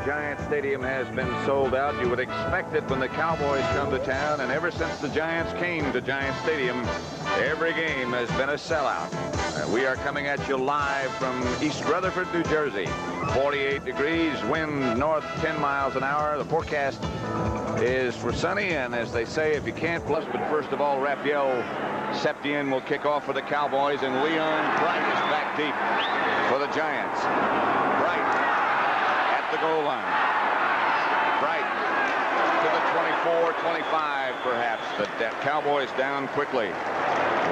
Giant Stadium has been sold out. You would expect it when the Cowboys come to town, and ever since the Giants came to Giant Stadium, every game has been a sellout. We are coming at you live from East Rutherford, New Jersey. 48 degrees, wind north 10 miles an hour. The forecast is for sunny, and as they say, if you can't plus, but first of all, Raphael Septien will kick off for the Cowboys, and Leon Bright is back deep for the Giants. Bright at the goal line. Bright to the 24-25, perhaps. The Cowboys down quickly,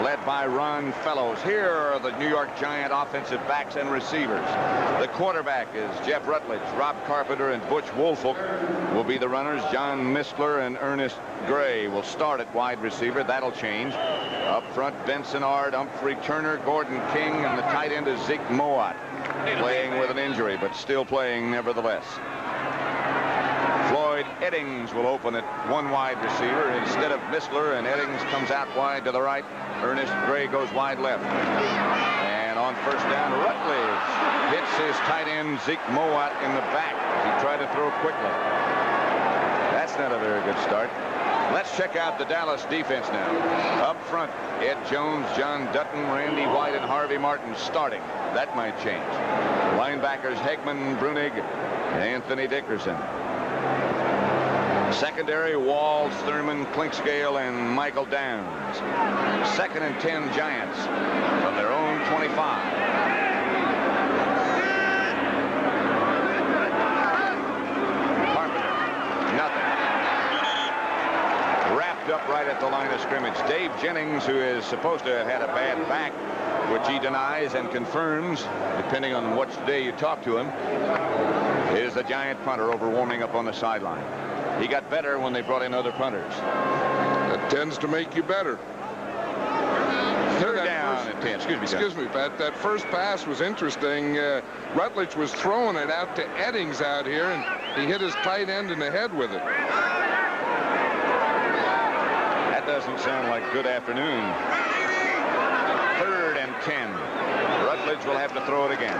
led by Ron Fellows. Here are the New York Giant offensive backs and receivers. The quarterback is Jeff Rutledge. Rob Carpenter and Butch Woolfolk will be the runners. John Mistler and Ernest Gray will start at wide receiver. That'll change. Up front, Benson Ard, Humphrey Turner, Gordon King, and the tight end is Zeke Mowat, playing with an injury, but still playing nevertheless. Floyd Eddings will open at one wide receiver instead of Mistler, and Eddings comes out wide to the right. Ernest Gray goes wide left. And on first down, Rutledge hits his tight end Zeke Mowat in the back as he tried to throw quickly. That's not a very good start. Let's check out the Dallas defense now. Up front, Ed Jones, John Dutton, Randy White, and Harvey Martin starting. That might change. Linebackers Hegman, Brunig, and Anthony Dickerson. Secondary, Walls, Thurman, Clinkscale, and Michael Downs. 2nd and 10 Giants from their own 25. Up right at the line of scrimmage. Dave Jennings, who is supposed to have had a bad back, which he denies and confirms, depending on which day you talk to him, is the Giant punter over warming up on the sideline. He got better when they brought in other punters. That tends to make you better. Third down and 10. Excuse me, Pat. That first pass was interesting. Rutledge was throwing it out to Eddings out here, and he hit his tight end in the head with it. Doesn't sound like good afternoon. 3rd and 10. Rutledge will have to throw it again.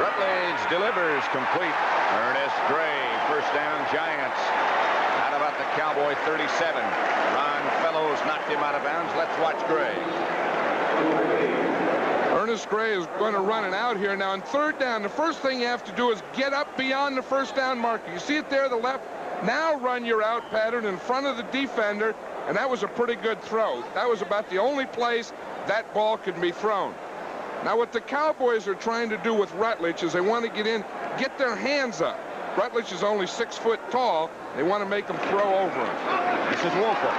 Rutledge delivers complete. Ernest Gray, first down Giants. Out about the Cowboy 37. Ron Fellows knocked him out of bounds. Let's watch Gray. Ernest Gray is going to run it out here. Now on 3rd down, the first thing you have to do is get up beyond the first down marker. You see it there, the left. Now run your out pattern in front of the defender, and that was a pretty good throw. That was about the only place that ball could be thrown. Now what the Cowboys are trying to do with Rutledge is they want to get in, get their hands up. Rutledge is only 6 foot tall. They want to make him throw over him. This is Woolfolk.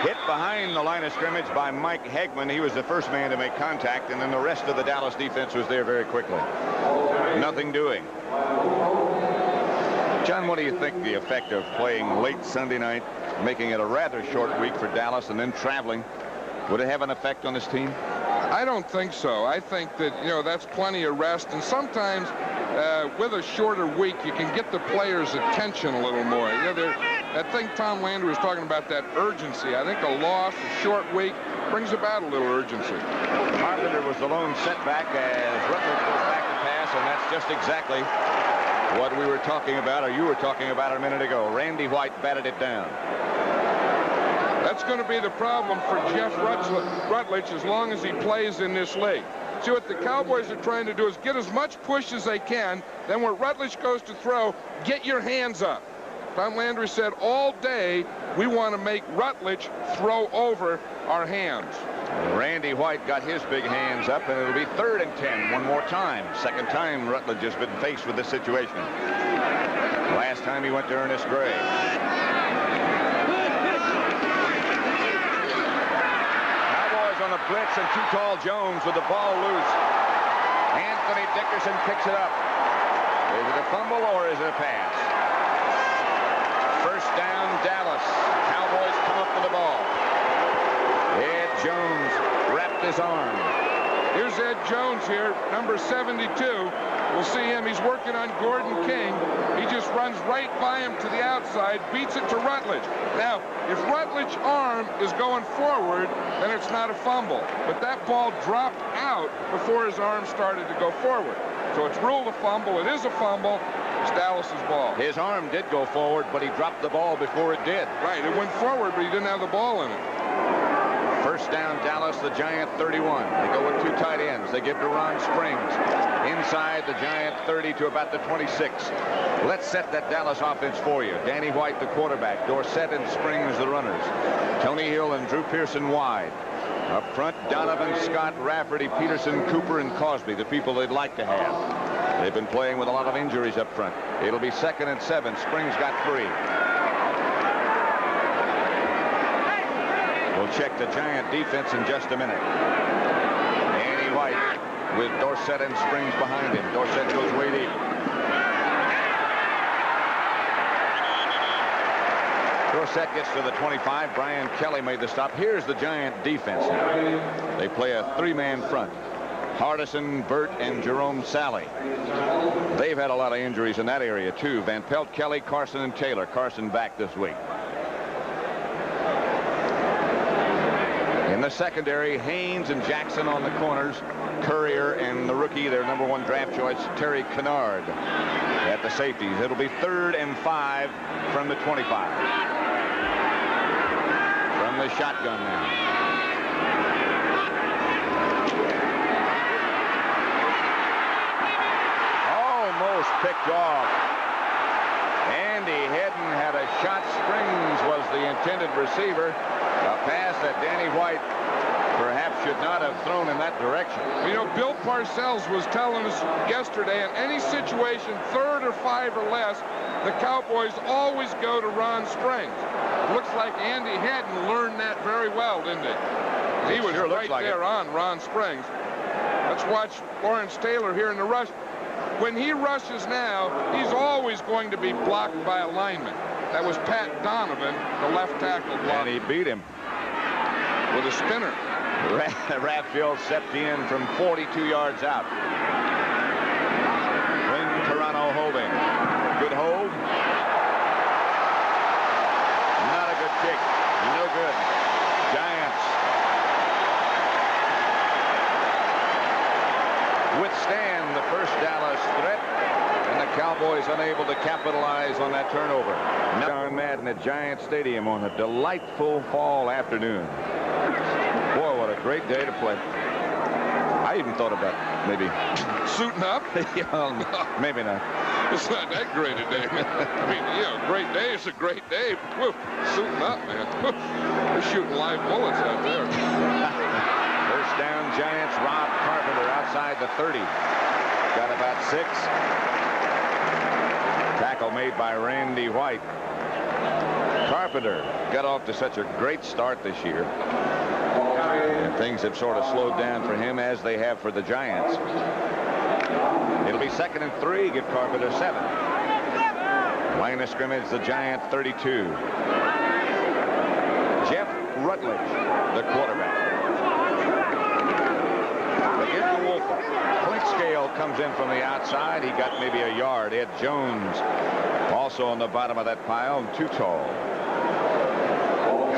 Hit behind the line of scrimmage by Mike Hegman. He was the first man to make contact, and then the rest of the Dallas defense was there very quickly. Nothing doing. John, what do you think the effect of playing late Sunday night, making it a rather short week for Dallas, and then traveling, would it have an effect on this team? I don't think so. I think that, you know, that's plenty of rest, and sometimes with a shorter week, you can get the players' attention a little more. You know, I think Tom Landry was talking about that urgency. I think a loss, a short week, brings about a little urgency. Carpenter was the lone setback as Rutledge goes back to pass, and that's just exactly what we were talking about, or you were talking about a minute ago. Randy White batted it down. That's going to be the problem for Jeff Rutledge as long as he plays in this league. See, what the Cowboys are trying to do is get as much push as they can. Then when Rutledge goes to throw, get your hands up. Tom Landry said all day we want to make Rutledge throw over our hands. Randy White got his big hands up, and it'll be 3rd and 10 one more time. Second time Rutledge has been faced with this situation. Last time he went to Ernest Gray. Cowboys on the blitz, and too tall Jones with the ball loose. Anthony Dickerson picks it up. Is it a fumble or is it a pass? First down Dallas. Cowboys come up with the ball. Ed Jones wrapped his arm. Here's Ed Jones here, number 72. We'll see him. He's working on Gordon King. He just runs right by him to the outside, beats it to Rutledge. Now, if Rutledge's arm is going forward, then it's not a fumble. But that ball dropped out before his arm started to go forward. So it's ruled a fumble. It is a fumble. It's Dallas's ball. His arm did go forward, but he dropped the ball before it did. Right, it went forward, but he didn't have the ball in it. First down, Dallas, the Giant 31. They go with 2 tight ends. They give to Ron Springs. Inside the Giant 30 to about the 26. Let's set that Dallas offense for you. Danny White, the quarterback. Dorsett and Springs, the runners. Tony Hill and Drew Pearson wide. Up front, Donovan, Scott, Rafferty, Peterson, Cooper, and Cosby, the people they'd like to have. They've been playing with a lot of injuries up front. It'll be 2nd and 7. Springs got 3. We'll check the Giant defense in just a minute. Danny White with Dorsett and Springs behind him. Dorsett goes way deep. Dorsett gets to the 25. Brian Kelly made the stop. Here's the Giant defense now. They play a 3-man front. Hardison, Burt, and Jerome Sally. They've had a lot of injuries in that area, too. Van Pelt, Kelly, Carson, and Taylor. Carson back this week. In the secondary, Haynes and Jackson on the corners. Courier and the rookie, their number 1 draft choice, Terry Kennard, at the safeties. It'll be 3rd and 5 from the 25. From the shotgun now. Almost picked off. Andy Hedden had a shot. Springs was the intended receiver. A pass that Danny White perhaps should not have thrown in that direction. You know, Bill Parcells was telling us yesterday, in any situation, 3rd or 5 or less, the Cowboys always go to Ron Springs. It looks like Andy Hedden learned that very well, didn't he? He was sure right like there on Ron Springs. Let's watch Lawrence Taylor here in the rush. When he rushes now, he's always going to be blocked by a lineman. That was Pat Donovan, the left tackle block. And he beat him with a spinner. Rathfield stepped in from 42 yards out. Ring Toronto holding. Good hold. Not a good kick. No good. Giants withstand the first Dallas threat, and the Cowboys unable to capitalize on that turnover. John Madden at Giant Stadium on a delightful fall afternoon. Boy, what a great day to play. I even thought about maybe suiting up. Maybe not. It's not that great a day, man. I mean, yeah, great day is a great day. Woo, suiting up, man. They're shooting live bullets out there. First down, Giants. Rob Carpenter outside the 30. Got about 6. Tackle made by Randy White. Carpenter got off to such a great start this year. And things have sort of slowed down for him, as they have for the Giants. It'll be 2nd and 3. Give Carpenter 7. Line of scrimmage, the Giant 32. Jeff Rutledge, the quarterback. They give to Wolford. Clint Scale comes in from the outside. He got maybe a yard. Ed Jones also on the bottom of that pile, and too tall.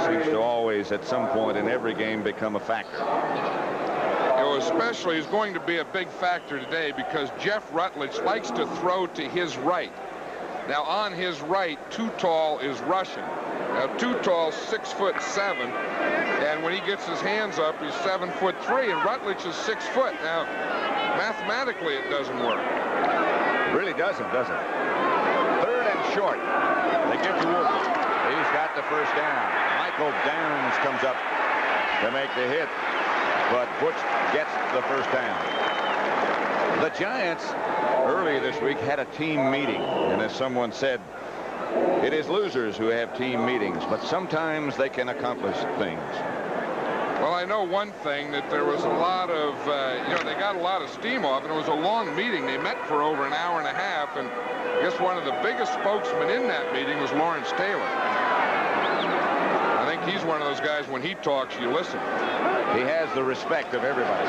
Seems to always, at some point in every game, become a factor. You know, especially is going to be a big factor today because Jeff Rutledge likes to throw to his right. Now, on his right, Too Tall is rushing. Now, Too Tall, 6'7", and when he gets his hands up, he's 7'3", and Rutledge is 6 foot. Now, mathematically, it doesn't work. It really doesn't, does it? 3rd and short. They give to Wolford. He's got the first down. Michael Downs comes up to make the hit, but Butch gets the first down. The Giants early this week had a team meeting, and as someone said, it is losers who have team meetings, but sometimes they can accomplish things. Well, I know one thing, that there was a lot of, you know, they got a lot of steam off, and it was a long meeting. They met for over an hour and a half, and I guess one of the biggest spokesmen in that meeting was Lawrence Taylor. I think he's one of those guys, when he talks, you listen. He has the respect of everybody.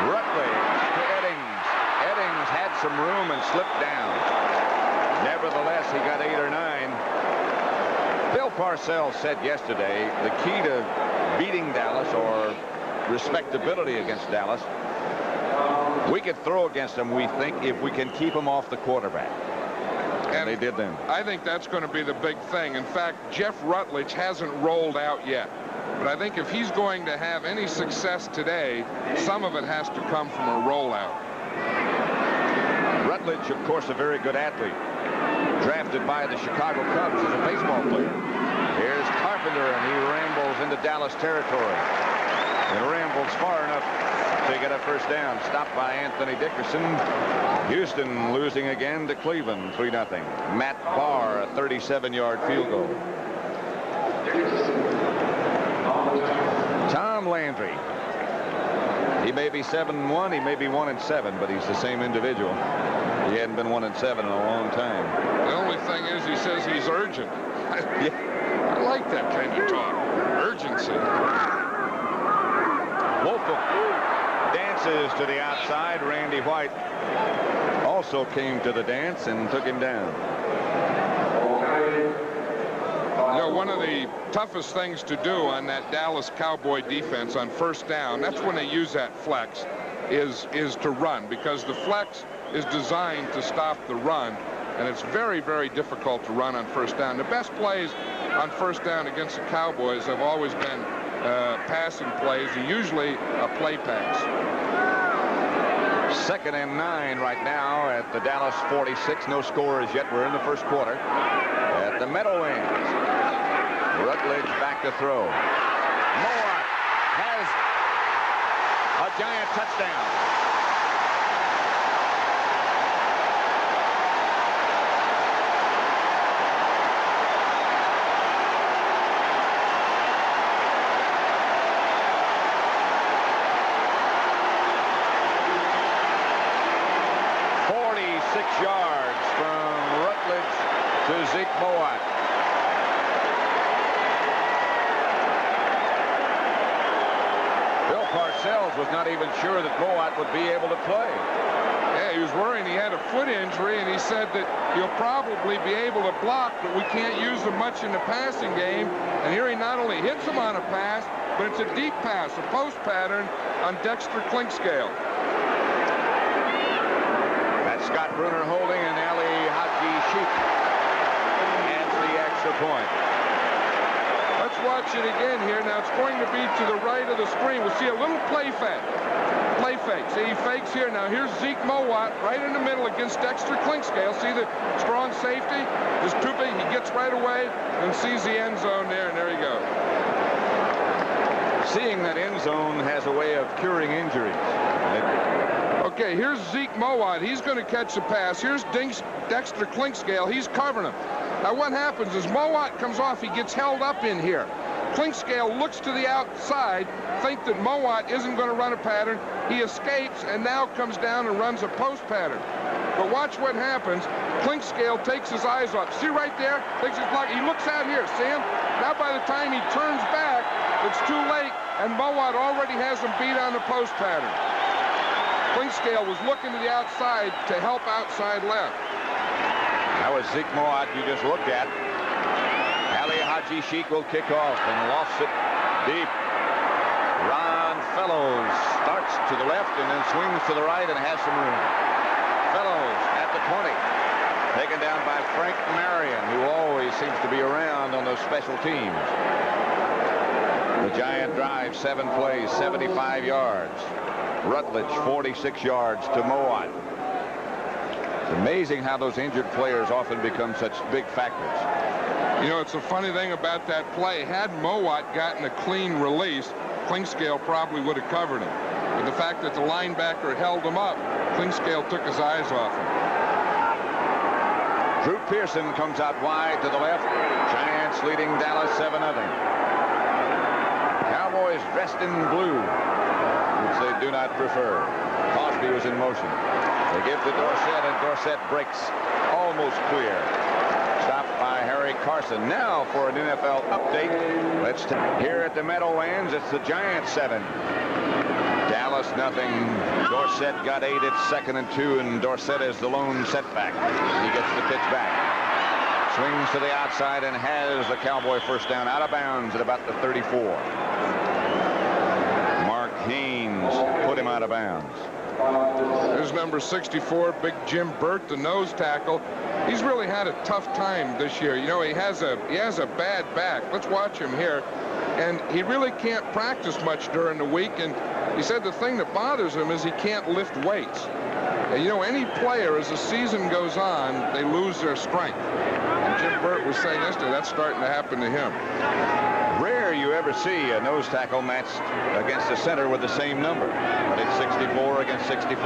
Rutledge to Eddings. Eddings had some room and slipped down. Nevertheless, he got 8 or 9. Bill Parcells said yesterday the key to beating Dallas, or respectability against Dallas, we could throw against them, we think, if we can keep them off the quarterback. And they did then. I think that's going to be the big thing. In fact, Jeff Rutledge hasn't rolled out yet. But I think if he's going to have any success today, some of it has to come from a rollout. Rutledge, of course, a very good athlete. Drafted by the Chicago Cubs as a baseball player. Here's Carpenter, and he rambles into Dallas territory. And rambles far enough to get a first down. Stopped by Anthony Dickerson. Houston losing again to Cleveland, 3-0. Matt Barr, a 37-yard field goal. Tom Landry. He may be 7-1, he may be 1-7, but he's the same individual. He hadn't been 1-7 in a long time. The only thing is, he says he's urgent. I like that kind of talk. Urgency. Wolfram dances to the outside. Randy White also came to the dance and took him down. You know, one of the toughest things to do on that Dallas Cowboy defense on first down, that's when they use that flex, is to run, because the flex is designed to stop the run, and it's very, very difficult to run on first down. The best plays on first down against the Cowboys have always been passing plays, and usually a play pass. 2nd and 9 right now at the Dallas 46. No scorers yet. We're in the first quarter at the Meadowlands. Rutledge back to throw. Moore has a giant touchdown. Yards from Rutledge to Zeke Mowat. Bill Parcells was not even sure that Mowat would be able to play. Yeah, he was worrying he had a foot injury, and he said that he'll probably be able to block, but we can't use him much in the passing game. And here he not only hits him on a pass, but it's a deep pass, a post pattern on Dexter Clinkscale. Scott Brunner holding, and Ali Haji Sheik adds the extra point. Let's watch it again here. Now it's going to be to the right of the screen. We'll see a little play fake. See, he fakes here. Now here's Zeke Mowat right in the middle against Dexter Clinkscale. See the strong safety? Is too big. He gets right away and sees the end zone there, and there you go. Seeing that end zone has a way of curing injuries. Okay, here's Zeke Mowat. He's going to catch the pass. Here's Dexter Clinkscale. He's covering him. Now what happens is Mowat comes off. He gets held up in here. Clinkscale looks to the outside, think that Mowat isn't going to run a pattern. He escapes and now comes down and runs a post pattern. But watch what happens. Clinkscale takes his eyes off. See right there? Takes his block. He looks out here. See him? Now by the time he turns back, it's too late, and Mowat already has him beat on the post pattern. Clinkscale was looking to the outside to help outside left. That was Zeke Mowat you just looked at. Ali Haji Sheik will kick off and lofts it deep. Ron Fellows starts to the left and then swings to the right and has some room. Fellows at the 20. Taken down by Frank Marion, who always seems to be around on those special teams. The Giant drive, 7 plays, 75 yards. Rutledge, 46 yards to Mowat. It's amazing how those injured players often become such big factors. You know, it's a funny thing about that play. Had Mowat gotten a clean release, Clinkscale probably would have covered him. But the fact that the linebacker held him up, Clinkscale took his eyes off him. Drew Pearson comes out wide to the left. Giants leading Dallas 7-0. Cowboys dressed in blue, which they do not prefer. Cosby was in motion. They give to Dorsett, and Dorsett breaks almost clear. Stopped by Harry Carson. Now for an NFL update. Let's here at the Meadowlands. It's the Giants 7. Dallas Dallas nothing. Dorsett got 8 at 2nd and 2, and Dorsett is the lone setback. He gets the pitch back. Swings to the outside and has the Cowboy first down out of bounds at about the 34. Mark Haynes put him out of bounds. There's number 64, Big Jim Burt, the nose tackle. He's really had a tough time this year. You know, he has a bad back. Let's watch him here. And he really can't practice much during the week. And he said the thing that bothers him is he can't lift weights. And, you know, any player, as the season goes on, they lose their strength. And Jim Burt was saying yesterday that's starting to happen to him. Rare you ever see a nose tackle matched against a center with the same number. But it's 64 against 64.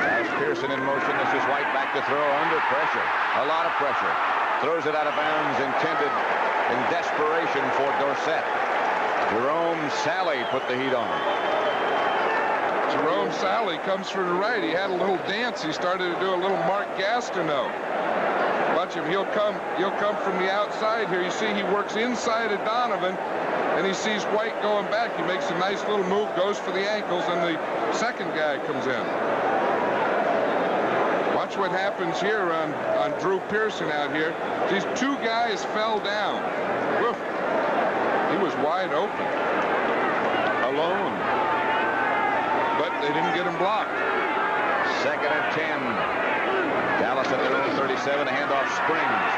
That's Pearson in motion. This is White back to throw under pressure. A lot of pressure. Throws it out of bounds, intended in desperation for Dorsett. Jerome Sally put the heat on him. Jerome Sally comes from the right. He had a little dance. He started to do a little Mark Gastineau. Watch him. He'll come from the outside here. You see he works inside of Donovan, and he sees White going back. He makes a nice little move, goes for the ankles, and the second guy comes in. Watch what happens here on Drew Pearson out here. These two guys fell down. Woof. He was wide open. Alone. But they didn't get him blocked. 2nd and 10. Dallas at their own 37. A handoff Springs.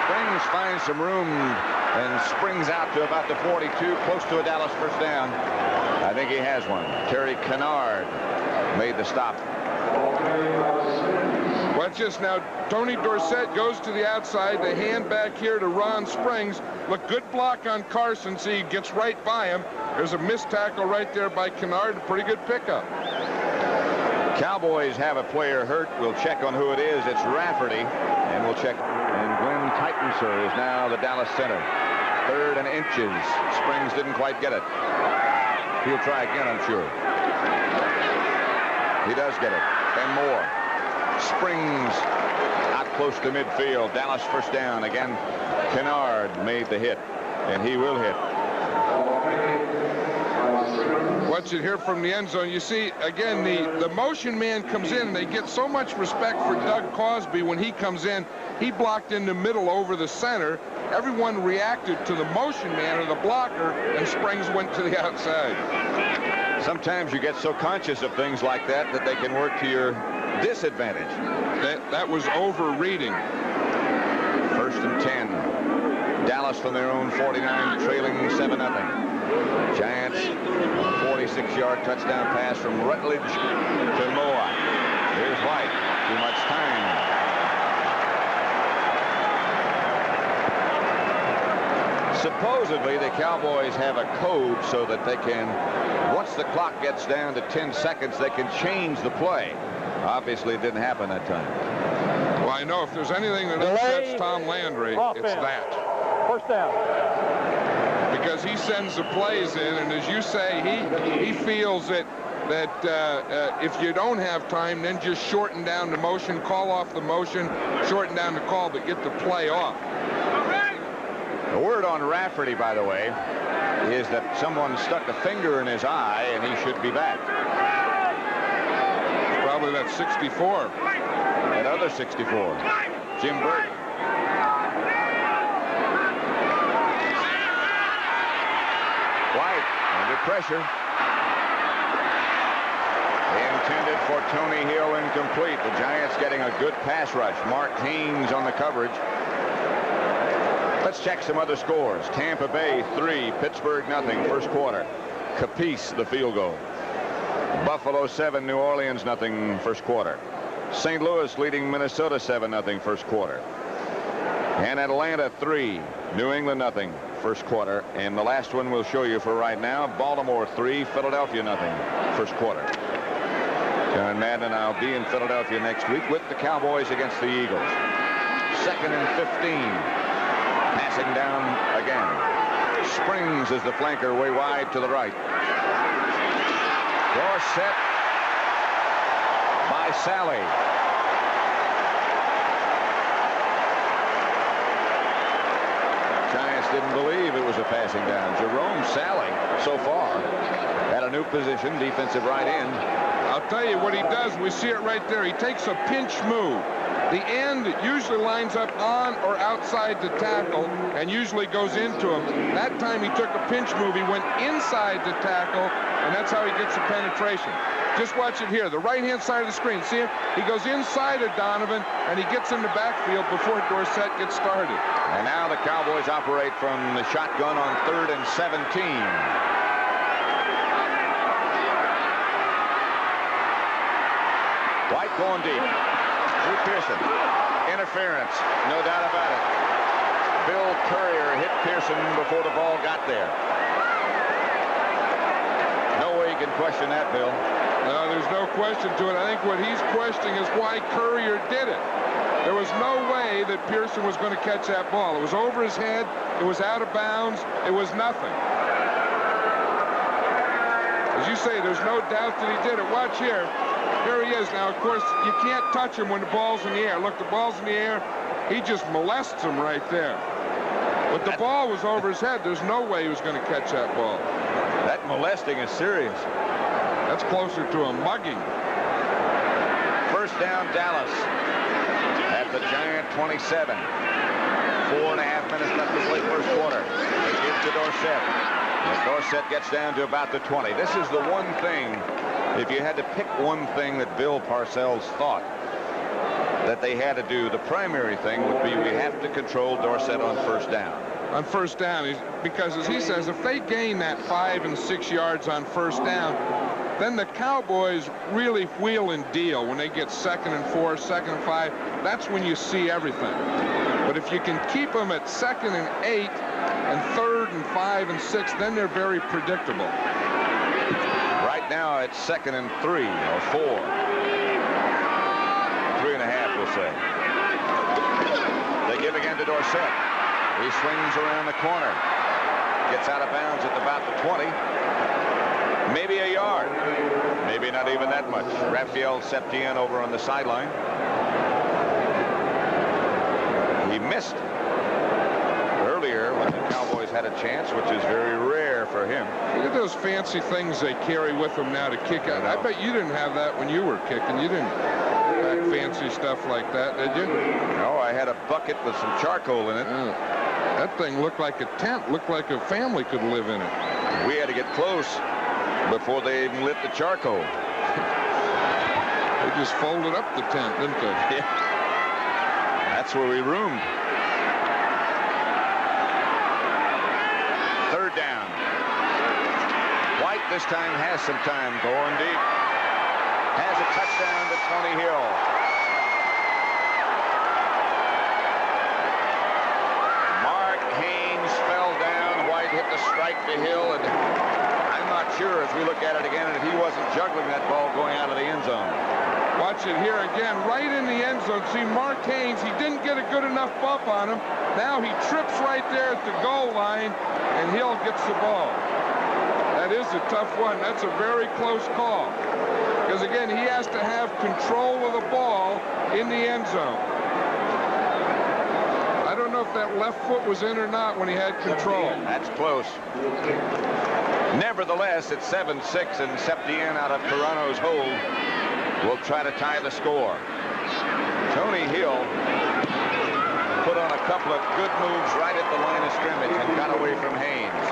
Springs finds some room and springs out to about the 42, close to a Dallas first down. I think he has one. Terry Kennard made the stop. Watch this now. Tony Dorsett goes to the outside. The hand back here to Ron Springs. Look, good block on Carson. See, he gets right by him. There's a missed tackle right there by Kennard. A pretty good pickup. Cowboys have a player hurt. We'll check on who it is. It's Rafferty, and we'll check. And Glenn Titanser is now the Dallas center. 3rd and inches. Springs didn't quite get it. He'll try again, I'm sure. He does get it, and more. Springs out close to midfield. Dallas first down. Again, Kennard made the hit, and he will hit. Watch it here from the end zone. You see, again, the motion man comes in. They get so much respect for Doug Cosby when he comes in. He blocked in the middle over the center. Everyone reacted to the motion man or the blocker, and Springs went to the outside. Sometimes you get so conscious of things like that that they can work to your disadvantage. That was overreading. 1st and 10. Dallas from their own 49, trailing 7-0. Giants, a 46-yard touchdown pass from Rutledge to Moa. Here's White. Too much time. Supposedly, the Cowboys have a code so that they can, once the clock gets down to 10 seconds, they can change the play. Obviously, it didn't happen that time. Well, I know if there's anything that upsets Tom Landry, it's that. First down. Because he sends the plays in, and as you say, he feels that if you don't have time, then just shorten down the motion, call off the motion, shorten down the call, but get the play off. The word on Rafferty, by the way, is that someone stuck a finger in his eye, and he should be back. Probably that 64. That other 64, Jim Burt. White under pressure. Intended for Tony Hill, incomplete. The Giants getting a good pass rush. Mark Haynes on the coverage. Let's check some other scores. Tampa Bay 3, Pittsburgh nothing, first quarter. Capice the field goal. Buffalo 7, New Orleans nothing, first quarter. St. Louis leading Minnesota 7-0, first quarter. And Atlanta 3, New England nothing, first quarter. And the last one we'll show you for right now, Baltimore 3, Philadelphia nothing, first quarter. John Madden and I'll be in Philadelphia next week with the Cowboys against the Eagles. 2nd and 15. Passing down again. Springs is the flanker way wide to the right. Dorsett by Sally. Giants didn't believe it was a passing down. Jerome Sally, so far, at a new position, defensive right end. I'll tell you what he does. We see it right there. He takes a pinch move. The end usually lines up on or outside the tackle and usually goes into him. That time he took a pinch move. He went inside the tackle, and that's how he gets the penetration. Just watch it here. The right-hand side of the screen. See him? He goes inside of Donovan, and he gets in the backfield before Dorsett gets started. And now the Cowboys operate from the shotgun on 3rd and 17. White going deep. Drew Pearson. Interference. No doubt about it. Bill Courier hit Pearson before the ball got there. No way you can question that, Bill. No, there's no question to it. I think what he's questioning is why Courier did it. There was no way that Pearson was going to catch that ball. It was over his head. It was out of bounds. It was nothing. As you say, there's no doubt that he did it. Watch here. Here he is. Now, of course, you can't touch him when the ball's in the air. Look, the ball's in the air. He just molests him right there. But the ball was over his head. There's no way he was going to catch that ball. That molesting is serious. That's closer to a mugging. First down, Dallas at the Giant 27. 4.5 minutes left to play first quarter. They give to Dorsett. And Dorsett gets down to about the 20. This is the one thing, if you had to pick one thing that Bill Parcells thought that they had to do, the primary thing would be we have to control Dorsett on first down. On first down, because as he says, if they gain that 5 and 6 yards on first down, then the Cowboys really wheel and deal when they get 2nd and 4, 2nd and 5. That's when you see everything. But if you can keep them at 2nd and 8 and 3rd and 5 and 6, then they're very predictable. Right now it's 2nd and 3 or 4. 3.5, we'll say. They give again to Dorsett. He swings around the corner. Gets out of bounds at about the 20. Maybe a yard. Maybe not even that much. Raphael Septien over on the sideline. He missed earlier when the Cowboys had a chance, which is very rare for him. Look at those fancy things they carry with them now to kick out. I bet you didn't have that when you were kicking. You didn't pack fancy stuff like that, did you? No, I had a bucket with some charcoal in it. That thing looked like a tent. Looked like a family could live in it. We had to get close before they even lit the charcoal. They just folded up the tent, didn't they? Yeah. That's where we roomed. 3rd down. White this time has some time going deep. Has a touchdown to Tony Hill. Mark Haynes fell down. White hit the strike to Hill, and I'm not sure as we look at it again if he wasn't juggling that ball going out of the end zone. Watch it here again, right in the end zone. See, Mark Haynes, he didn't get a good enough bump on him. Now he trips right there at the goal line, and Hill gets the ball. That is a tough one. That's a very close call. Because, again, he has to have control of the ball in the end zone. I don't know if that left foot was in or not when he had control. That's close. Nevertheless, it's 7-6, and Septien out of Toronto's hold will try to tie the score. Tony Hill put on a couple of good moves right at the line of scrimmage and got away from Haynes.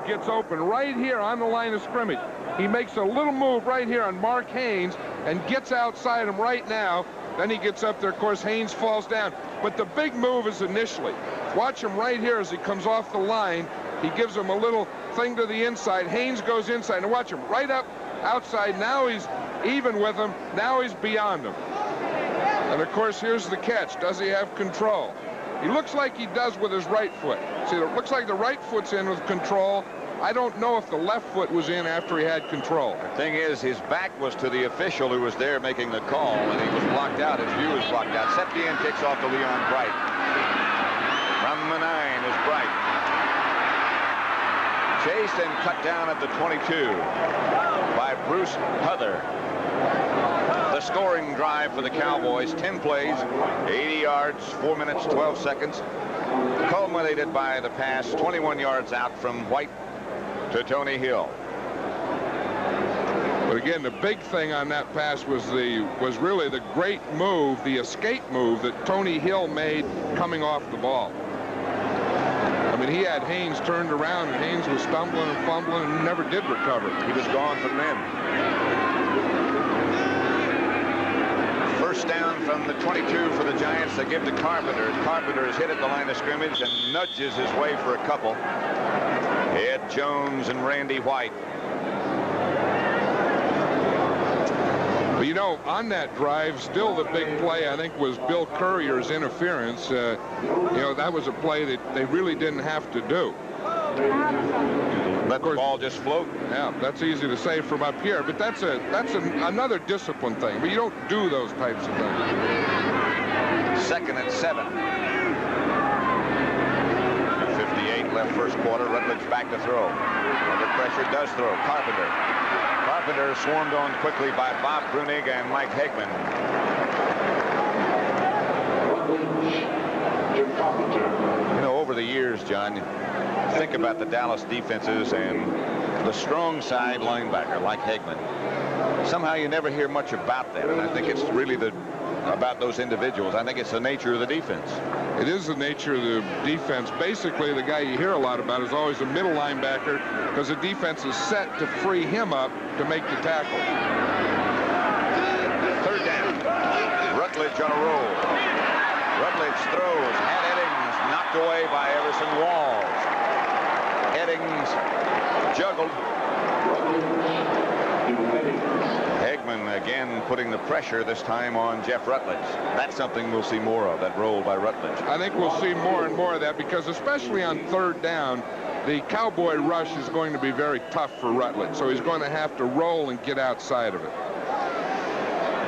Gets open right here on the line of scrimmage. He makes a little move right here on Mark Haynes and gets outside him right now. Then he gets up there. Of course, Haynes falls down. But the big move is initially. Watch him right here as he comes off the line. He gives him a little thing to the inside. Haynes goes inside. And watch him right up outside. Now he's even with him. Now he's beyond him. And, of course, here's the catch. Does he have control? He looks like he does with his right foot. See, it looks like the right foot's in with control. I don't know if the left foot was in after he had control. The thing is, his back was to the official who was there making the call, and he was blocked out. His view was blocked out. Septien kicks off to Leon Bright. From the 9 is Bright. Chased and cut down at the 22 by Bruce Huther. The scoring drive for the Cowboys, 10 plays, 80 yards, 4 minutes, 12 seconds. culminated by the pass 21 yards out from White to Tony Hill. But again, the big thing on that pass was really the great move, the escape move that Tony Hill made coming off the ball. I mean, he had Haynes turned around, and Haynes was stumbling and fumbling and never did recover. He was gone from then. First down from the 22 for the Giants. They give to Carpenter. Carpenter is hit at the line of scrimmage and nudges his way for a couple. Ed Jones and Randy White. But, you know, on that drive, still the big play, I think, was Bill Courier's interference. You know, that was a play that they really didn't have to do. Let the ball just float. Yeah, that's easy to say from up here, but that's another discipline thing. But you don't do those types of things. 2nd and 7. 58 left first quarter. Rutledge back to throw. Under pressure, does throw. Carpenter. Carpenter swarmed on quickly by Bob Brunig and Mike Hegman. You know, over the years, John, think about the Dallas defenses and the strong side linebacker like Hegman. Somehow you never hear much about that, and I think it's really about those individuals. I think it's the nature of the defense. It is the nature of the defense. Basically, the guy you hear a lot about is always a middle linebacker, because the defense is set to free him up to make the tackle. 3rd down. Rutledge on a roll. Rutledge throws. Had Eddings knocked away by Everson Walls. Eddings juggled. Hegman again putting the pressure, this time on Jeff Rutledge. That's something we'll see more of, that roll by Rutledge. I think we'll see more and more of that, because especially on 3rd down, the Cowboy rush is going to be very tough for Rutledge, so he's going to have to roll and get outside of it.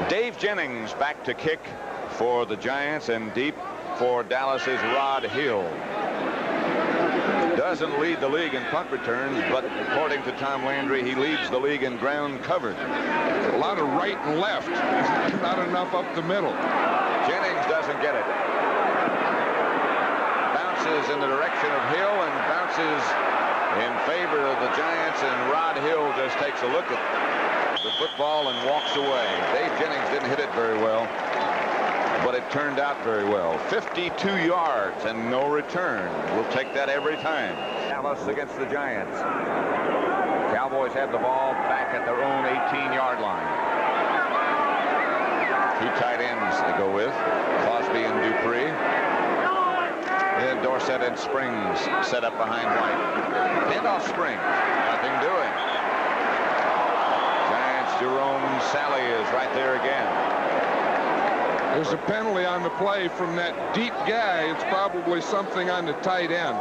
Dave Jennings back to kick for the Giants, and deep for Dallas's Rod Hill. Doesn't lead the league in punt returns, but according to Tom Landry, he leads the league in ground covered. A lot of right and left, not enough up the middle. Jennings doesn't get it. Bounces in the direction of Hill and bounces in favor of the Giants, and Rod Hill just takes a look at the football and walks away. Dave Jennings didn't hit it very well, but it turned out very well. 52 yards and no return. We'll take that every time. Dallas against the Giants. Cowboys have the ball back at their own 18-yard line. 2 tight ends to go with, Crosby and Dupree. And Dorsett and Springs set up behind White. Handoff Springs, nothing doing. Giants' Jerome Sally is right there again. There's a penalty on the play from that deep guy. It's probably something on the tight end.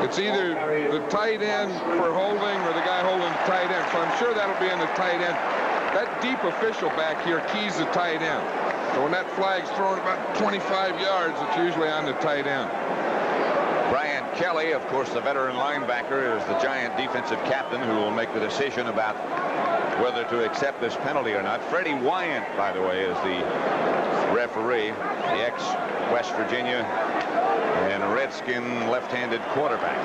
It's either the tight end for holding or the guy holding the tight end. So I'm sure that'll be in the tight end. That deep official back here keys the tight end. So when that flag's thrown about 25 yards, it's usually on the tight end. Brian Kelly, of course, the veteran linebacker, is the Giant defensive captain who will make the decision about whether to accept this penalty or not. Freddie Wyant, by the way, is the referee, the ex-West Virginia and Redskin left-handed quarterback.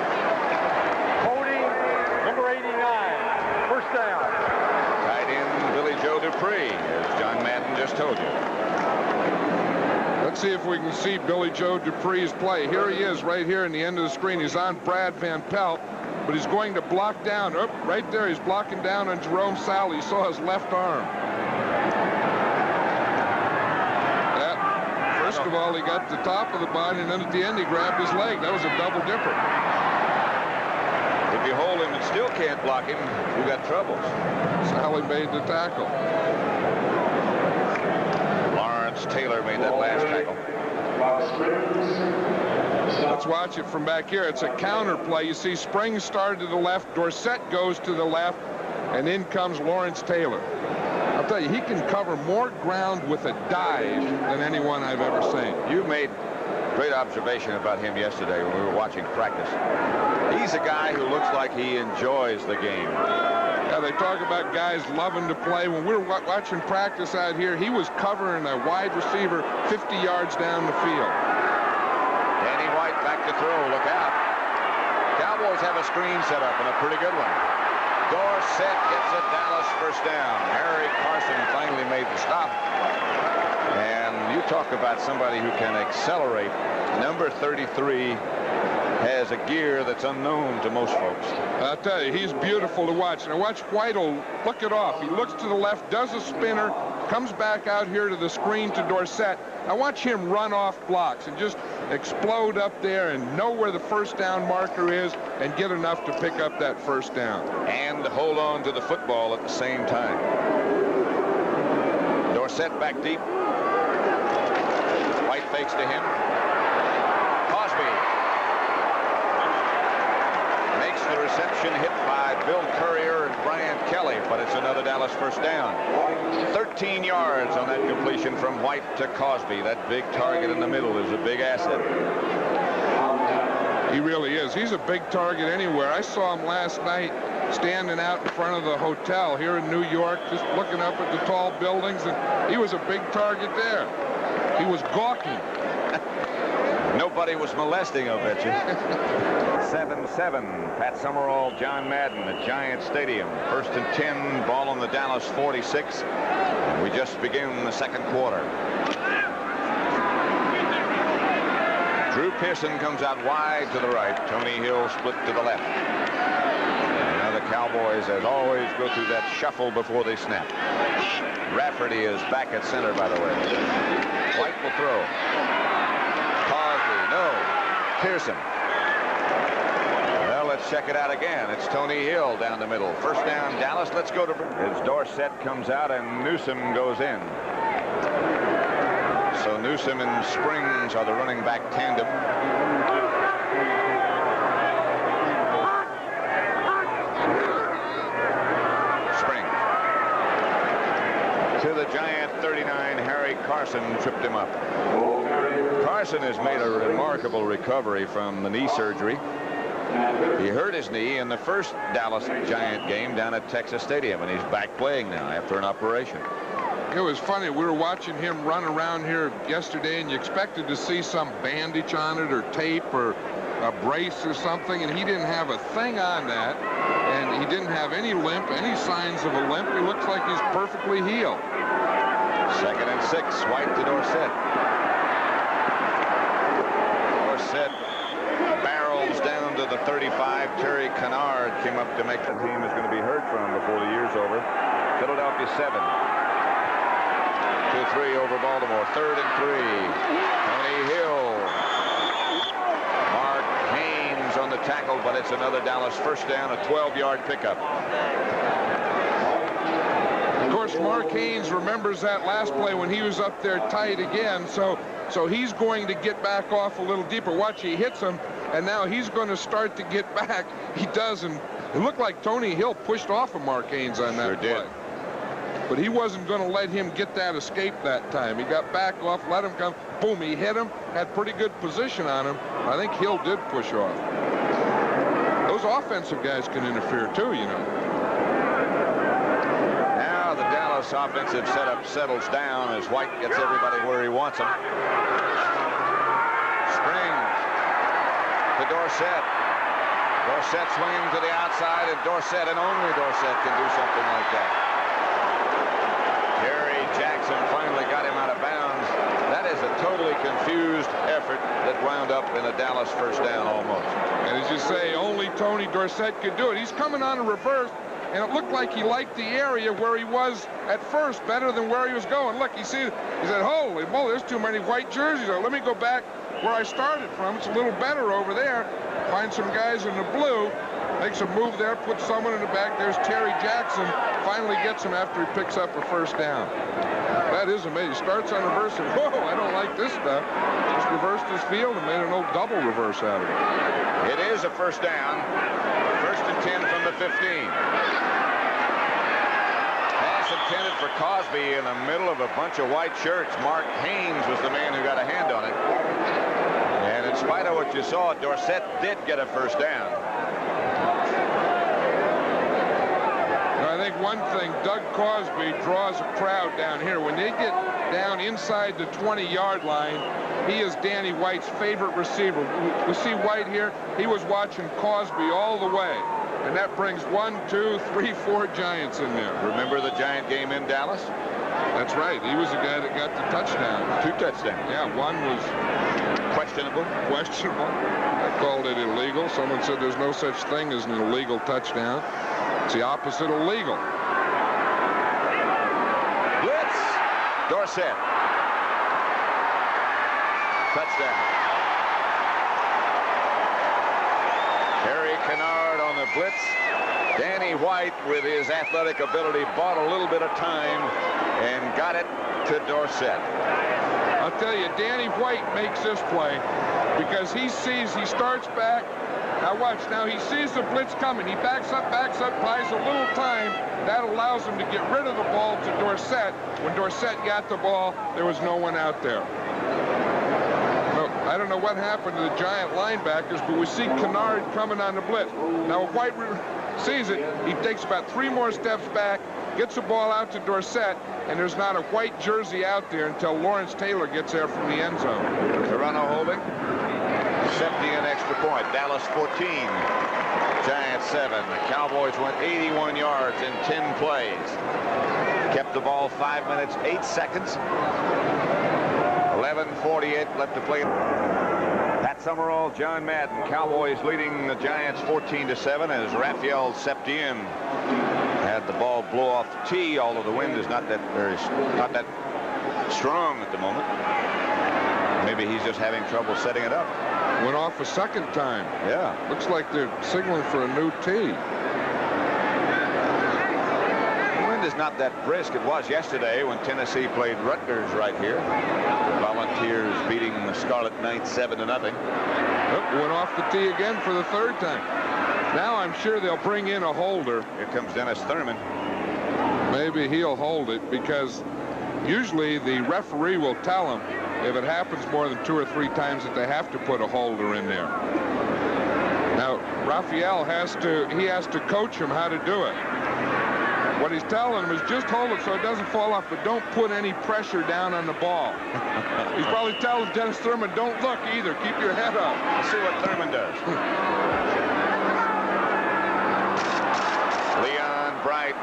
Holding number 89, first down. Tight end Billy Joe Dupree, as John Madden just told you. Let's see if we can see Billy Joe Dupree's play. Here he is right here in the end of the screen. He's on Brad Van Pelt, but he's going to block down. Oh, right there, he's blocking down on Jerome Sally. He saw his left arm. First of all, he got the top of the body, and then at the end, he grabbed his leg. That was a double dipper. If you hold him and still can't block him, you got troubles. Sally made the tackle. Lawrence Taylor made that last tackle. Let's watch it from back here. It's a counter play. You see Springs started to the left, Dorsett goes to the left, and in comes Lawrence Taylor. I'll tell you, he can cover more ground with a dive than anyone I've ever seen. You made great observation about him yesterday when we were watching practice. He's a guy who looks like he enjoys the game. Yeah, they talk about guys loving to play. When we were watching practice out here, he was covering a wide receiver 50 yards down the field. Danny White back to throw. Look out. Cowboys have a screen set up, and a pretty good one. Dorsett gets a Dallas first down. Harry Carson finally made the stop. And you talk about somebody who can accelerate. Number 33 has a gear that's unknown to most folks. I'll tell you, he's beautiful to watch. Now watch White'll look it off. He looks to the left, does a spinner, comes back out here to the screen to Dorsett. Now watch him run off blocks and just explode up there and know where the first down marker is and get enough to pick up that first down. And hold on to the football at the same time. Dorsett back deep. White fakes to him. Cosby makes the reception, hit by Bill Courier and Brian Kelly, but it's another Dallas first down. 13 yards on that completion from White to Cosby. That big target in the middle is a big asset. He really is. He's a big target anywhere. I saw him last night standing out in front of the hotel here in New York, just looking up at the tall buildings, and he was a big target there. He was gawking. Nobody was molesting, I'll bet you. 7-7. Pat Summerall, John Madden at Giant Stadium. 1st and 10. Ball on the Dallas 46. And we just begin the second quarter. Drew Pearson comes out wide to the right. Tony Hill split to the left. And now the Cowboys, as always, go through that shuffle before they snap. Rafferty is back at center, by the way. White will throw. Cosby, no. Pearson. Well, let's check it out again. It's Tony Hill down the middle. First down, Dallas. Let's go to... As Dorsett comes out and Newsome goes in. So Newsome and Springs are the running back tandem. Springs. To the Giant 39, Harry Carson tripped him up. Carson has made a remarkable recovery from the knee surgery. He hurt his knee in the first Dallas Giant game down at Texas Stadium, and he's back playing now after an operation. It was funny. We were watching him run around here yesterday, and you expected to see some bandage on it or tape or a brace or something, and he didn't have a thing on that, and he didn't have any limp, any signs of a limp. He looks like he's perfectly healed. 2nd and 6. White to Dorsett. Dorsett barrels down to the 35. Terry Kennard came up to make the team is going to be heard from before the year's over. Philadelphia 7. 2-3 over Baltimore. 3rd and 3. Tony Hill. Mark Haynes on the tackle, but it's another Dallas first down, a 12-yard pickup. Of course, Mark Haynes remembers that last play when he was up there tight again, so he's going to get back off a little deeper. Watch, he hits him, and now he's going to start to get back. He does, and it looked like Tony Hill pushed off of Mark Haynes on that play. Did. But he wasn't going to let him get that escape that time. He got back off, let him come, boom, he hit him, had pretty good position on him. I think Hill did push off. Those offensive guys can interfere too, you know. Now the Dallas offensive setup settles down as White gets everybody where he wants them. Springs to Dorsett. Dorsett swinging to the outside, and Dorsett and only Dorsett can do something like that. Jerry Jackson finally got him out of bounds. That is a totally confused effort that wound up in a Dallas first down almost. And as you say, only Tony Dorsett could do it. He's coming on a reverse, and it looked like he liked the area where he was at first better than where he was going. Look, he said, holy moly, there's too many white jerseys. Let me go back where I started from. It's a little better over there. Find some guys in the blue. Makes a move there, puts someone in the back. There's Terry Jackson. Finally gets him after he picks up a first down. That is amazing. Starts on reverse and, whoa, I don't like this stuff. Just reversed his field and made an old double reverse out of it. It is a first down. 1st and 10 from the 15. Pass intended for Cosby in the middle of a bunch of white shirts. Mark Haynes was the man who got a hand on it. And in spite of what you saw, Dorsett did get a first down. I I think one thing, Doug Cosby draws a crowd down here. When they get down inside the 20-yard line, he is Danny White's favorite receiver. We see White here. He was watching Cosby all the way. And that brings 1, 2, 3, 4 Giants in there. Remember the Giant game in Dallas? That's right. He was the guy that got the touchdown. 2 touchdowns. Yeah, one was questionable. I called it illegal. Someone said there's no such thing as an illegal touchdown. It's the opposite of legal. Blitz. Dorsett. Touchdown. Harry Kennard on the blitz. Danny White, with his athletic ability, bought a little bit of time and got it to Dorsett. I'll tell you, Danny White makes this play because he starts back. Now watch, now he sees the blitz coming. He backs up, buys a little time. That allows him to get rid of the ball to Dorsett. When Dorsett got the ball, there was no one out there. I don't know what happened to the Giant linebackers, but we see Kennard coming on the blitz. Now if White sees it, he takes about 3 more steps back, gets the ball out to Dorsett, and there's not a white jersey out there until Lawrence Taylor gets there from the end zone. Toronto holding. Safety an extra point. Dallas 14. Giants 7. The Cowboys went 81 yards in 10 plays. Kept the ball 5 minutes, 8 seconds. 11:48 left to play. Pat Summerall, John Madden. Cowboys leading the Giants 14-7 as Raphael Septien had the ball blow off the tee, although the wind is not that strong at the moment. Maybe he's just having trouble setting it up. Went off a second time. Yeah. Looks like they're signaling for a new tee. The wind is not that brisk. It was yesterday when Tennessee played Rutgers right here. Volunteers beating the Scarlet Knights 7-0. Went off the tee again for the 3rd time. Now I'm sure they'll bring in a holder. Here comes Dennis Thurman. Maybe he'll hold it because usually the referee will tell him if it happens more than 2 or 3 times that they have to put a holder in there. Now Raphael has to coach him how to do it. What he's telling him is just hold it so it doesn't fall off, but don't put any pressure down on the ball. He's probably telling Dennis Thurman, don't look either. Keep your head up. Let's see what Thurman does. Leon Bright.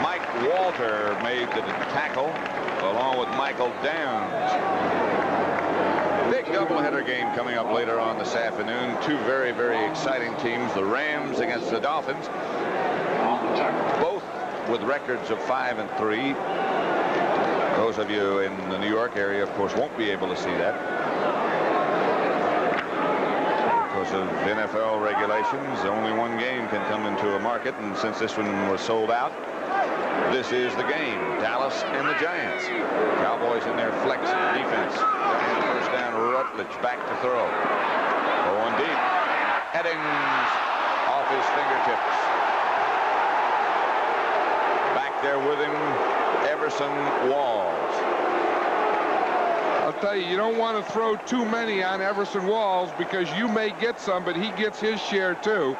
Mike Walter made the tackle along with Michael Downs. Big doubleheader game coming up later on this afternoon. 2 very, very exciting teams. The Rams against the Dolphins. Both with records of 5-3. Those of you in the New York area, of course, won't be able to see that because of NFL regulations. Only one game can come into a market, and since this one was sold out, this is the game. Dallas and the Giants. Cowboys in their flex defense. First down, Rutledge back to throw. Going deep. Eddings off his fingertips. Back there with him, Everson Walls. I'll tell you, you don't want to throw too many on Everson Walls because you may get some, but he gets his share too.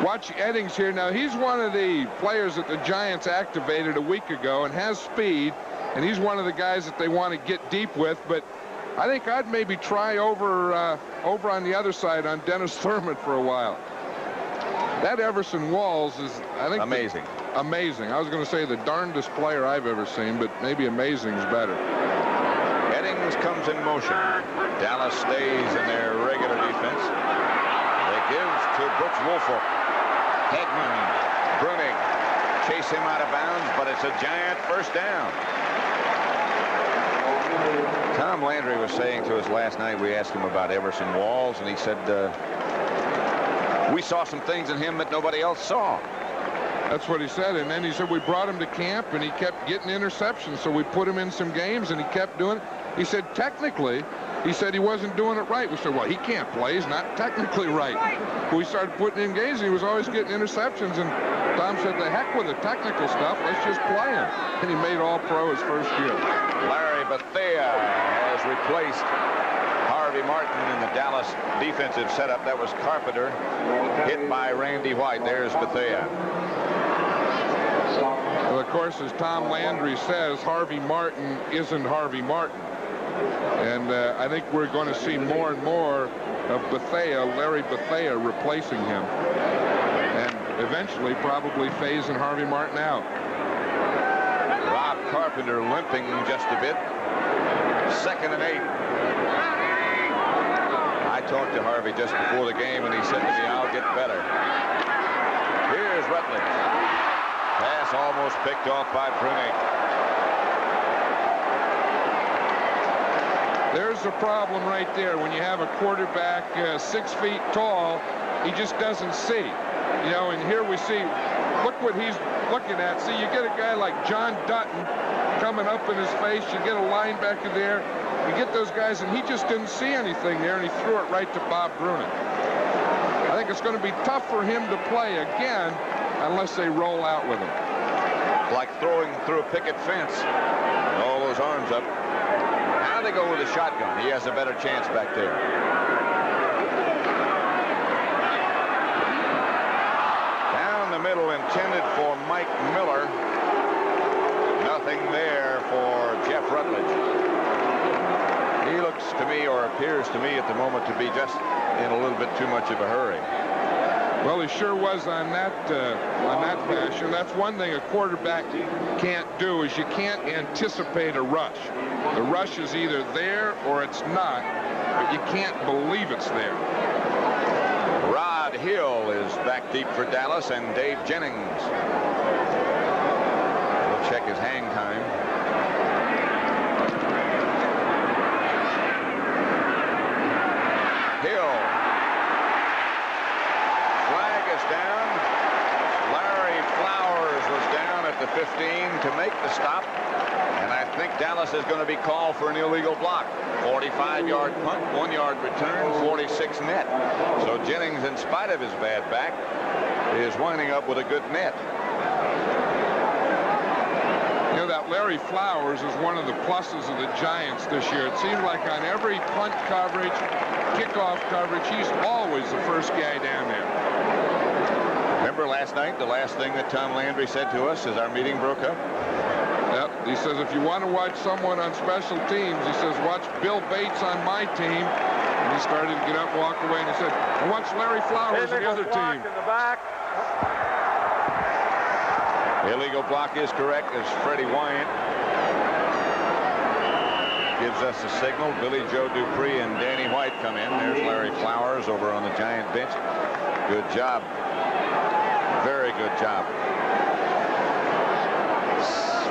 Watch Eddings here. Now, he's one of the players that the Giants activated a week ago and has speed, and he's one of the guys that they want to get deep with, but I think I'd maybe try over on the other side on Dennis Thurman for a while. That Everson Walls is, I think, amazing. Amazing. I was going to say the darndest player I've ever seen, but maybe amazing is better. Eddings comes in motion. Dallas stays in their regular defense. They give to Brooks Woolfolk. Hegman, Brunig chase him out of bounds, but it's a Giant first down. Tom Landry was saying to us last night, we asked him about Everson Walls, and he said, we saw some things in him that nobody else saw. That's what he said, and then he said we brought him to camp, and he kept getting interceptions, so we put him in some games, and he kept doing it. He said technically, he said he wasn't doing it right. We said, well, he can't play. He's not technically right. But we started putting in games, and he was always getting interceptions, and Tom said, the heck with the technical stuff. Let's just play him. And he made All-Pro his first year. Larry Bethea has replaced Harvey Harvey Martin in the Dallas defensive setup. That was Carpenter hit by Randy White. There's Bethea. Well, of course, as Tom Landry says, Harvey Martin isn't Harvey Martin. And I think we're going to see more and more of Bethea, Larry Bethea, replacing him. And eventually probably phasing Harvey Martin out. Rob Carpenter limping just a bit. 2nd and 8. I talked to Harvey just before the game, and he said to me, "I'll get better." Here's Rutledge. Pass almost picked off by Brunig. There's the problem right there. When you have a quarterback 6 feet tall, he just doesn't see. You know, and here we see, look what he's looking at. See, you get a guy like John Dutton coming up in his face. You get a linebacker there. You get those guys, and he just didn't see anything there, and he threw it right to Bob Brunig. I think it's going to be tough for him to play again unless they roll out with him. Like throwing through a picket fence. All those arms up. Now they go with a shotgun. He has a better chance back there. Down the middle, intended for Mike Miller. Nothing there for Jeff Rutledge. He looks to me, or appears to me at the moment, to be just in a little bit too much of a hurry. Well, he sure was on that fashion. That's one thing a quarterback can't do, is you can't anticipate a rush. The rush is either there or it's not, but you can't believe it's there. Rod Hill is back deep for Dallas, and Dave Jennings. We'll check his hang time. Hill. Flag is down. Larry Flowers was down at the 15 to make the stop. And I think Dallas is going to be called for an illegal block. 45-yard punt, 1-yard return, 46 net. So Jennings, in spite of his bad back, is winding up with a good net. You know, that Larry Flowers is one of the pluses of the Giants this year. It seems like on every punt coverage, kickoff coverage, he's always the first guy down there. Remember last night, the last thing that Tom Landry said to us as our meeting broke up? Yep, he says, if you want to watch someone on special teams, he says, watch Bill Bates on my team. And he started to get up, walk away, and he said, and watch Larry Flowers on the other team. In the back. Illegal block is correct, as Freddie Wyant gives us a signal. Billy Joe Dupree and Danny White come in. There's Larry Flowers over on the Giant bench. Good job. Very good job.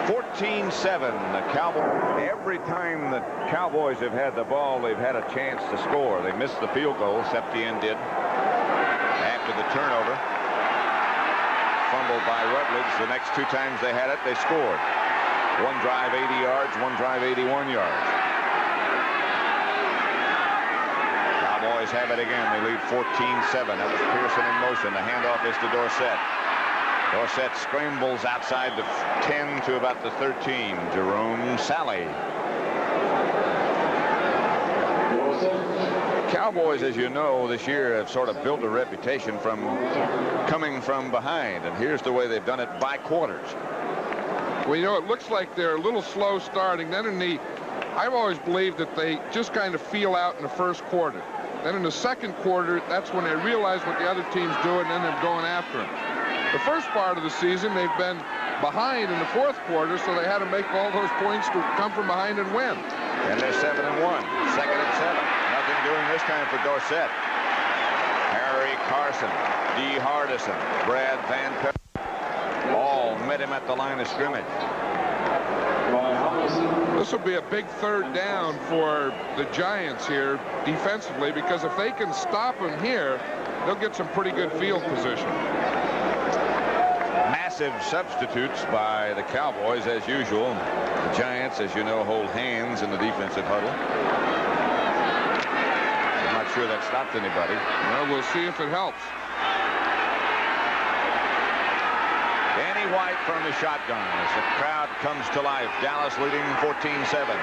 14-7, the Cowboys. Every time the Cowboys have had the ball, they've had a chance to score. They missed the field goal, Septien did, after the turnover. Fumbled by Rutledge. The next 2 times they had it, they scored. One drive 80 yards, one drive 81 yards. Cowboys have it again. They lead 14-7. That was Pearson in motion. The handoff is to Dorsett. Dorsett scrambles outside the 10 to about the 13. Jerome Sally. Cowboys, as you know, this year have sort of built a reputation from coming from behind, and here's the way they've done it by quarters. Well, you know, it looks like they're a little slow starting. Then I've always believed that they just kind of feel out in the first quarter. Then in the second quarter, that's when they realize what the other team's doing, and then they're going after them. The first part of the season, they've been behind in the fourth quarter, so they had to make all those points to come from behind and win. And they're 7-1, 2nd and 7. Nothing doing this time for Dorsett. Harry Carson, D. Hardison, Brad Van Pelt, all met him at the line of scrimmage. This will be a big 3rd down for the Giants here defensively, because if they can stop him here, they'll get some pretty good field position. Massive substitutes by the Cowboys, as usual. The Giants, as you know, hold hands in the defensive huddle. I'm not sure that stopped anybody. Well, we'll see if it helps. Danny White from the shotgun as the crowd comes to life. Dallas leading 14-7.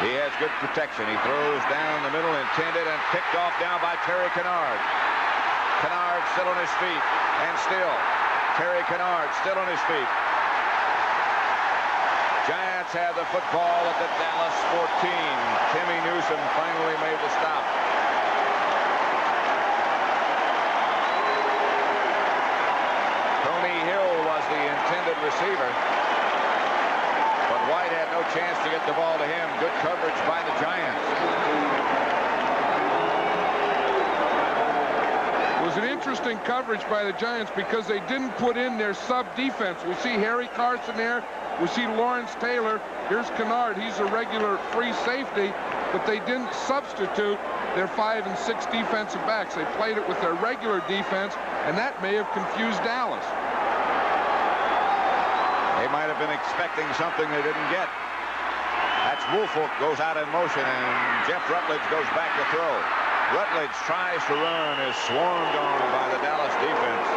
He has good protection. He throws down the middle, intended and picked off down by Terry Kennard. Kennard still on his feet, and still Terry Kennard still on his feet. Giants have the football at the Dallas 14. Timmy Newsom finally made the stop. Tony Hill was the intended receiver, but White had no chance to get the ball to him. Good coverage by the Giants. It was an interesting coverage by the Giants because they didn't put in their sub defense. We see Harry Carson there. We see Lawrence Taylor. Here's Kennard. He's a regular free safety, but they didn't substitute their 5 and 6 defensive backs. They played it with their regular defense, and that may have confused Dallas. They might have been expecting something they didn't get. That's Woolfolk goes out in motion, and Jeff Rutledge goes back to throw. Rutledge tries to run, is swarmed on by the Dallas defense.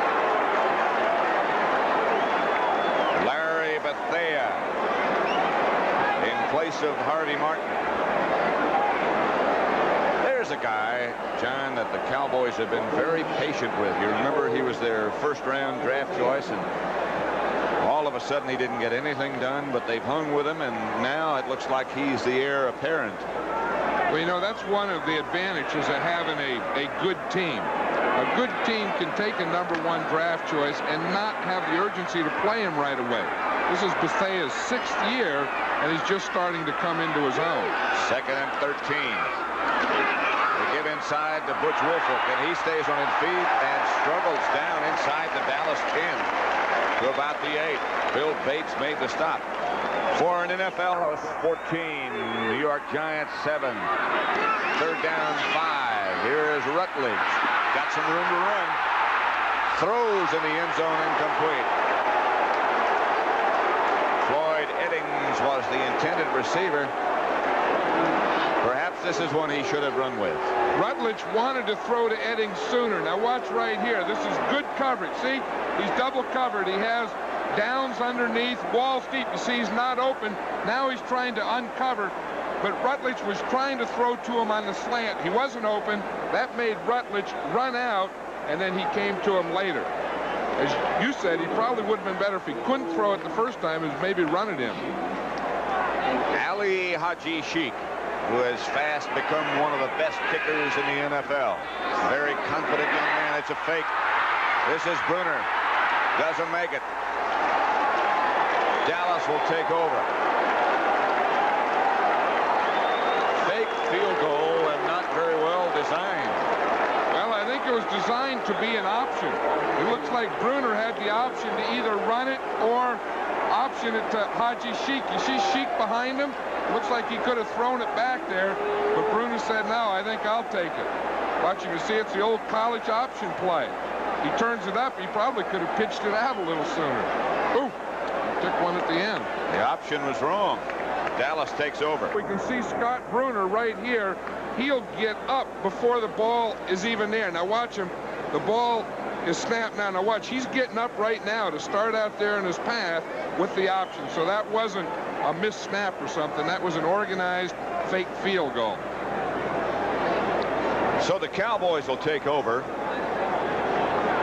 Larry Bethea in place of Harvey Martin. There's a guy, John, that the Cowboys have been very patient with. You remember he was their first-round draft choice, and all of a sudden he didn't get anything done, but they've hung with him, and now it looks like he's the heir apparent. Well, you know, that's one of the advantages of having a good team. A good team can take a #1 draft choice and not have the urgency to play him right away. This is Bethea's 6th year, and he's just starting to come into his own. 2nd and 13. They give inside to Butch Woolfolk, and he stays on his feet and struggles down inside the Dallas 10 to about the 8. Bill Bates made the stop. For an NFL 14, New York Giants 7. 3rd down 5. Here is Rutledge. Got some room to run. Throws in the end zone, incomplete. Floyd Eddings was the intended receiver. Perhaps this is one he should have run with. Rutledge wanted to throw to Eddings sooner. Now watch right here. This is good coverage. See, he's double covered. He has Downs underneath, walls deep. You see he's not open. Now he's trying to uncover, but Rutledge was trying to throw to him on the slant. He wasn't open. That made Rutledge run out, and then he came to him later. As you said, he probably would have been better if he couldn't throw it the first time, as maybe run it in. Ali Haji Sheikh, who has fast become one of the best kickers in the NFL. Very confident young man. It's a fake. This is Bruner. Doesn't make it. Dallas will take over. Fake field goal and not very well designed. Well, I think it was designed to be an option. It looks like Bruner had the option to either run it or option it to Haji Sheikh. You see Sheikh behind him? Looks like he could have thrown it back there, but Bruner said, no, I think I'll take it. Watch, you can see it's the old college option play. He turns it up. He probably could have pitched it out a little sooner. Ooh. Took one at the end. The option was wrong. Dallas takes over. We can see Scott Bruner right here. He'll get up before the ball is even there. Now watch him. The ball is snapped now. Now watch. He's getting up right now to start out there in his path with the option. So that wasn't a missed snap or something. That was an organized fake field goal. So the Cowboys will take over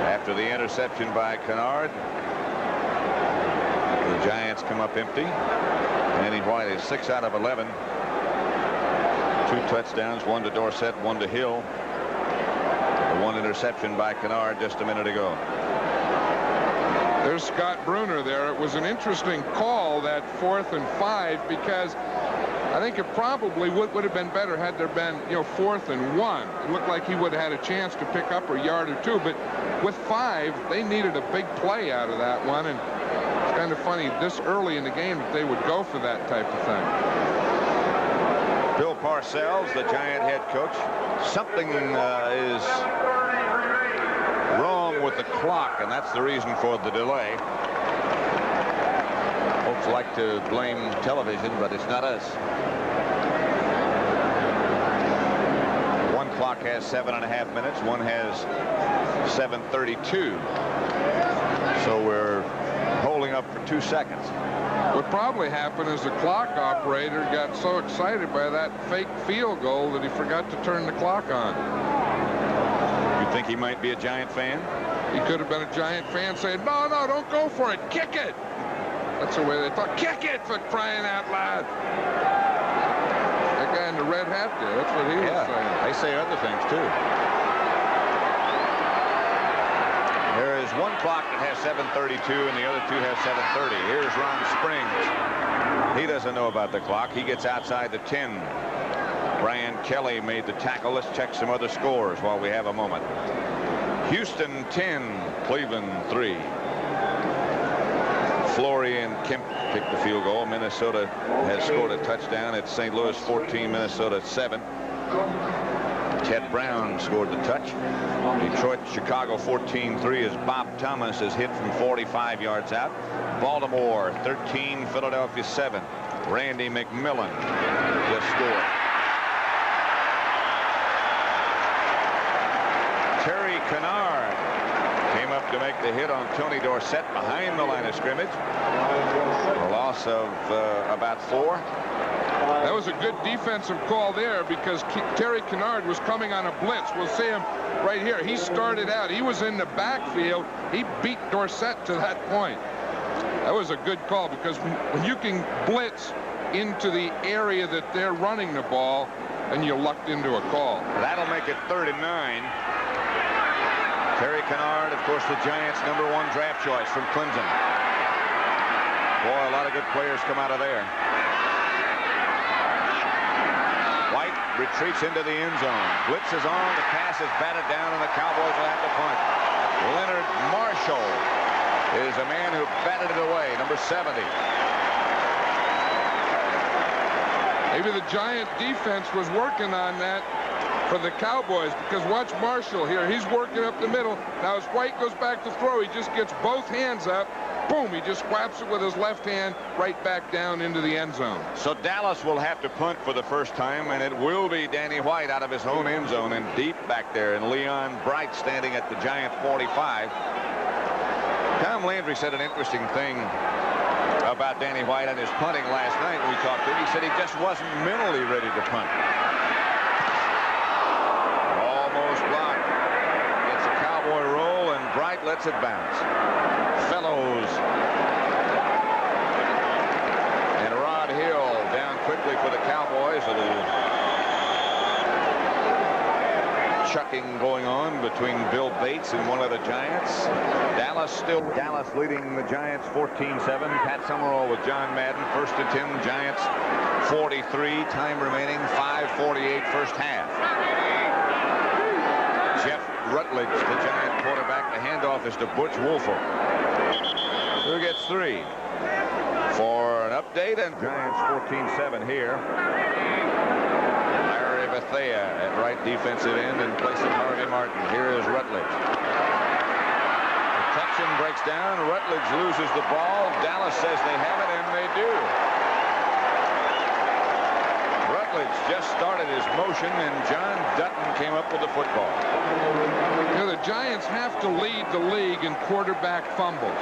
after the interception by Kennard. The Giants come up empty. Manny White is 6 out of 11. 2 touchdowns, 1 to Dorsett, 1 to Hill. The 1 interception by Kennard just a minute ago. There's Scott Bruner there. It was an interesting call, that 4th and 5, because I think it probably would have been better had there been, 4th and 1. It looked like he would have had a chance to pick up a yard or 2, but with 5, they needed a big play out of that one, and it's kind of funny this early in the game that they would go for that type of thing. Bill Parcells, the Giant head coach. Something is wrong with the clock, and that's the reason for the delay. Folks like to blame television, but it's not us. One clock has 7.5 minutes. One has 7:32. So we're holding up for 2 seconds. What probably happened is the clock operator got so excited by that fake field goal that he forgot to turn the clock on. You think he might be a Giant fan? He could have been a Giant fan saying, no, no, don't go for it. Kick it. That's the way they thought. Kick it, for crying out loud. That guy in the red hat there, that's what he was saying. They say other things, too. There is one clock that has 7:32 and the other two have 7:30. Here's Ron Springs. He doesn't know about the clock. He gets outside the 10. Brian Kelly made the tackle. Let's check some other scores while we have a moment. Houston 10, Cleveland 3. Flory and Kemp kicked the field goal. Minnesota has scored a touchdown. It's St. Louis 14, Minnesota 7. Ted Brown scored the touch. Detroit, Chicago 14-3 as Bob Thomas is hit from 45 yards out. Baltimore 13, Philadelphia 7. Randy McMillan just scored. Terry Kennard came up to make the hit on Tony Dorsett behind the line of scrimmage. A loss of about 4. That was a good defensive call there because Terry Kennard was coming on a blitz. We'll see him right here. He started out. He was in the backfield. He beat Dorsett to that point. That was a good call because when you can blitz into the area that they're running the ball, and you lucked into a call. That'll make it 3rd and 9. Terry Kennard, of course, the Giants' #1 draft choice from Clemson. Boy, a lot of good players come out of there. White retreats into the end zone. Blitz is on. The pass is batted down, and the Cowboys will have to punt. Leonard Marshall is a man who batted it away, number 70. Maybe the Giant defense was working on that for the Cowboys, because watch Marshall here. He's working up the middle. Now as White goes back to throw, he just gets both hands up. Boom, he just whaps it with his left hand right back down into the end zone. So Dallas will have to punt for the first time, and it will be Danny White out of his own end zone and deep back there, and Leon Bright standing at the Giant 45. Tom Landry said an interesting thing about Danny White and his punting last night when we talked to him. He said he just wasn't mentally ready to punt. Almost blocked. It's a Cowboy roll, and Bright lets it bounce. Fellows and Rod Hill down quickly for the Cowboys. A little chucking going on between Bill Bates and one of the Giants. Dallas leading the Giants 14-7. Pat Summerall with John Madden. 1st and 10. Giants 43. Time remaining 5:48 first half. Jeff Rutledge, the Giant quarterback. The handoff is to Butch Wolfer, who gets 3. For an update, and Giants 14-7 here. Larry Bethea at right defensive end in place of Harvey Martin. Here is Rutledge. Protection breaks down. Rutledge loses the ball. Dallas says they have it, and they do. Rutledge just started his motion, and John Dutton came up with the football. You know, the Giants have to lead the league in quarterback fumbles.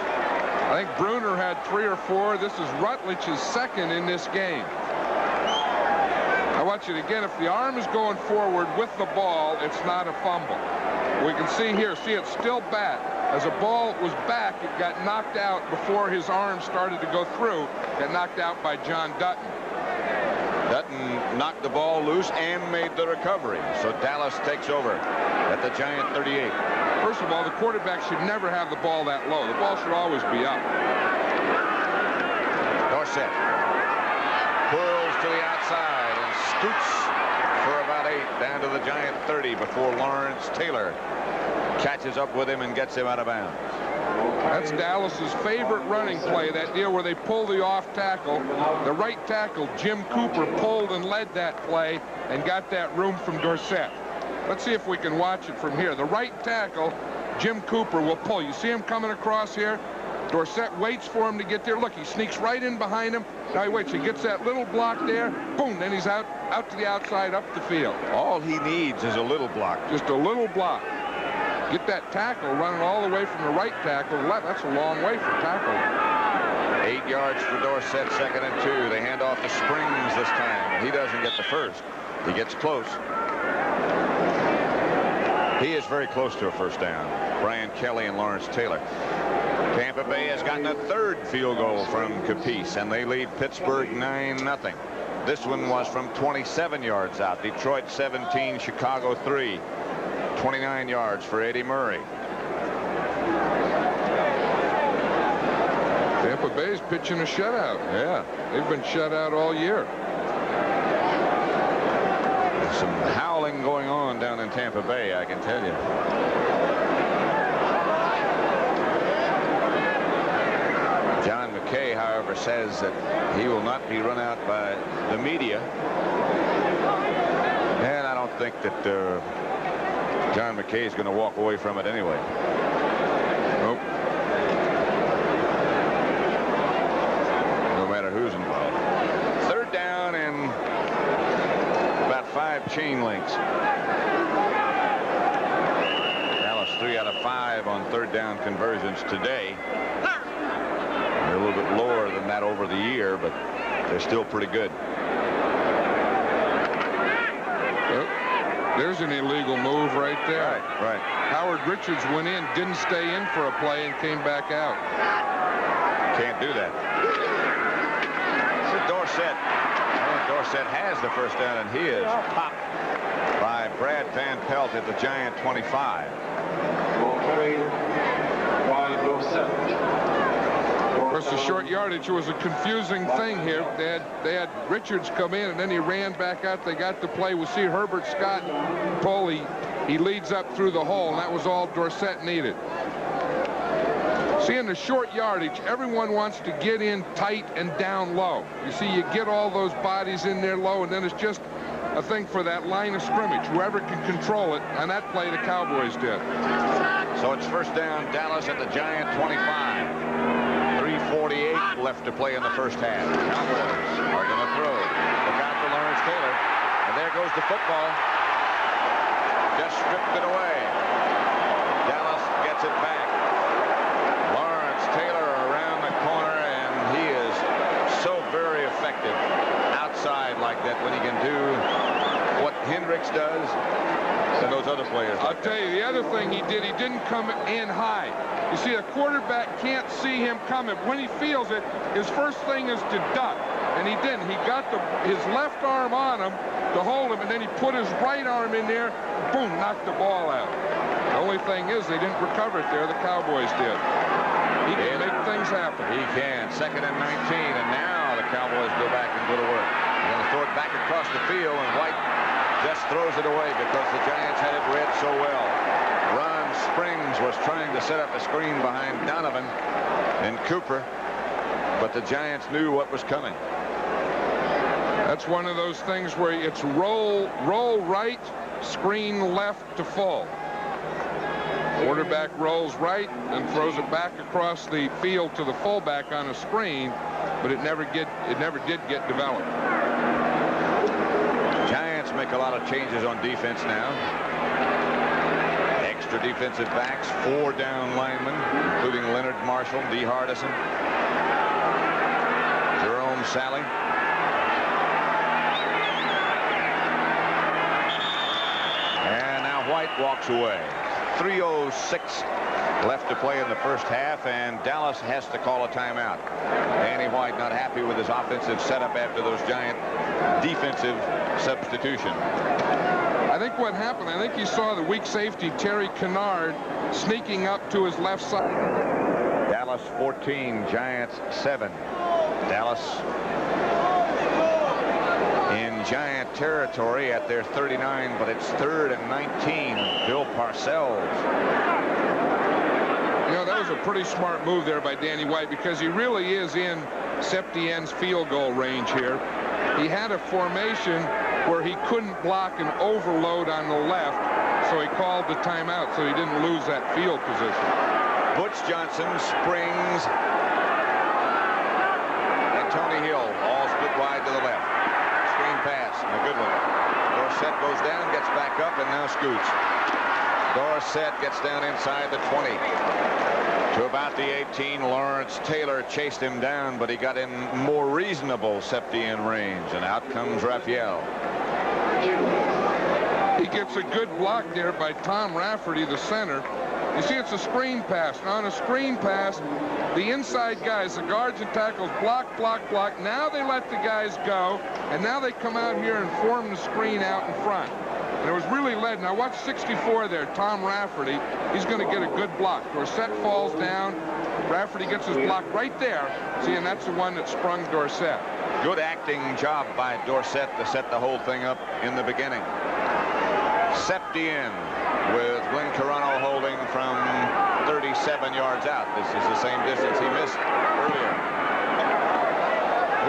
I think Bruner had 3 or 4. This is Rutledge's 2nd in this game. I watch it again. If the arm is going forward with the ball, it's not a fumble. We can see here, see it's still back. As a ball was back, it got knocked out before his arm started to go through. Got knocked out by John Dutton. Dutton knocked the ball loose and made the recovery. So Dallas takes over at the Giant 38. First of all, the quarterback should never have the ball that low. The ball should always be up. Dorsett whirls to the outside and scoots for about 8 down to the Giant 30 before Lawrence Taylor catches up with him and gets him out of bounds. That's Dallas's favorite running play, that deal where they pull the off tackle. The right tackle, Jim Cooper, pulled and led that play and got that room from Dorsett. Let's see if we can watch it from here. The right tackle, Jim Cooper, will pull. You see him coming across here? Dorsett waits for him to get there. Look, he sneaks right in behind him. Now he waits. He gets that little block there. Boom, then he's out to the outside, up the field. All he needs is a little block. Just a little block. Get that tackle running all the way from the right tackle to left. That's a long way for tackle. 8 yards for Dorsett, 2nd and 2. They hand off to Springs this time. He doesn't get the first. He gets close. He is very close to a first down. Brian Kelly and Lawrence Taylor. Tampa Bay has gotten a 3rd field goal from Capice, and they lead Pittsburgh 9-0. This one was from 27 yards out. Detroit 17, Chicago 3. 29 yards for Eddie Murray. Tampa Bay's pitching a shutout. Yeah. They've been shut out all year. There's some howling going on down in Tampa Bay, I can tell you. John McKay, however, says that he will not be run out by the media. And I don't think that John McKay is going to walk away from it anyway. Nope. No matter who's involved. 3rd down and about 5 chain links. Dallas 3 out of 5 on 3rd down conversions today. They're a little bit lower than that over the year, but they're still pretty good. Well, there's an illegal move right there. Right. Howard Richards went in, didn't stay in for a play, and came back out. Can't do that. So Dorsett. Dorsett has the first down, and he is popped by Brad Van Pelt at the Giant 25. Of course, the short yardage was a confusing thing here. They had Richards come in, and then he ran back out. They got the play. We see Herbert Scott pull. He leads up through the hole, and that was all Dorsett needed. See, in the short yardage, everyone wants to get in tight and down low. You see, you get all those bodies in there low, and then it's just a thing for that line of scrimmage. Whoever can control it, and that play the Cowboys did. So it's first down, Dallas at the Giant 25. 3:48 left to play in the first half. Cowboys are going to throw. Look out for Lawrence Taylor. And there goes the football. Just stripped it away. Dallas gets it back. Lawrence Taylor around the corner, and he is so very effective outside like that when he can do what Hendricks does and those other players. I'll tell you, the other thing he did, he didn't come in high. You see, a quarterback can't see him coming. When he feels it, his first thing is to duck, and he didn't. He got his left arm on him to hold him, and then he put his right arm in there, boom, knocked the ball out. The only thing is they didn't recover it there. The Cowboys did. He can make things happen. He can. 2nd and 19, and now the Cowboys go back and go to work. They're going to throw it back across the field, and White just throws it away because the Giants had it read so well. Ron Springs was trying to set up a screen behind Donovan and Cooper, but the Giants knew what was coming. That's one of those things where it's roll right, screen left to full. Quarterback rolls right and throws it back across the field to the fullback on a screen, but it never did get developed. Giants make a lot of changes on defense now. Extra defensive backs, 4 down linemen, including Leonard Marshall, D. Hardison, Jerome Sally. And now White walks away. 3:06 left to play in the first half, and Dallas has to call a timeout. Danny White not happy with his offensive setup after those Giant defensive substitution. I think what happened, I think he saw the weak safety, Terry Kennard, sneaking up to his left side. Dallas 14, Giants 7. Dallas in Giant territory at their 39, but it's 3rd and 19. Bill Parcells. You know, that was a pretty smart move there by Danny White, because he really is in Septien's field goal range here. He had a formation where he couldn't block an overload on the left, so he called the timeout so he didn't lose that field position. Butch Johnson, Springs, and Tony Hill all split wide to the left. Screen pass, and a good one. Dorsett goes down, gets back up, and now scoots. Dorsett gets down inside the 20 to about the 18. Lawrence Taylor chased him down, but he got in more reasonable Septien range, and out comes Raphael. He gets a good block there by Tom Rafferty, the center. You see, it's a screen pass. And on a screen pass, the inside guys, the guards and tackles, block, block, block. Now they let the guys go, and now they come out here and form the screen out in front. And it was really led. Now watch 64 there, Tom Rafferty. He's going to get a good block. Dorsett falls down. Rafferty gets his block right there. See, and that's the one that sprung Dorsett. Good acting job by Dorsett to set the whole thing up in the beginning. Septien with Glenn Carano holding from 37 yards out. This is the same distance he missed earlier.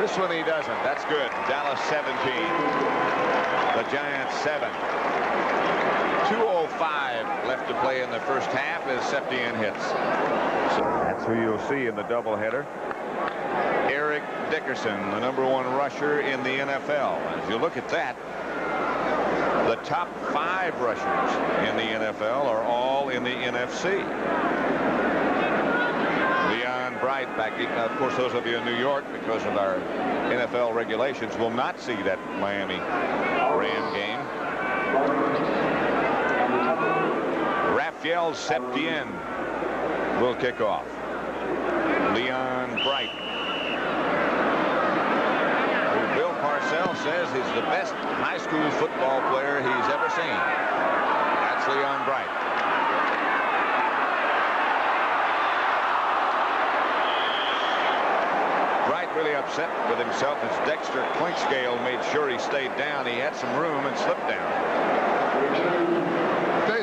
This one he doesn't. That's good. Dallas 17. The Giants 7. 2:05 left to play in the first half as Septien hits. So that's who you'll see in the doubleheader. Eric Dickerson, the #1 rusher in the NFL. As you look at that, the top 5 rushers in the NFL are all in the NFC. Leon Bright back. Of course, those of you in New York, because of our NFL regulations, will not see that Miami Ram game. Raphael Septien will kick off. Leon Bright, who Bill Parcells says is the best high school football player he's ever seen. That's Leon Bright. Bright really upset with himself as Dexter Clinkscale made sure he stayed down. He had some room and slipped down.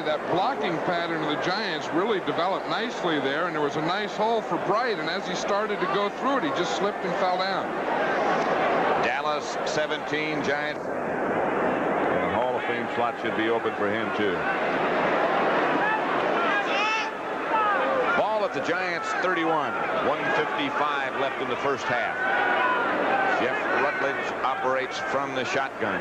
That blocking pattern of the Giants really developed nicely there, and there was a nice hole for Bright, and as he started to go through it, he just slipped and fell down. Dallas 17, Giants. And the Hall of Fame slot should be open for him too. Ball at the Giants 31. 1:55 left in the first half. Jeff Rutledge operates from the shotgun.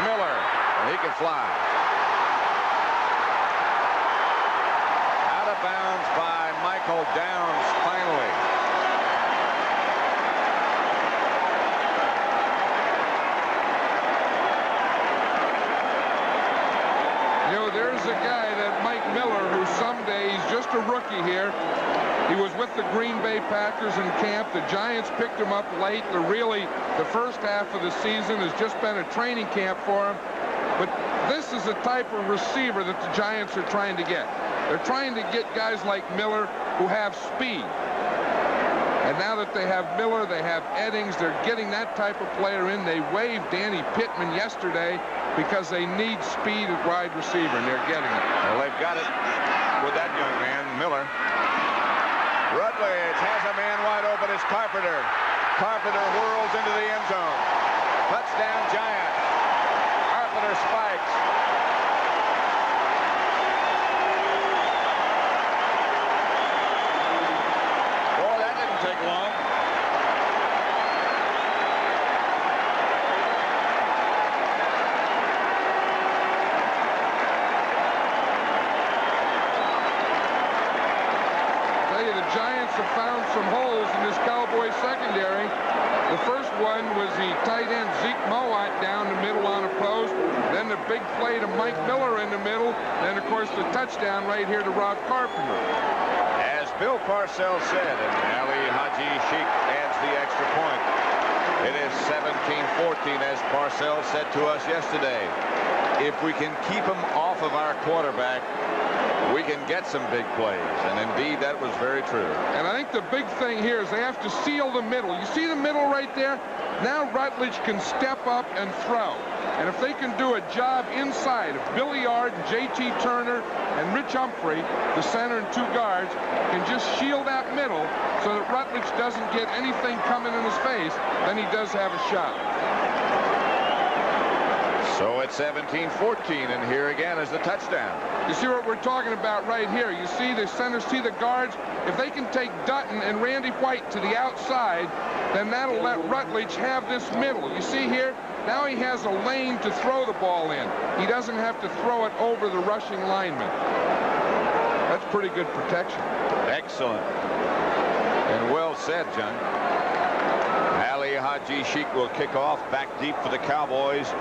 Miller, and he can fly. Out of bounds by Michael Downs finally. You know, there's a guy, that Mike Miller, who someday, he's just a rookie here. He was with the Green Bay Packers in camp. The Giants picked him up late. The first half of the season has just been a training camp for him. But this is the type of receiver that the Giants are trying to get. They're trying to get guys like Miller who have speed. And now that they have Miller, they have Eddings, they're getting that type of player in. They waived Danny Pittman yesterday because they need speed at wide receiver, and they're getting it. Well, they've got it with that young man, Miller. Rutledge has a man wide open. It's Carpenter. Carpenter whirls into the end zone. Touchdown Giants. Carpenter spikes. Boy, that didn't take long. Giants have found some holes in this Cowboys secondary. The first one was the tight end Zeke Mowat down the middle on a post. Then the big play to Mike Miller in the middle. Then, of course, the touchdown right here to Rob Carpenter. As Bill Parcells said, and Ali Haji Sheikh adds the extra point. It is 17-14, as Parcells said to us yesterday. If we can keep him off of our quarterback, we can get some big plays, and indeed that was very true. And I think the big thing here is they have to seal the middle. You see the middle right there? Now Rutledge can step up and throw. And if they can do a job inside, if Billy Yard, J.T. Turner, and Rich Humphrey, the center and 2 guards, can just shield that middle so that Rutledge doesn't get anything coming in his face, then he does have a shot. So it's 17-14, and here again is the touchdown. You see what we're talking about right here. You see the centers, see the guards. If they can take Dutton and Randy White to the outside, then that'll let Rutledge have this middle. You see here, Now he has a lane to throw the ball in. He doesn't have to throw it over the rushing lineman. That's pretty good protection. Excellent. And well said, John. Ali Haji Sheik will kick off. Back deep for the Cowboys.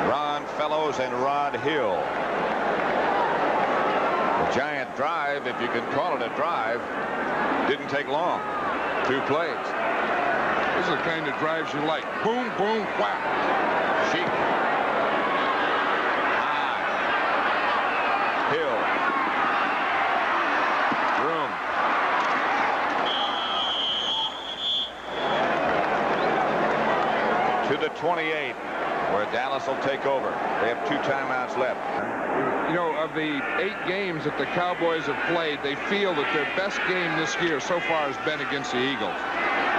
Ron Fellows and Rod Hill. The giant drive, if you can call it a drive, didn't take long. 2 plays. These are the kind of drives you like. Boom, boom, whack. Sheik. High. Hill. Room. To the 28, where Dallas will take over. They have 2 timeouts left. You know, of the 8 games that the Cowboys have played, they feel that their best game this year so far has been against the Eagles.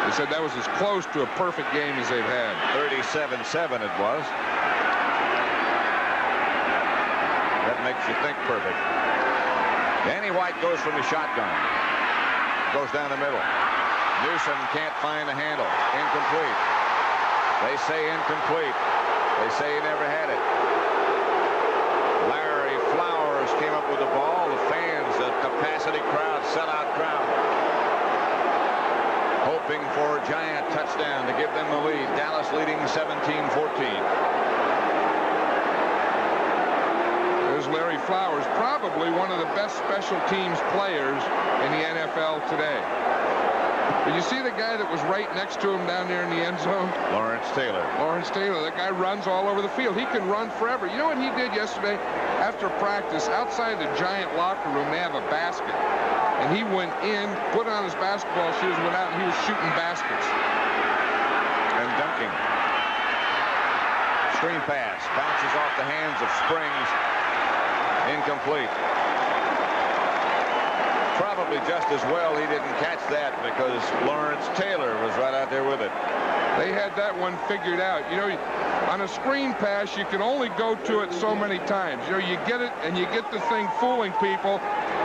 They said that was as close to a perfect game as they've had. 37-7 it was. That makes you think perfect. Danny White goes from the shotgun. Goes down the middle. Newsom can't find the handle. Incomplete. They say incomplete. They say he never had it. Larry Flowers came up with the ball. The fans, the capacity crowd, sellout crowd, hoping for a giant touchdown to give them the lead. Dallas leading 17-14. There's Larry Flowers, probably one of the best special teams players in the NFL today. Did you see the guy that was right next to him down there in the end zone? Lawrence Taylor. Lawrence Taylor. That guy runs all over the field. He can run forever. You know what he did yesterday? After practice, outside the giant locker room, they have a basket. And he went in, put on his basketball shoes, went out, and he was shooting baskets. And dunking. Screen pass. Bounces off the hands of Springs. Incomplete. Probably just as well he didn't catch that because Lawrence Taylor was right out there with it. They had that one figured out. You know, on a screen pass, you can only go to it so many times. You know, you get it and you get the thing fooling people.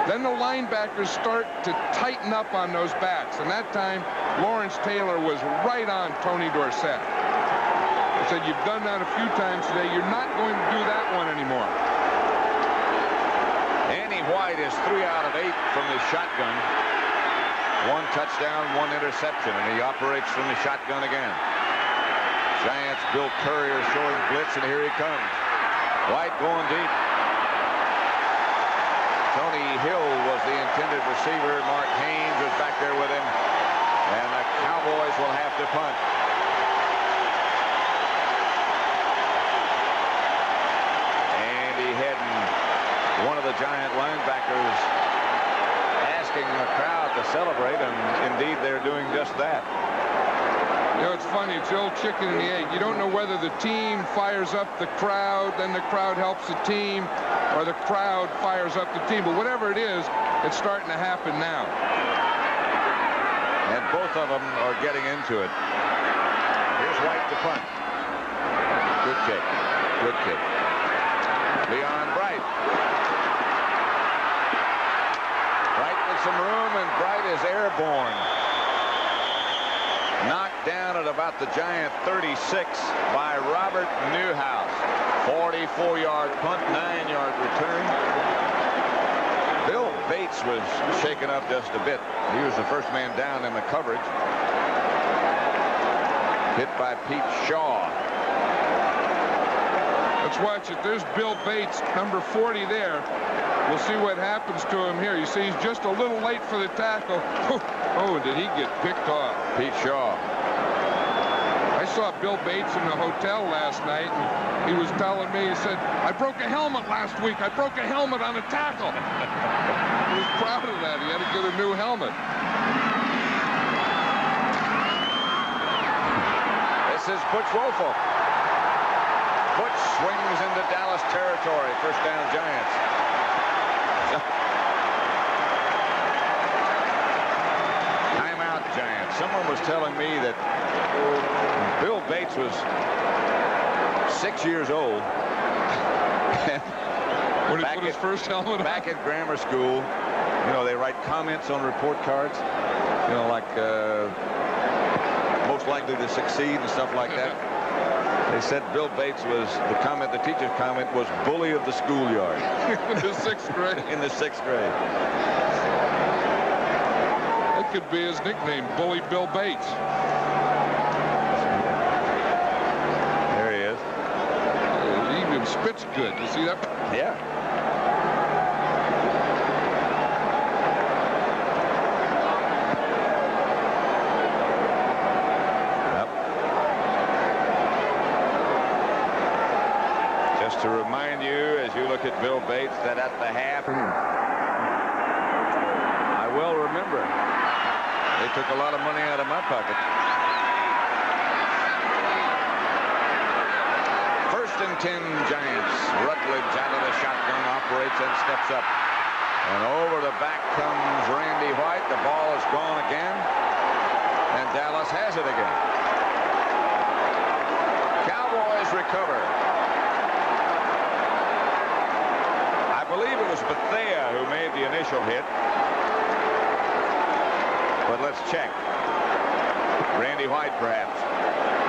Then the linebackers start to tighten up on those backs. And that time, Lawrence Taylor was right on Tony Dorsett. I said, you've done that a few times today. You're not going to do that one anymore. Danny White is 3 out of 8 from the shotgun. 1 touchdown, 1 interception, and he operates from the shotgun again. Giants' Bill Courier showing blitz, and here he comes. White going deep. Tony Hill was the intended receiver. Mark Haynes was back there with him, and the Cowboys will have to punt. Andy Hedden, one of the Giant linebackers, asking the crowd to celebrate, and indeed they're doing just that. You know, it's funny. It's the old chicken and the egg. You don't know whether the team fires up the crowd, then the crowd helps the team, or the crowd fires up the team. But whatever it is, it's starting to happen now. And both of them are getting into it. Here's White to punt. Good kick. Good kick. Leon Bright. Bright with some room, and Bright is airborne. Knocked down at about the Giant 36 by Robert Newhouse. 44-yard punt, 9-yard return. Bill Bates was shaken up just a bit. He was the first man down in the coverage. Hit by Pete Shaw. Let's watch it. There's Bill Bates, number 40 there. We'll see what happens to him here. You see, he's just a little late for the tackle. Oh, did he get picked off? Pete Shaw. I saw Bill Bates in the hotel last night, and he was telling me, he said, I broke a helmet last week. I broke a helmet on a tackle. He was proud of that. He had to get a new helmet. This is Butch Woelfel. Butch swings into Dallas territory. First down, Giants. Timeout, Giants. Someone was telling me that Bill Bates was 6 years old. When he put his first helmet on? Back at grammar school, you know, they write comments on report cards. You know, like most likely to succeed and stuff like that. They said Bill Bates was the teacher's comment was bully of the schoolyard. In the 6th grade. In the 6th grade. That could be his nickname, Bully Bill Bates. There he is. He even spits good. You see that? Yeah. To remind you, as you look at Bill Bates, that at the half, I well remember, they took a lot of money out of my pocket. 1st and 10 Giants. Rutledge out of the shotgun, operates and steps up. And over the back comes Randy White. The ball is gone again. And Dallas has it again. Cowboys recover. I believe it was Bethea who made the initial hit. But let's check. Randy White, perhaps.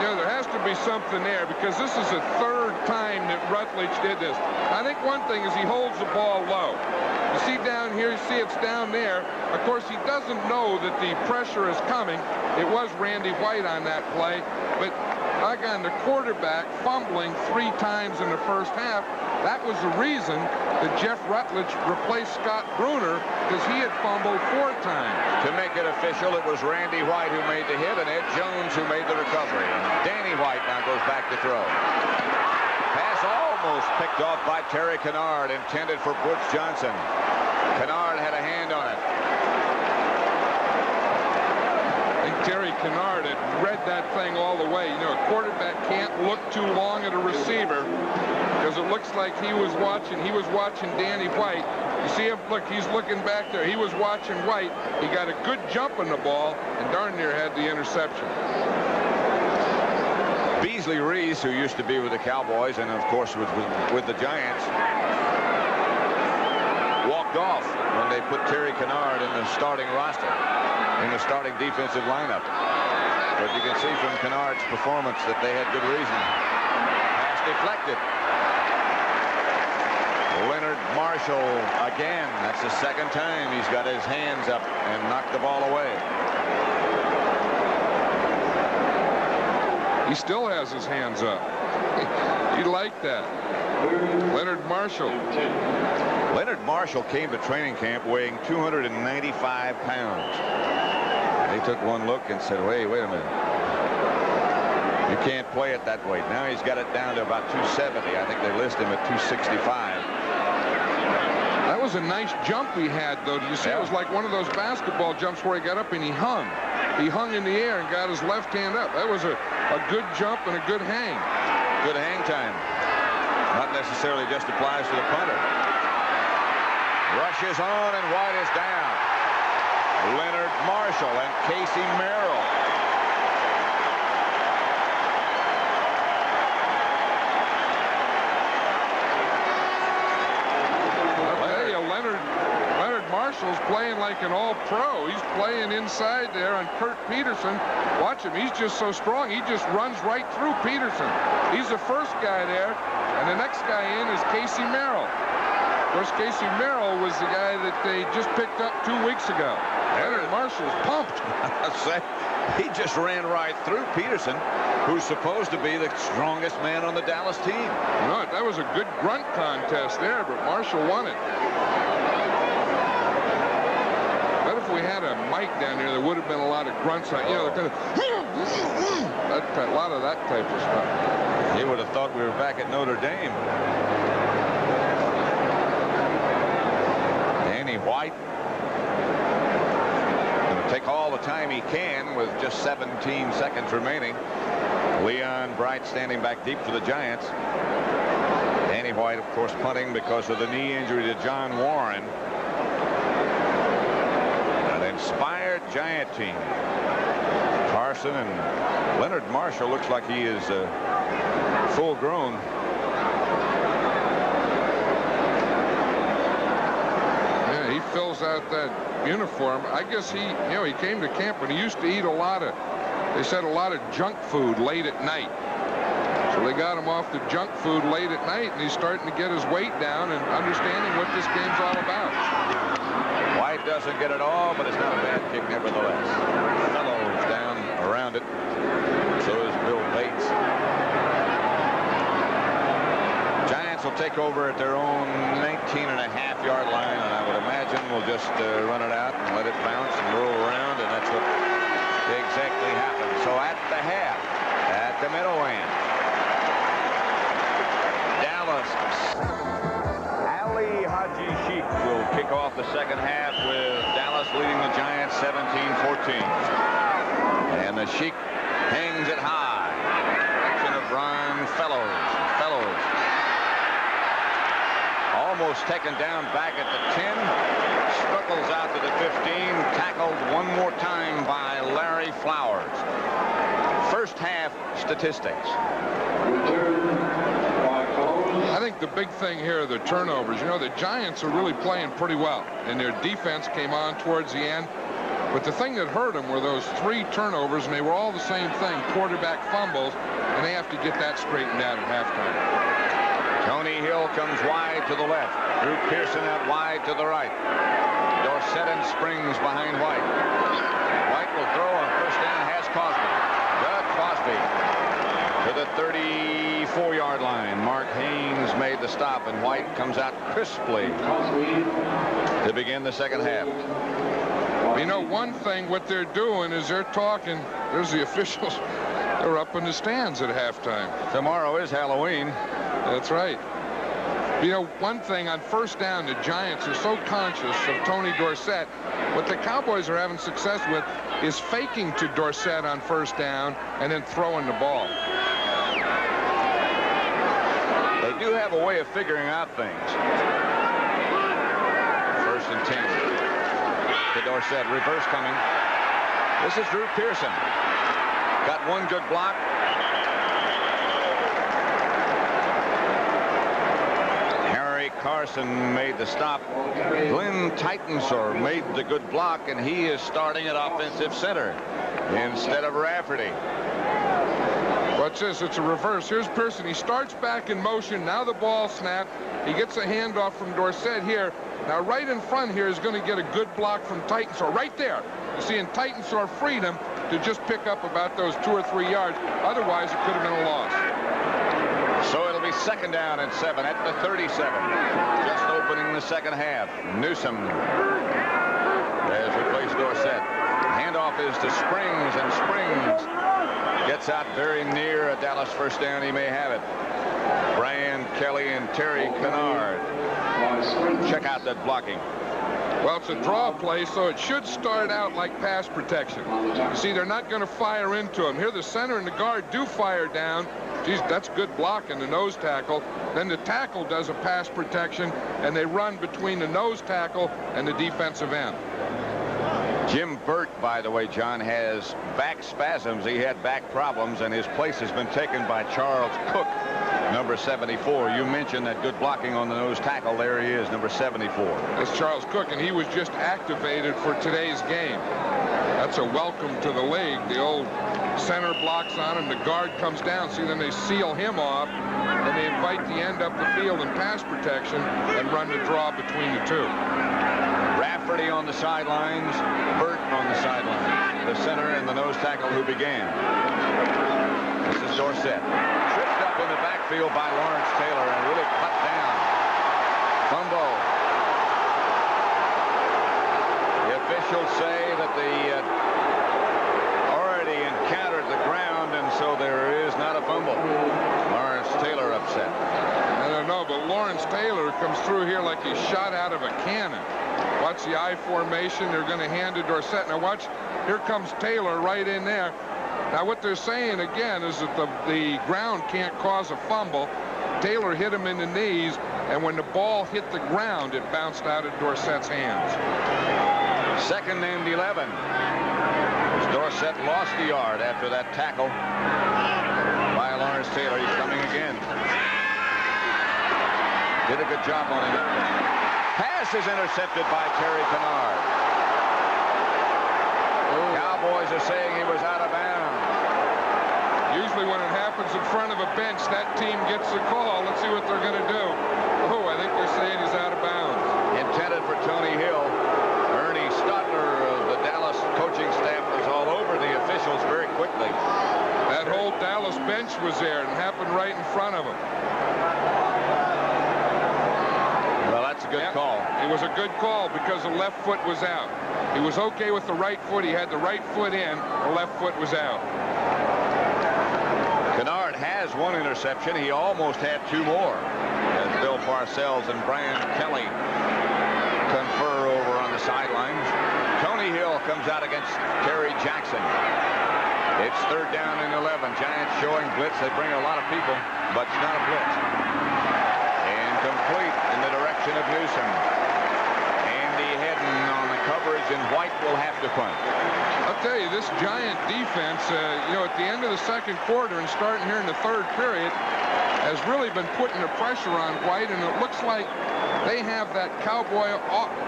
Yeah, there has to be something there because this is the 3rd time that Rutledge did this. I think one thing is he holds the ball low. You see down here, you see it's down there. Of course, he doesn't know that the pressure is coming. It was Randy White on that play. But like on the quarterback fumbling 3 times in the 1st half, that was the reason that Jeff Rutledge replaced Scott Bruner because he had fumbled 4 times. To make it official, it was Randy White who made the hit and Ed Jones who made the recovery. And Danny White now goes back to throw. Pass almost picked off by Terry Kennard, intended for Butch Johnson. Kennard had a hand on it. I think Terry Kennard had read that thing all the way. You know, a quarterback can't look too long at a receiver because it looks like he was watching Danny White. You see him, look, he's looking back there. He was watching White. He got a good jump on the ball and darn near had the interception. Beasley Reese, who used to be with the Cowboys and of course was with the Giants, walked off when they put Terry Kennard in the starting roster, in the starting defensive lineup. But you can see from Kennard's performance that they had good reason. Pass deflected. Leonard Marshall again. That's the 2nd time he's got his hands up and knocked the ball away. He still has his hands up. He liked that. Leonard Marshall. Leonard Marshall came to training camp weighing 295 pounds. They took one look and said, wait a minute. You can't play it that weight. Now he's got it down to about 270. I think they list him at 265. That was a nice jump he had, though. Did you see? Yeah. It was like one of those basketball jumps where he got up and he hung. He hung in the air and got his left hand up. That was a good jump and a good hang. Good hang time. Not necessarily just applies to the punter. Rushes on and White is down. Leonard Marshall and Casey Merrill. Marshall's playing like an all-pro. He's playing inside there on Kurt Peterson. Watch him. He's just so strong. He just runs right through Peterson. He's the first guy there, and the next guy in is Casey Merrill. Of course, Casey Merrill was the guy that they just picked up 2 weeks ago. Leonard Marshall's pumped. He just ran right through Peterson, who's supposed to be the strongest man on the Dallas team. No, that was a good grunt contest there, but Marshall won it. If we had a mic down there, there would have been a lot of grunts. You know, kind of a lot of that type of stuff. You would have thought we were back at Notre Dame. Danny White going to take all the time he can with just 17 seconds remaining. Leon Bright standing back deep for the Giants. Danny White, of course, punting because of the knee injury to John Warren. Inspired Giant team. Carson and Leonard Marshall looks like he is full grown. Yeah, he fills out that uniform. I guess he came to camp and he used to eat a lot of, they said, a lot of junk food late at night. So So they got him off the junk food late at night, and he's starting to get his weight down and understanding what this game's all about. White doesn't get it all, but it's not a bad kick nevertheless. Fellows down around it. So is Bill Bates. Giants will take over at their own 19.5-yard line, and I would imagine we'll just run it out and let it bounce and roll around, and that's what exactly happened. So at the half, at the Meadowlands, Dallas. Ali Haji Sheikh will kick off the second half with Dallas leading the Giants 17-14. And the Sheikh hangs it high. Action of Ron Fellows. Fellows almost taken down back at the 10. Struggles out to the 15. Tackled one more time by Larry Flowers. First half statistics. I think the big thing here are the turnovers. You know, the Giants are really playing pretty well, and their defense came on towards the end. But the thing that hurt them were those 3 turnovers, and they were all the same thing, quarterback fumbles, and they have to get that straightened out at halftime. Tony Hill comes wide to the left. Drew Pearson out wide to the right. Dorsett and Springs behind White. White will throw on first down, has Cosby. Doug Cosby to the 34-yard line. Mark Haynes made the stop, and White comes out crisply to begin the second half. You know, one thing, what they're doing is they're talking. There's the officials. They're up in the stands at halftime. Tomorrow is Halloween. That's right. You know, one thing on first down, the Giants are so conscious of Tony Dorsett. What the Cowboys are having success with is faking to Dorsett on first down and then throwing the ball. They do have a way of figuring out things. First and 10. To Dorsett. Reverse coming. This is Drew Pearson. Got one good block. Carson made the stop. Glenn Titensor made the good block, and he is starting at offensive center instead of Rafferty. Watch this. It's a reverse. Here's Pearson. He starts back in motion. Now the ball snapped. He gets a handoff from Dorsett here. Now right in front here is going to get a good block from Titensor. Right there. You see, and Titensor freed him to just pick up about those 2 or 3 yards. Otherwise, it could have been a loss. So it'll be second down and 7 at the 37. Just opening the second half. Newsom has replaced Dorsett. Handoff is to Springs, and Springs gets out very near a Dallas first down. He may have it. Brian Kelly and Terry Kennard. Check out that blocking. Well, it's a draw play, so it should start out like pass protection. You see, they're not going to fire into him. Here, the center and the guard do fire down. Geez, that's good blocking, the nose tackle. Then the tackle does a pass protection, and they run between the nose tackle and the defensive end. Jim Burt, by the way, John, has back spasms. He had back problems, and his place has been taken by Charles Cook, number 74. You mentioned that good blocking on the nose tackle. There he is, number 74. That's Charles Cook, and he was just activated for today's game. That's a welcome to the league. The old center blocks on him. The guard comes down. See, then they seal him off, and they invite the end up the field in pass protection and run the draw between the two. Rafferty on the sidelines, Burt on the sidelines. The center and the nose tackle who began. This is Dorsett. Tripped up in the backfield by Lawrence Taylor and really cut down. Fumble. The officials say that they already encountered the ground, and so there is not a fumble. Lawrence Taylor upset. I don't know, but Lawrence Taylor comes through here like he's shot out of a cannon. Watch the I formation. They're going to hand to Dorsett. Now watch, here comes Taylor right in there. Now what they're saying again is that the ground can't cause a fumble. Taylor hit him in the knees, and when the ball hit the ground, it bounced out of Dorsett's hands. Second and 11. As Dorsett lost the yard after that tackle by Lawrence Taylor. He's coming again. Did a good job on him. Pass is intercepted by Terry Kennard. Cowboys are saying he was out of bounds. You usually when it happens in front of a bench, that team gets the call. Let's see what they're going to do. Oh, I think they're saying he's out of bounds. Intended for Tony Hill. Ernie Stotler of the Dallas coaching staff was all over the officials very quickly. That whole Dallas bench was there and happened right in front of him. Well, that's a good call. It was a good call because the left foot was out. He was okay with the right foot. He had the right foot in. The left foot was out. Kennard has one interception. He almost had two more. As Bill Parcells and Brian Kelly confer over on the sidelines. Tony Hill comes out against Terry Jackson. It's third down and 11. Giants showing blitz. They bring a lot of people, but it's not a blitz. Incomplete in the direction of Newsom. Andy Hedden on the coverage, and White will have to punt. I'll tell you, this Giant defense, you know, at the end of the second quarter and starting here in the third period, has really been putting the pressure on White, and it looks like they have that Cowboy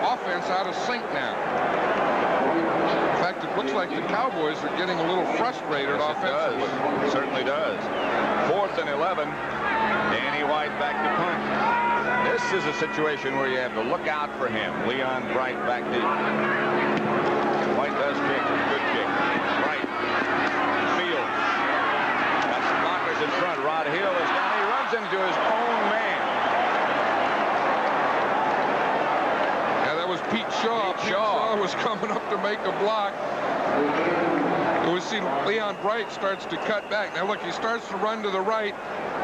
offense out of sync now. In fact, it looks like the Cowboys are getting a little frustrated offensively. It certainly does. 4th and 11. Danny White back to punt. This is a situation where you have to look out for him. Leon Bright back deep. White does kick. Good kick. Bright. Fields. Got some blockers in front. Rod Hill is down. He runs into his own man. Yeah, that was Pete Shaw. Pete Shaw was coming up to make a block. We see Leon Bright starts to cut back. Now look, he starts to run to the right.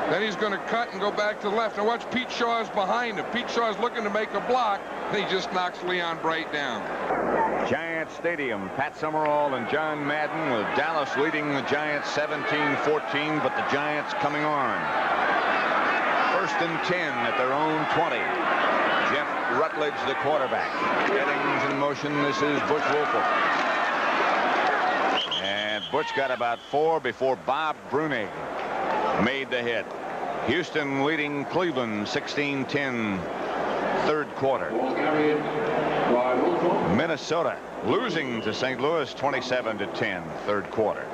Then he's going to cut and go back to the left. Now watch, Pete Shaw is behind him. Pete Shaw is looking to make a block. And he just knocks Leon Bright down. Giant Stadium. Pat Summerall and John Madden with Dallas leading the Giants 17-14, but the Giants coming on. 1st and 10 at their own 20. Jeff Rutledge, the quarterback. Gettings in motion. This is Butch Wolford. And Butch got about 4 before Bob Brunig made the hit. Houston leading Cleveland 16-10 third quarter. Minnesota losing to St. Louis 27-10 third quarter.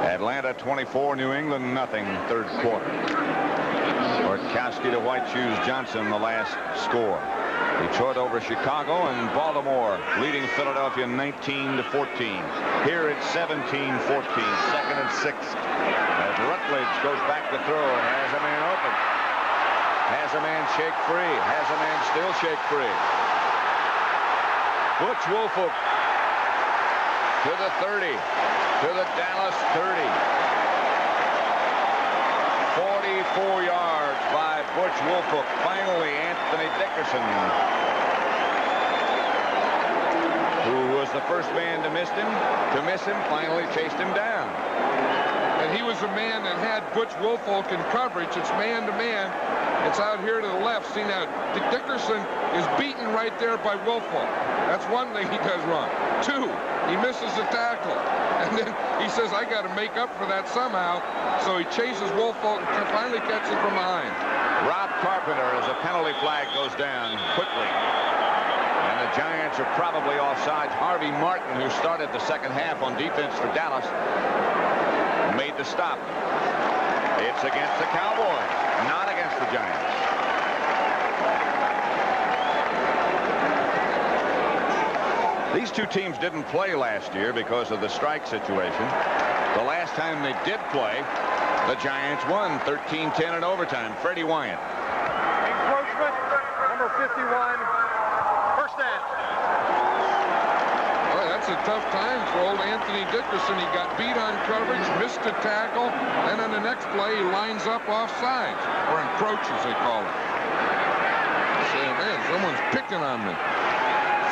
Atlanta 24, New England nothing third quarter. Ortkowski to White Shoes Johnson the last score. Detroit over Chicago, and Baltimore leading Philadelphia 19-14. Here it's 17-14, 2nd and 6. As Rutledge goes back to throw, has a man open. Has a man shake free. Has a man still shake free. Butch Wolford to the 30. To the Dallas 30. 44 yards by Butch Wolford. Finally, Anthony Dickerson, who was the first man to miss him, finally chased him down. And he was the man that had Butch Wolfolk in coverage. It's man-to-man. It's out here to the left. See now, Dickerson is beaten right there by Wolfolk. That's one thing he does wrong. 2, he misses the tackle. And then he says, I got to make up for that somehow. So he chases Wolfolk and finally catches him from behind. Rob Carpenter, as a penalty flag goes down quickly. And the Giants are probably offsides. Harvey Martin, who started the second half on defense for Dallas, made the stop. It's against the Cowboys, not against the Giants. These two teams didn't play last year because of the strike situation. The last time they did play, the Giants won 13-10 in overtime. Freddie Wyant. Encroachment, number 51, first down. Boy, that's a tough time for old Anthony Dickerson. He got beat on coverage, missed a tackle, and on the next play, he lines up offsides, or encroaches, they call it. Say, man, someone's picking on me.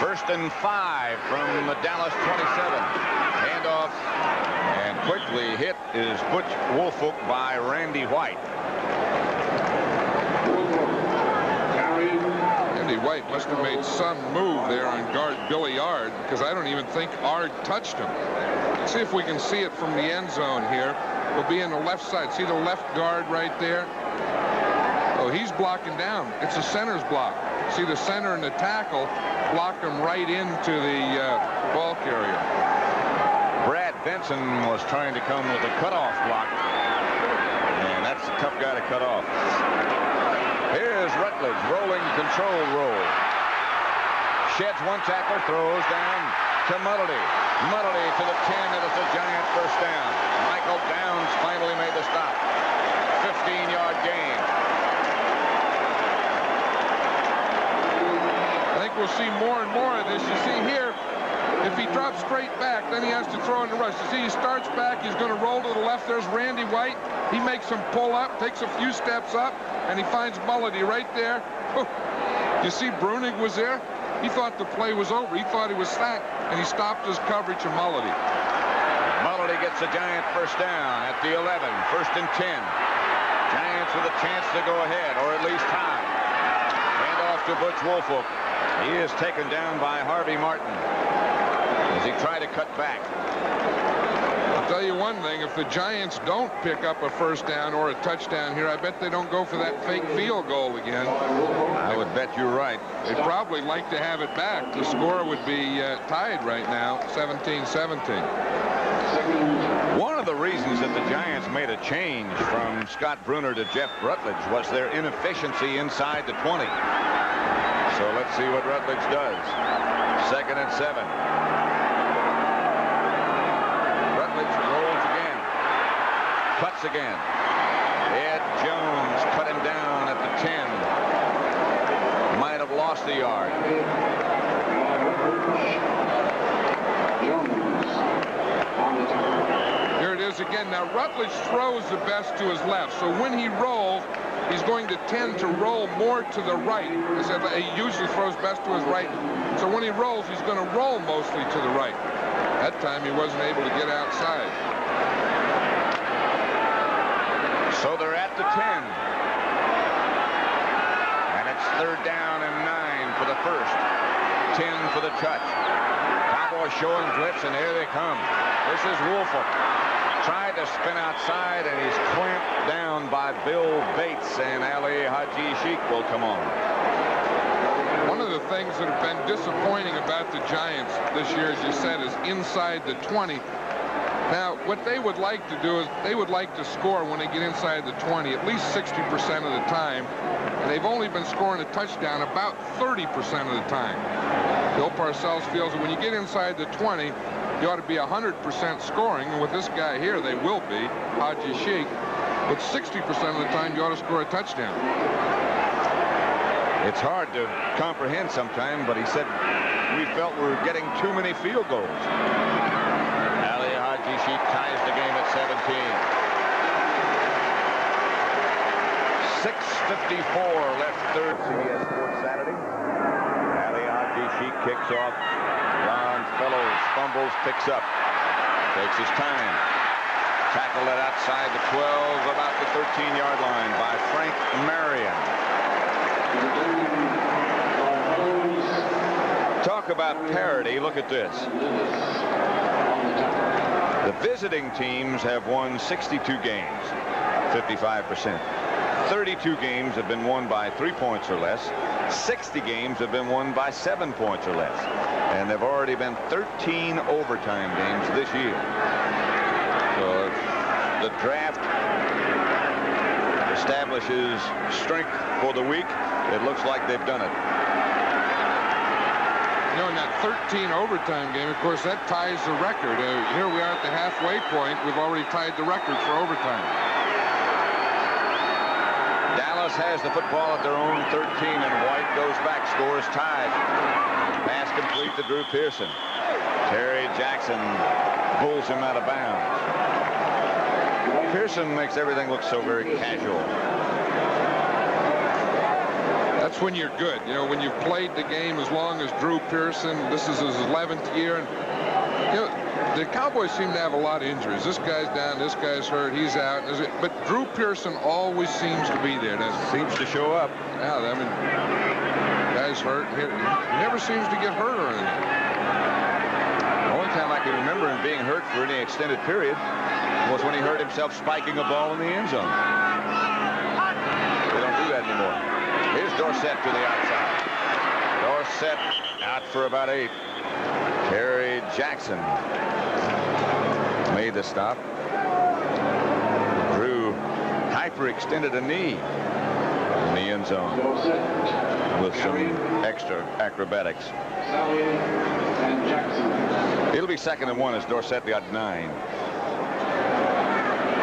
1st and 5 from the Dallas 27. Handoff, and quickly hit is Butch Wolfolk by Randy White. Randy White must have made some move there on guard Billy Ard, because I don't even think Ard touched him. Let's see if we can see it from the end zone here. We'll be in the left side. See the left guard right there? Oh, he's blocking down. It's the center's block. See the center and the tackle block him right into the ball carrier. Brad Benson was trying to come with a cutoff block. And that's a tough guy to cut off. Here's Rutledge, rolling control roll. Sheds one tackler, throws down to Mulledy. Mulledy to the 10, and it's a Giant first down. Michael Downs finally made the stop. 15-yard gain. I think we'll see more and more of this. You see here, if he drops straight back, then he has to throw in the rush. You see, he starts back, he's going to roll to the left. There's Randy White. He makes him pull up, takes a few steps up, and he finds Mulledy right there. You see Brunig was there. He thought the play was over. He thought he was sacked, and he stopped his coverage of Mulledy. Mulledy gets a Giant first down at the 11, 1st and 10. Giants with a chance to go ahead, or at least tie. Hand off to Butch Woolfolk. He is taken down by Harvey Martin as he tried to cut back. I'll tell you one thing, if the Giants don't pick up a first down or a touchdown here, I bet they don't go for that fake field goal again. I would bet you're right. They'd probably like to have it back. The score would be tied right now, 17-17. One of the reasons that the Giants made a change from Scott Bruner to Jeff Rutledge was their inefficiency inside the 20. So let's see what Rutledge does. 2nd and 7. Rutledge rolls again. Cuts again. Ed Jones cut him down at the 10. Might have lost the yard. Here it is again. Now Rutledge throws the best to his left. So when he rolls, he's going to tend to roll more to the right. I said he usually throws best to his right. So when he rolls, he's going to roll mostly to the right. That time he wasn't able to get outside. So they're at the 10. And it's 3rd down and 9 for the first. 10 for the touch. Cowboys showing blitz, and here they come. This is Woolfolk. Tried to spin outside, and he's clamped down by Bill Bates, and Ali Haji Sheik will come on. One of the things that have been disappointing about the Giants this year, as you said, is inside the 20. Now, what they would like to do is they would like to score when they get inside the 20 at least 60% of the time, and they've only been scoring a touchdown about 30% of the time. Bill Parcells feels that when you get inside the 20, you ought to be 100% scoring, and with this guy here, they will be, Haji Sheik. But 60% of the time, you ought to score a touchdown. It's hard to comprehend sometimes, but he said we felt we were getting too many field goals. Ali Haji Sheik ties the game at 17. 6:54 left, 3rd. CBS Sports Saturday. Ali Haji Sheik kicks off. Ron Fellows fumbles, picks up, takes his time. Tackled it outside the 12, about the 13-yard line by Frank Marion. Talk about parity. Look at this. The visiting teams have won 62 games, 55%. 32 games have been won by 3 points or less. 60 games have been won by 7 points or less. And there have already been 13 overtime games this year. So the draft establishes strength for the week. It looks like they've done it. You know, in that 13 overtime game, of course, that ties the record. Here we are at the halfway point. We've already tied the record for overtime. Dallas has the football at their own 13, and White goes back, scores tied. Pass complete to Drew Pearson. Terry Jackson pulls him out of bounds. Pearson makes everything look so very casual. That's when you're good. You know, when you've played the game as long as Drew Pearson. This is his 11th year. And, you know, the Cowboys seem to have a lot of injuries. This guy's down, this guy's hurt, he's out. But Drew Pearson always seems to be there, doesn't he? Seems to show up. Yeah, I mean, guy's hurt. He never seems to get hurt or anything. The only time I can remember him being hurt for any extended period was when he hurt himself spiking a ball in the end zone. They don't do that anymore. Here's Dorsett to the outside. Dorsett out for about 8. Terry Jackson made the stop. Drew hyperextended a knee in the end zone with some extra acrobatics. It'll be 2nd and 1 as Dorsett got 9.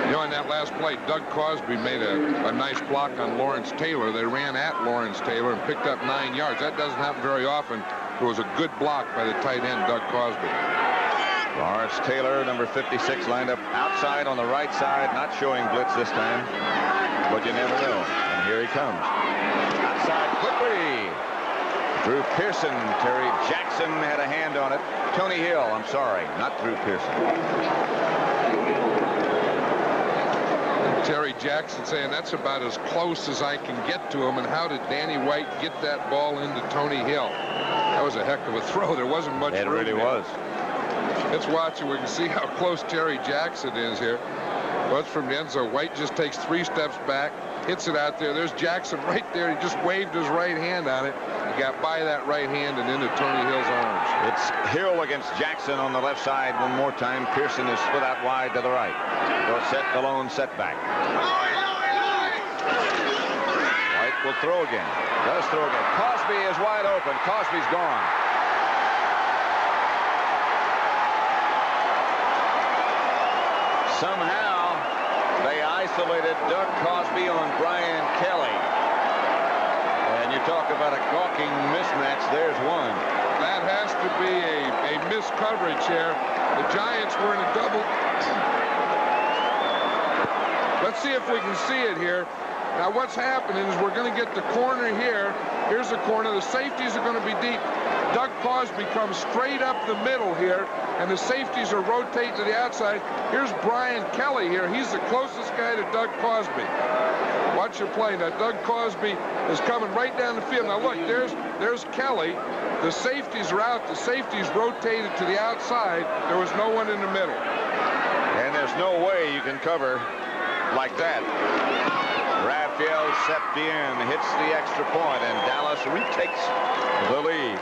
You know, in that last play, Doug Cosby made a nice block on Lawrence Taylor. They ran at Lawrence Taylor and picked up 9 yards. That doesn't happen very often. It was a good block by the tight end, Doug Cosby. Lawrence Taylor, number 56, lined up outside on the right side, not showing blitz this time, but you never know. And here he comes. Outside quickly. Drew Pearson. Terry Jackson had a hand on it. Tony Hill, I'm sorry, not Drew Pearson. Terry Jackson saying that's about as close as I can get to him. And how did Danny White get that ball into Tony Hill? That was a heck of a throw. There wasn't much room. It really was. Let's watch it. We can see how close Terry Jackson is here. Well, it's from the end zone. White just takes 3 steps back, hits it out there. There's Jackson right there. He just waved his right hand on it. He got by that right hand and into Tony Hill's arms. It's Hill against Jackson on the left side one more time. Pearson is split out wide to the right. Dorsett the lone setback. White will throw again. Does throw again. Cosby is wide open. Cosby's gone. Somehow, they isolated Doug Cosby on Brian Kelly. And you talk about a gawking mismatch, there's one. That has to be a missed coverage here. The Giants were in a double. Let's see if we can see it here. Now what's happening is we're going to get the corner here. Here's the corner. The safeties are going to be deep. Doug Cosby comes straight up the middle here, and the safeties are rotating to the outside. Here's Brian Kelly here. He's the closest guy to Doug Cosby. Watch your play. Now, Doug Cosby is coming right down the field. Now, look, there's Kelly. The safeties are out. The safeties rotated to the outside. There was no one in the middle. And there's no way you can cover like that. Raphael Septien hits the extra point, and Dallas retakes the lead.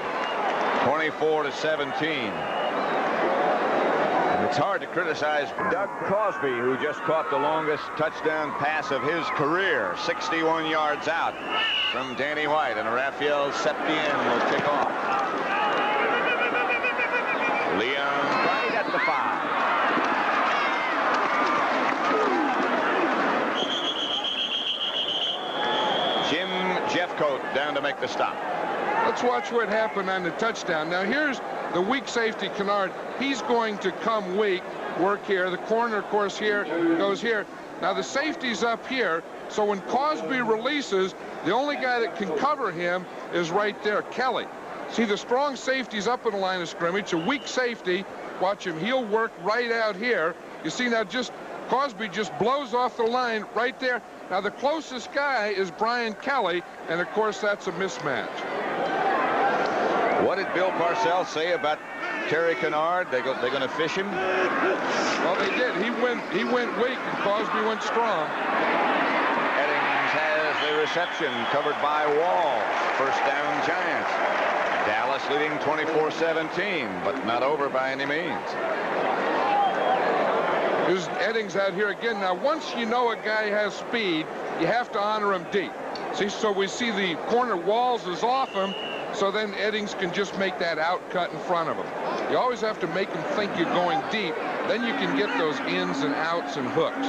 24-17. And it's hard to criticize Doug Cosby, who just caught the longest touchdown pass of his career, 61 yards out from Danny White, and Raphael Septien will kick off. Leon right at the 5. Jim Jeffcoat down to make the stop. Let's watch what happened on the touchdown. Now here's the weak safety, Kennard. He's going to come weak, work here. The corner, of course, here goes here. Now the safety's up here, so when Cosby releases, the only guy that can cover him is right there, Kelly. See, the strong safety's up in the line of scrimmage. A weak safety, watch him, he'll work right out here. You see now Cosby just blows off the line right there. Now the closest guy is Brian Kelly, and of course that's a mismatch. What did Bill Parcells say about Terry Kennard? They're going to fish him? Well, they did. He went weak, and Cosby went strong. Eddings has the reception, covered by Walls. First down, Giants. Dallas leading 24-17, but not over by any means. There's Eddings out here again. Now, once you know a guy has speed, you have to honor him deep. See, so we see the corner. Walls is off him, so then Eddings can just make that out cut in front of him. You always have to make him think you're going deep. Then you can get those ins and outs and hooks.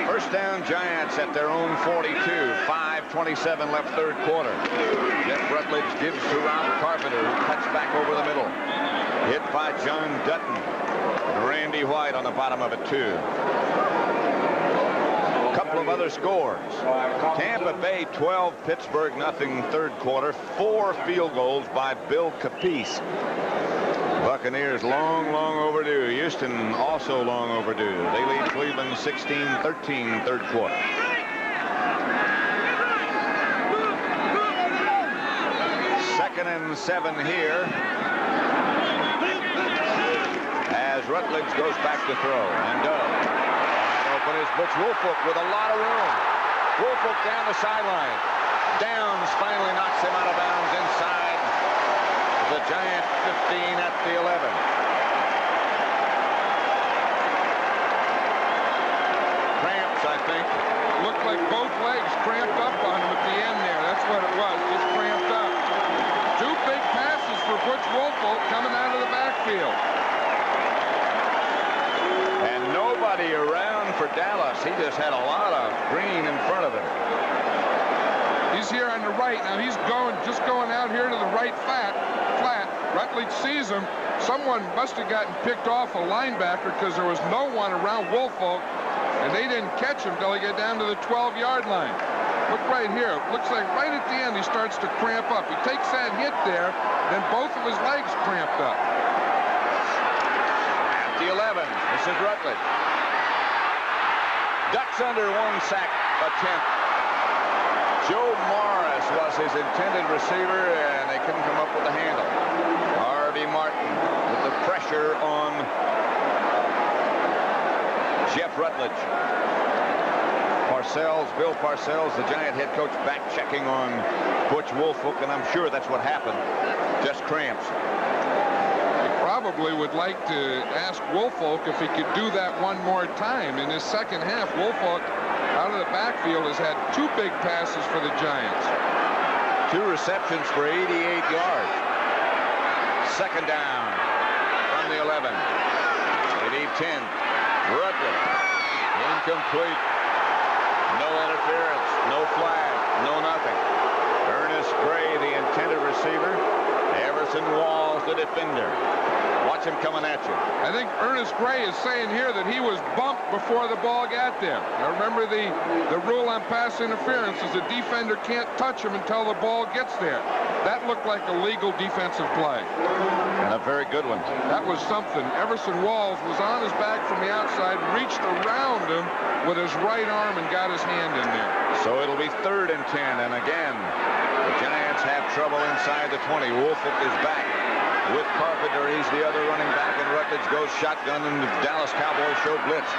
First down, Giants at their own 42. 5:27 left third quarter. Jeff Rutledge gives to Ron Carpenter, who cuts back over the middle. Hit by John Dutton. Randy White on the bottom of it, too. A couple of other scores. Tampa Bay 12, Pittsburgh nothing third quarter. 4 field goals by Bill Capice. Buccaneers long overdue. Houston also long overdue. They lead Cleveland 16-13 third quarter. Second and 7 here. As Rutledge goes back to throw, and does. Open is Butch Woolfolk with a lot of room. Woolfolk down the sideline. Downs finally knocks him out of bounds inside the Giant 15 at the 11. I think. Looked like both legs cramped up on him at the end there. That's what it was, just cramped up. 2 big passes for Butch Woolfolk coming out of the backfield. And nobody around for Dallas. He just had a lot of green in front of him. He's here on the right. Now he's just going out here to the right flat. Rutledge sees him. Someone must have gotten picked off a linebacker because there was no one around Woolfolk, and they didn't catch him till he got down to the 12-yard line. Look right here. Looks like right at the end he starts to cramp up. He takes that hit there, then both of his legs cramped up. At the 11, this is Rutledge. Ducks under 1 sack attempt. Joe Morris was his intended receiver, and they couldn't come up with the handle. Harvey Martin with the pressure on Jeff Rutledge. Parcells, Bill Parcells, the Giant head coach, back checking on Butch Woolfolk, and I'm sure that's what happened. Just cramps. He probably would like to ask Woolfolk if he could do that one more time. In his second half, Woolfolk out of the backfield has had 2 big passes for the Giants. 2 receptions for 88 yards. Second down from the 11. They need 10. Rutledge. Incomplete. No interference. No flag. No nothing. Ernest Gray, the intended receiver. Everson Walls, the defender. Watch him coming at you. I think Ernest Gray is saying here that he was bumped before the ball got there. Now remember the rule on pass interference is the defender can't touch him until the ball gets there. That looked like a legal defensive play. And a very good one. That was something. Everson Walls was on his back from the outside, reached around him with his right arm and got his hand in there. So it'll be 3rd and 10. And again, the Giants have trouble inside the 20. Woolfolk is back with Carpenter. He's the other running back, and Rutledge goes shotgun, and the Dallas Cowboys show blitz.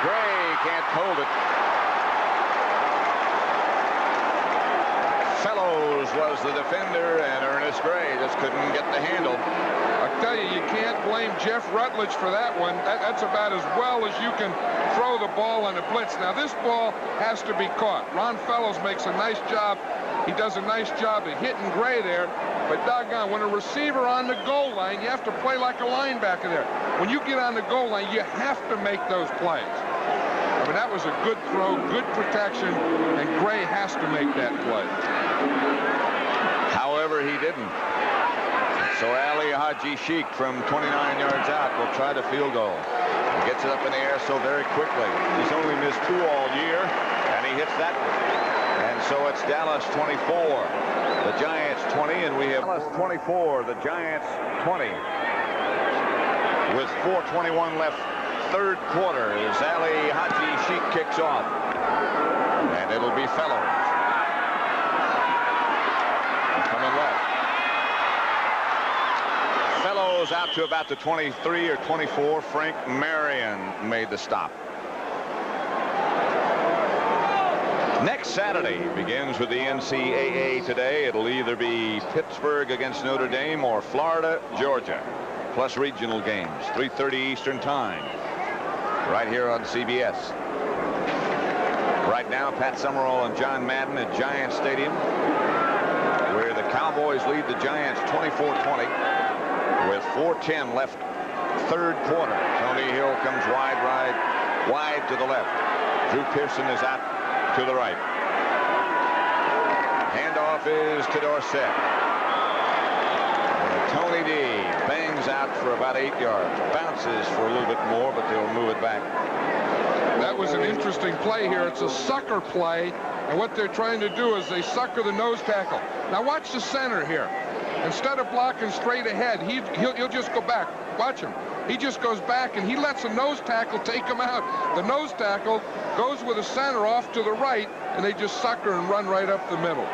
Gray can't hold it. Fellows was the defender, and Ernest Gray just couldn't get the handle. I'll tell you, you can't blame Jeff Rutledge for that one. That's about as well as you can throw the ball on a blitz. Now, this ball has to be caught. Ron Fellows makes a nice job. He does a nice job of hitting Gray there. But doggone, when a receiver on the goal line, you have to play like a linebacker there. When you get on the goal line, you have to make those plays. I mean, that was a good throw, good protection, and Gray has to make that play. However, he didn't. So Ali Haji Sheik from 29 yards out will try the field goal. He gets it up in the air so very quickly. He's only missed 2 all year, and he hits that one. And so it's Dallas 24, the Giants 20, and we have Dallas 24, the Giants 20. With 4:21 left, 3rd quarter, as Ali Haji Sheik kicks off. And it'll be Fellows. Coming left. Fellows out to about the 23 or 24. Frank Marion made the stop. Next Saturday begins with the NCAA today. It'll either be Pittsburgh against Notre Dame or Florida, Georgia, plus regional games, 3:30 Eastern Time, right here on CBS. Right now, Pat Summerall and John Madden at Giant Stadium, where the Cowboys lead the Giants 24-20 with 4:10 left, 3rd quarter. Tony Hill comes wide to the left. Drew Pearson is out to the right. Handoff is to Dorsett. And Tony D bangs out for about 8 yards. Bounces for a little bit more, but they'll move it back. That was an interesting play here. It's a sucker play, and what they're trying to do is they sucker the nose tackle. Now watch the center here. Instead of blocking straight ahead, he'll just go back. Watch him. He just goes back, and he lets a nose tackle take him out. The nose tackle goes with the center off to the right, and they just sucker and run right up the middle.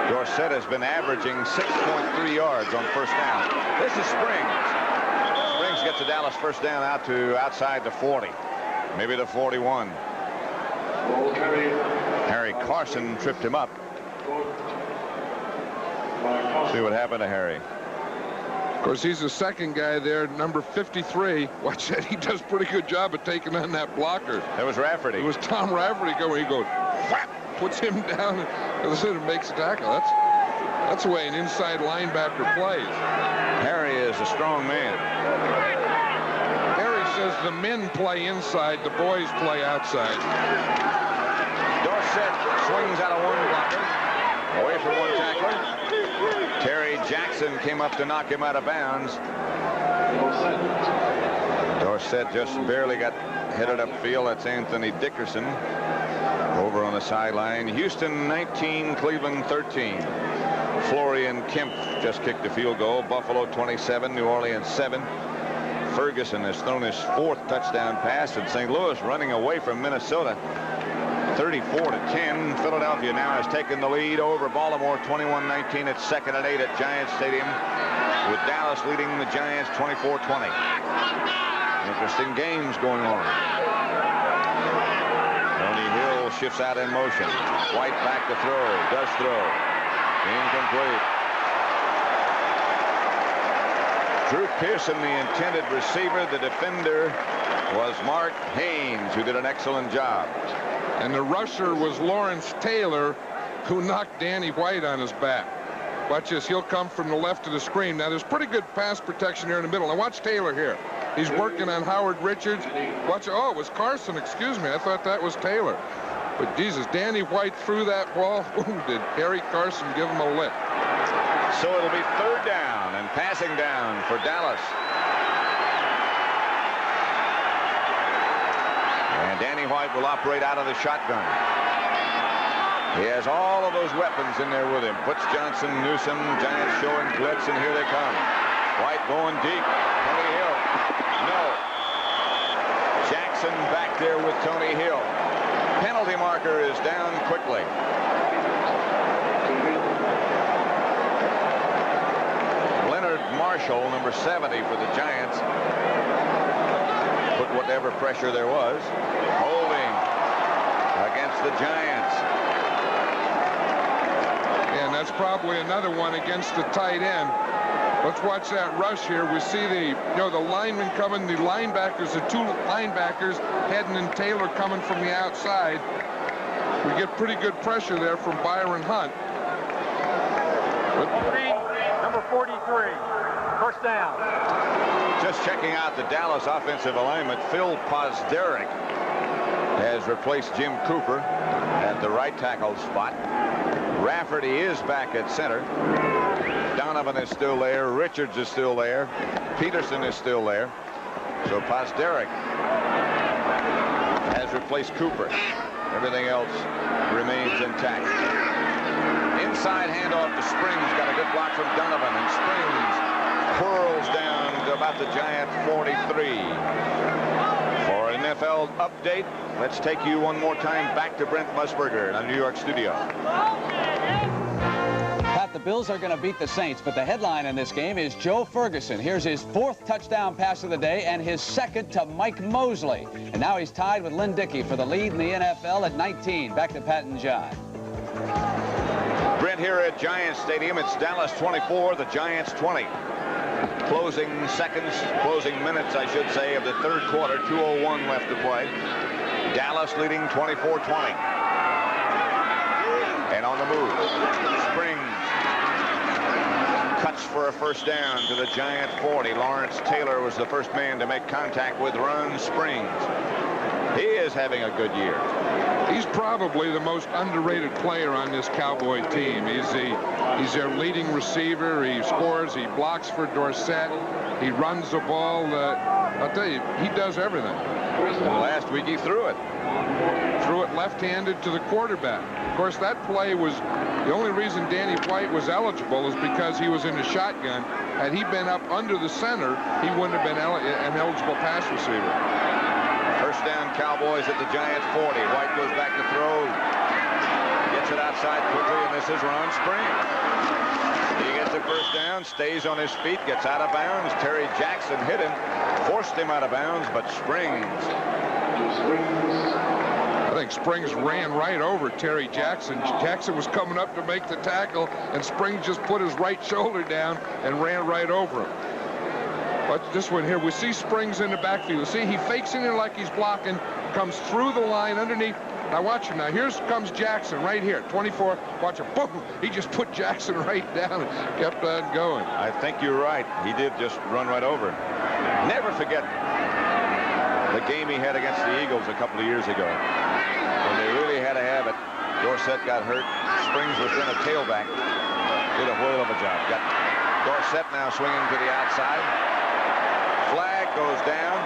Dorsett has been averaging 6.3 yards on first down. This is Springs. Springs gets a Dallas first down out to outside the 40, maybe the 41. Harry Carson tripped him up. See what happened to Harry. Of course, he's the second guy there, number 53. Watch that. He does a pretty good job of taking on that blocker. That was Rafferty. It was Tom Rafferty going. He goes, whap, puts him down, and makes a tackle. That's the way an inside linebacker plays. Harry is a strong man. Harry says the men play inside, the boys play outside. Dorsett swings out of one blocker, away from one tackler. Terry Jackson came up to knock him out of bounds. Dorsett just barely got headed upfield. That's Anthony Dickerson over on the sideline. Houston 19, Cleveland 13. Florian Kemp just kicked a field goal. Buffalo 27, New Orleans 7. Ferguson has thrown his 4th touchdown pass, and St. Louis running away from Minnesota 34-10. Philadelphia now has taken the lead over Baltimore 21-19. It's 2nd and 8 at Giant Stadium, with Dallas leading the Giants 24-20. Interesting games going on. Tony Hill shifts out in motion. White back to throw. Does throw. Incomplete. Drew Pearson, the intended receiver. The defender was Mark Haynes, who did an excellent job. And the rusher was Lawrence Taylor, who knocked Danny White on his back. Watch this. He'll come from the left of the screen. Now, there's pretty good pass protection here in the middle. Now, watch Taylor here. He's working on Howard Richards. Watch. Oh, it was Carson. Excuse me. I thought that was Taylor. But, Jesus, Danny White threw that ball. Did Harry Carson give him a lick? So it'll be 3rd down and passing down for Dallas. And Danny White will operate out of the shotgun. He has all of those weapons in there with him. Puts Johnson, Newsom, Giants showing blitz, and here they come. White going deep. Tony Hill. No. Jackson back there with Tony Hill. Penalty marker is down quickly. Leonard Marshall, number 70 for the Giants, put whatever pressure there was, holding against the Giants. And that's probably another one against the tight end. Let's watch that rush here. We see the linemen coming, the linebackers, the 2 linebackers, Hedden and Taylor coming from the outside. We get pretty good pressure there from Byron Hunt. Number 43, 1st down. Just checking out the Dallas offensive alignment, Phil Pozderac has replaced Jim Cooper at the right tackle spot. Rafferty is back at center. Donovan is still there. Richards is still there. Peterson is still there. So Pozderac has replaced Cooper. Everything else remains intact. Inside handoff to Springs. Got a good block from Donovan, and Springs whirls down to about the Giant 43. For an NFL update, let's take you one more time back to Brent Musburger in our New York studio. Pat, the Bills are going to beat the Saints, but the headline in this game is Joe Ferguson. Here's his 4th touchdown pass of the day and his 2nd to Mike Mosley. And now he's tied with Lynn Dickey for the lead in the NFL at 19. Back to Pat and John. Brent here at Giants Stadium. It's Dallas 24, the Giants 20. Closing minutes, I should say, of the 3rd quarter. 2:01 left to play. Dallas leading 24-20. And on the move, Springs cuts for a 1st down to the Giant 40. Lawrence Taylor was the first man to make contact with Ron Springs. He is having a good year. He's probably the most underrated player on this Cowboy team. He's their leading receiver. He scores. He blocks for Dorsett. He runs the ball. I'll tell you, he does everything. And last week he threw it. Threw it left-handed to the quarterback. Of course, that play was the only reason Danny White was eligible is because he was in a shotgun. Had he been up under the center, he wouldn't have been an eligible pass receiver. 1st down, Cowboys at the Giants 40. White goes back to throw. Gets it outside quickly, and this is Ron Springs. He gets the 1st down, stays on his feet, gets out of bounds. Terry Jackson hit him, forced him out of bounds, but Springs. I think Springs ran right over Terry Jackson. Jackson was coming up to make the tackle, and Springs just put his right shoulder down and ran right over him. Watch this one here. We see Springs in the backfield. You see, he fakes in there like he's blocking, comes through the line underneath. Now watch him. Now here comes Jackson right here, 24. Watch him. Boom! He just put Jackson right down and kept on going. I think you're right. He did just run right over. Never forget the game he had against the Eagles a couple of years ago, when they really had to have it. Dorsett got hurt. Springs was then a tailback. Did a whale of a job. Got Dorsett now swinging to the outside. Flag goes down.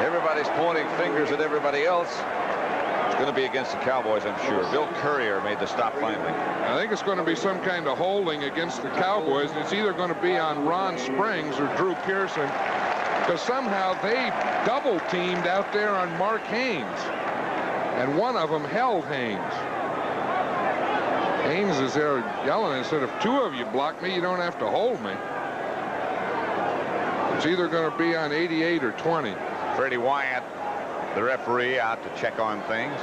Everybody's pointing fingers at everybody else. It's going to be against the Cowboys, I'm sure. Bill Courier made the stop finally. I think it's going to be some kind of holding against the Cowboys, and it's either going to be on Ron Springs or Drew Pearson, because somehow they double-teamed out there on Mark Haynes, and one of them held Haynes. Haynes is there yelling and said, if two of you block me, you don't have to hold me. It's either going to be on 88 or 20. Freddie Wyatt, the referee, out to check on things.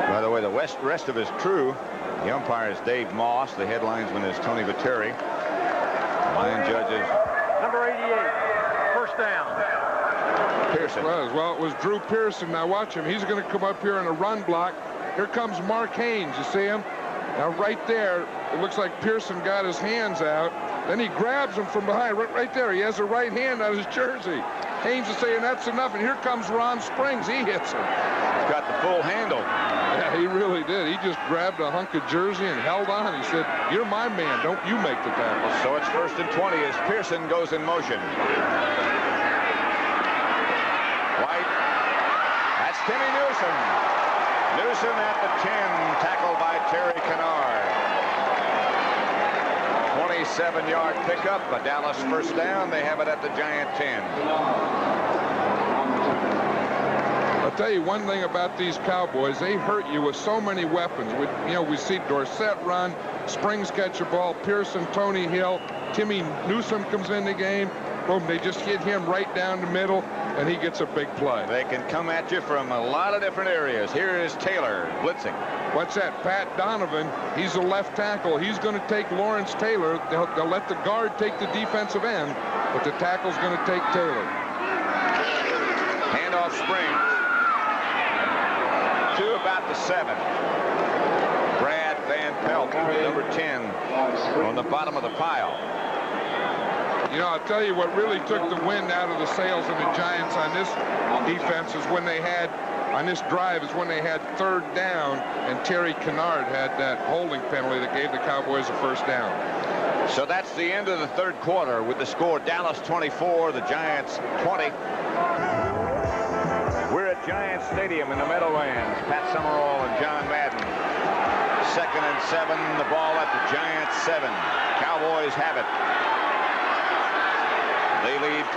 By the way, the rest of his crew, the umpire is Dave Moss. The head linesman is Tony Viteri. Line judges. Number 88, first down. Pearson. Well, it was Drew Pearson. Now watch him. He's going to come up here in a run block. Here comes Mark Haynes. You see him? Now right there, it looks like Pearson got his hands out. Then he grabs him from behind. Right there. He has a right hand on his jersey. Haynes is saying that's enough, and here comes Ron Springs. He hits him. He's got the full handle. Yeah, he really did. He just grabbed a hunk of jersey and held on. He said, you're my man. Don't you make the tackle. So it's 1st and 20 as Pearson goes in motion. White. That's Timmy Newsom. Newsom at the 10, tackled by Terry Kennard. 27-yard pickup, a Dallas first down. They have it at the Giant 10. I'll tell you one thing about these Cowboys. They hurt you with so many weapons. We see Dorsett run, Springs catch a ball, Pearson, Tony Hill, Timmy Newsom comes in the game. Boom, they just hit him right down the middle, and he gets a big play. They can come at you from a lot of different areas. Here is Taylor blitzing. What's that? Pat Donovan. He's a left tackle. He's going to take Lawrence Taylor. They'll let the guard take the defensive end, but the tackle's going to take Taylor. Handoff Springs to about the 7. Brad Van Pelt, number 10, on the bottom of the pile. You know, I'll tell you what really took the wind out of the sails of the Giants on this defense is when they had, on this drive, is when they had 3rd down, and Terry Kennard had that holding penalty that gave the Cowboys a first down. So that's the end of the 3rd quarter with the score Dallas 24, the Giants 20. We're at Giant Stadium in the Meadowlands. Pat Summerall and John Madden. 2nd and 7, the ball at the Giants 7. Cowboys have it. They lead 24-20.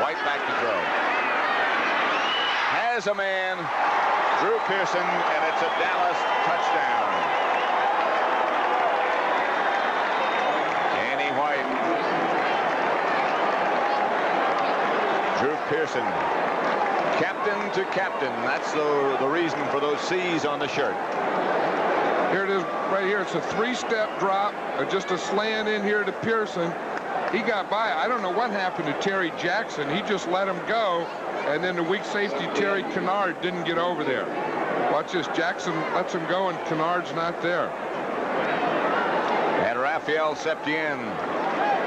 White back to throw. Has a man, Drew Pearson, and it's a Dallas touchdown. Danny White. Drew Pearson. Captain to captain. That's the reason for those C's on the shirt. Here it is right here. It's a 3-step drop, just a slant in here to Pearson. He got by. I don't know what happened to Terry Jackson. He just let him go, and then the weak safety Terry Kennard didn't get over there. Watch this. Jackson lets him go, and Kennard's not there. And Rafael Septien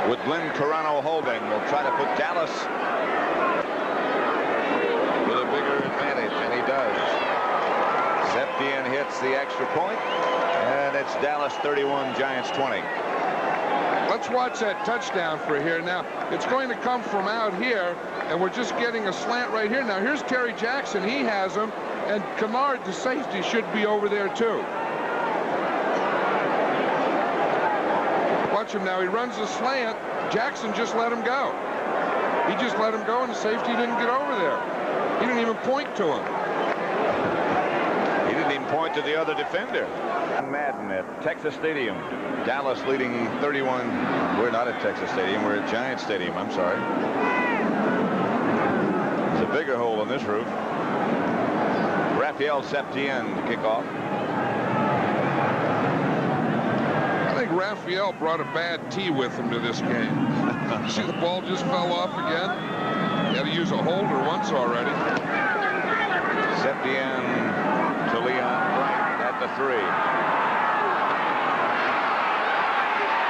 with Glenn Carano holding will try to put Dallas with a bigger advantage, and he does. Septien hits the extra point, and it's Dallas 31, Giants 20. Let's watch that touchdown for here. Now, it's going to come from out here, and we're just getting a slant right here. Now, here's Terry Jackson. He has him, and Kennard, the safety, should be over there, too. Watch him now. He runs the slant. Jackson just let him go. He just let him go, and the safety didn't get over there. He didn't even point to him. He didn't even point to the other defender. Madden at Texas Stadium. Dallas leading 31. We're not at Texas Stadium. We're at Giant Stadium. I'm sorry. There's a bigger hole in this roof. Raphael Septien to kick off. I think Raphael brought a bad tee with him to this game. See, the ball just fell off again. He had to use a holder once already. Septien to Leon Bright at the 3.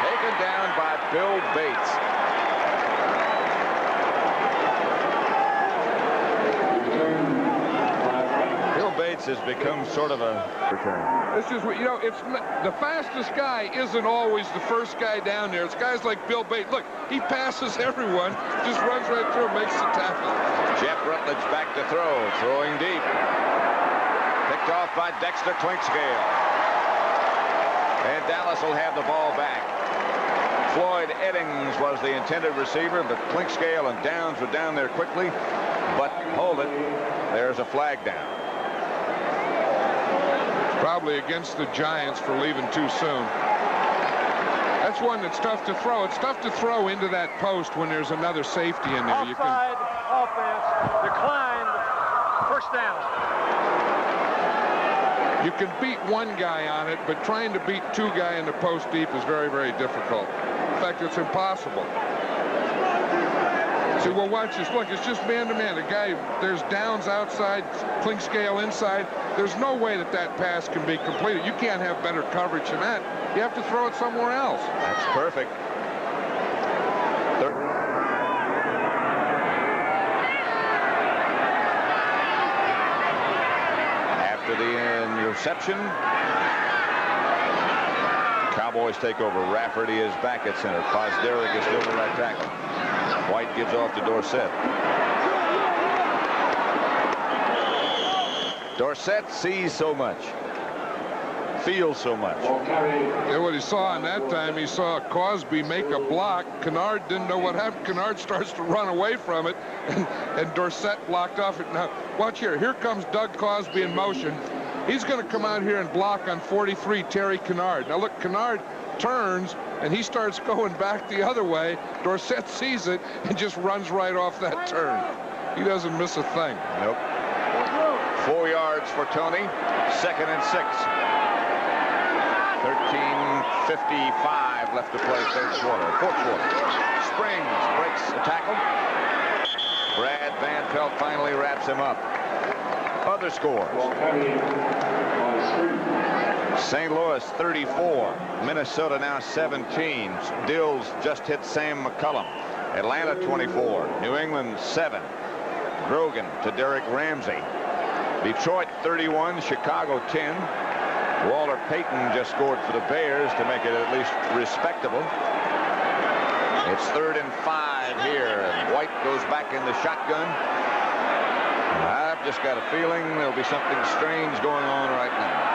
Taken down by Bill Bates. Bill Bates has become sort of a return. It's just, you know, it's the fastest guy isn't always the first guy down there. It's guys like Bill Bates. Look, he passes everyone, just runs right through, makes the tackle. Jeff Rutledge back to throw, throwing deep. Picked off by Dexter Clinkscale. And Dallas will have the ball back. Floyd Eddings was the intended receiver, but Clinkscale and Downs were down there quickly. But hold it, there's a flag down. Probably against the Giants for leaving too soon. That's one that's tough to throw. It's tough to throw into that post when there's another safety in there. Offside offense, declined, first down. You can beat one guy on it, but trying to beat two guys in the post deep is very, very difficult. In fact, it's impossible. See, well, watch this. Look, it's just man-to-man. The guy, there's Downs outside, Clinkscale inside. There's no way that that pass can be completed. You can't have better coverage than that. You have to throw it somewhere else. That's perfect. After the interception, Cowboys take over. Rafferty is back at center. Posderick is still the right tackle. White gives off to Dorsett. Dorsett sees so much, feels so much. Yeah, what he saw in that time, he saw Cosby make a block. Kennard didn't know what happened. Kennard starts to run away from it, and Dorsett blocked off it. Now, watch here. Here comes Doug Cosby in motion. He's going to come out here and block on 43, Terry Kennard. Now, look, Kennard turns, and he starts going back the other way. Dorsett sees it and just runs right off that turn. He doesn't miss a thing. Nope. 4 yards for Tony. 2nd and 6. 13:55 left to play fourth quarter. Springs breaks a tackle. Brad Van Pelt finally wraps him up. Other scores. St. Louis 34. Minnesota now 17. Dills just hit Sam McCullum. Atlanta 24. New England 7. Grogan to Derek Ramsey. Detroit 31. Chicago 10. Walter Payton just scored for the Bears to make it at least respectable. It's 3rd and 5 here. And White goes back in the shotgun. I've just got a feeling there'll be something strange going on right now.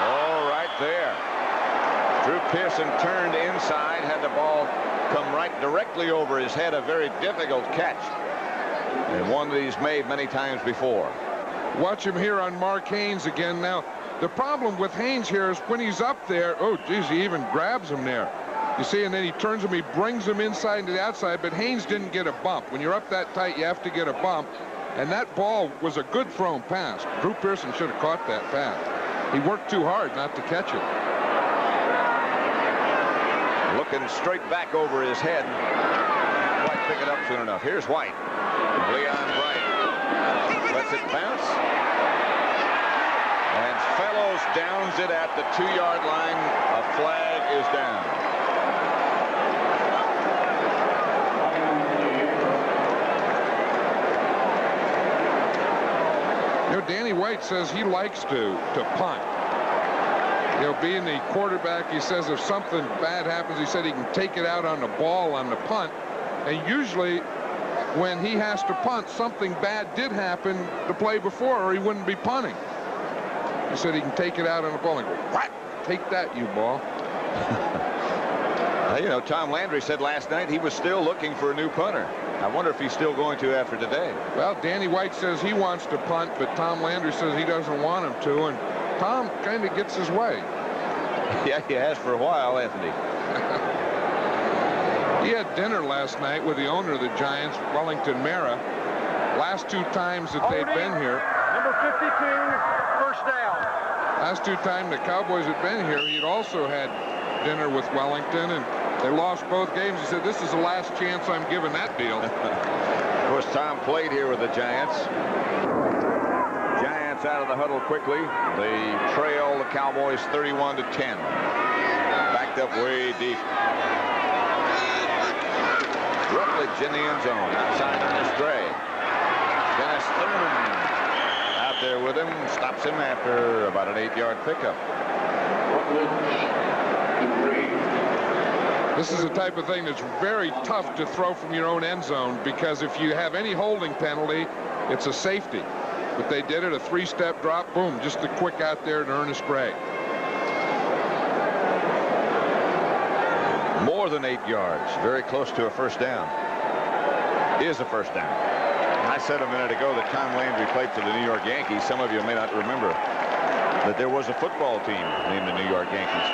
All right there. Drew Pearson turned inside, had the ball come right directly over his head. A very difficult catch. And one that he's made many times before. Watch him here on Mark Haynes again. Now, the problem with Haynes here is when he's up there, oh, geez, he even grabs him there. You see, and then he turns him, he brings him inside to the outside, but Haynes didn't get a bump. When you're up that tight, you have to get a bump. And that ball was a good thrown pass. Drew Pearson should have caught that pass. He worked too hard not to catch it. Looking straight back over his head. White pick it up soon enough. Here's White. Leon Bright lets it bounce. And Fellows downs it at the 2-yard line. A flag is down. You know, Danny White says he likes to punt. You know, being the quarterback, he says if something bad happens, he said he can take it out on the ball on the punt. And usually when he has to punt, something bad did happen the play before, or he wouldn't be punting. He said he can take it out on the ball and go, what? Take that, you ball. You know, Tom Landry said last night he was still looking for a new punter. I wonder if he's still going to after today. Well, Danny White says he wants to punt, but Tom Landry says he doesn't want him to, and Tom kind of gets his way. Yeah, he has for a while, hasn't he? He had dinner last night with the owner of the Giants, Wellington Mara. Last 2 times that they'd been here. Number 52, first down. Last 2 times the Cowboys had been here, he'd also had dinner with Wellington, and they lost both games. He said, this is the last chance I'm giving that deal. Of course, Tom played here with the Giants. Giants out of the huddle quickly. They trail the Cowboys 31-10. Backed up way deep. Rutledge in the end zone. Outside Ernest Gray. Dennis Thurman out there with him. Stops him after about an 8-yard pickup. This is the type of thing that's very tough to throw from your own end zone, because if you have any holding penalty, it's a safety. But they did it, a 3-step drop, boom, just a quick out there to Ernest Gray. More than 8 yards, very close to a first down. Is a first down. I said a minute ago that Tom Landry played for the New York Yankees. Some of you may not remember that there was a football team named the New York Yankees.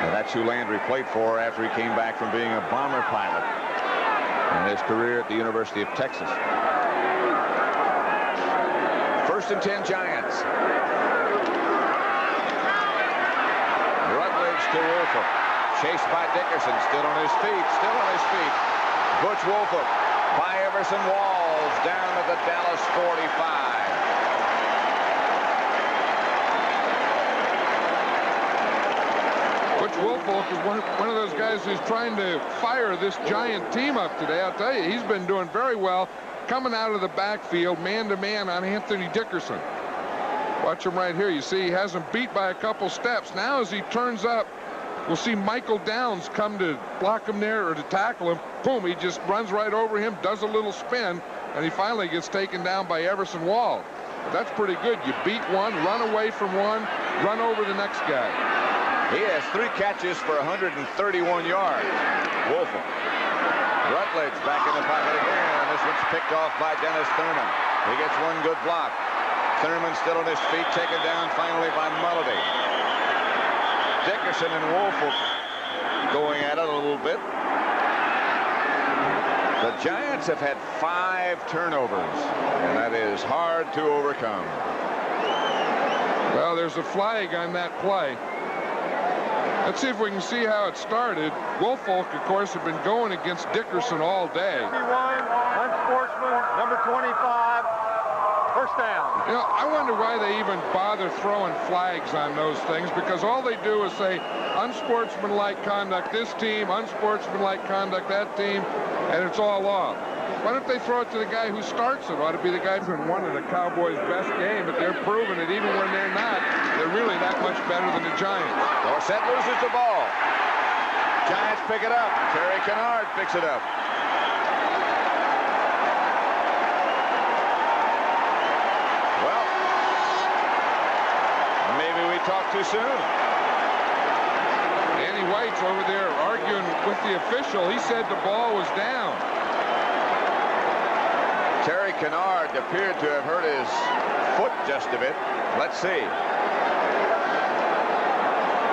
And that's who Landry played for after he came back from being a bomber pilot in his career at the University of Texas. 1st and 10 Giants. Rutledge to Wolford. Chased by Dickerson. Still on his feet. Still on his feet. Butch Wolford by Everson Walls down to the Dallas 45. Butch Wolfolk is one of those guys who's trying to fire this Giant team up today. I'll tell you, he's been doing very well coming out of the backfield man-to-man on Anthony Dickerson. Watch him right here. You see he has him beat by a couple steps. Now as he turns up, we'll see Michael Downs come to block him there or to tackle him. Boom, he just runs right over him, does a little spin, and he finally gets taken down by Everson Wall. But that's pretty good. You beat one, run away from one, run over the next guy. He has 3 catches for 131 yards. Wolford. Rutledge back in the pocket again. This one's picked off by Dennis Thurman. He gets one good block. Thurman still on his feet, taken down finally by Mulledy. Dickerson and Wolford going at it a little bit. The Giants have had 5 turnovers, and that is hard to overcome. Well, there's a flag on that play. Let's see if we can see how it started. Wolfolk, of course, had been going against Dickerson all day. 51, unsportsman, number 25, first down. You know, I wonder why they even bother throwing flags on those things, because all they do is say unsportsmanlike conduct this team, unsportsmanlike conduct that team, and it's all off. Why don't they throw it to the guy who starts it? Ought to be the guy who won the Cowboys' best game, but they're proving it even when they're not. They're really that much better than the Giants. Dorsett loses the ball. Giants pick it up. Terry Kennard picks it up. Well, maybe we talked too soon. Danny White's over there arguing with the official. He said the ball was down. Terry Kennard appeared to have hurt his foot just a bit. Let's see.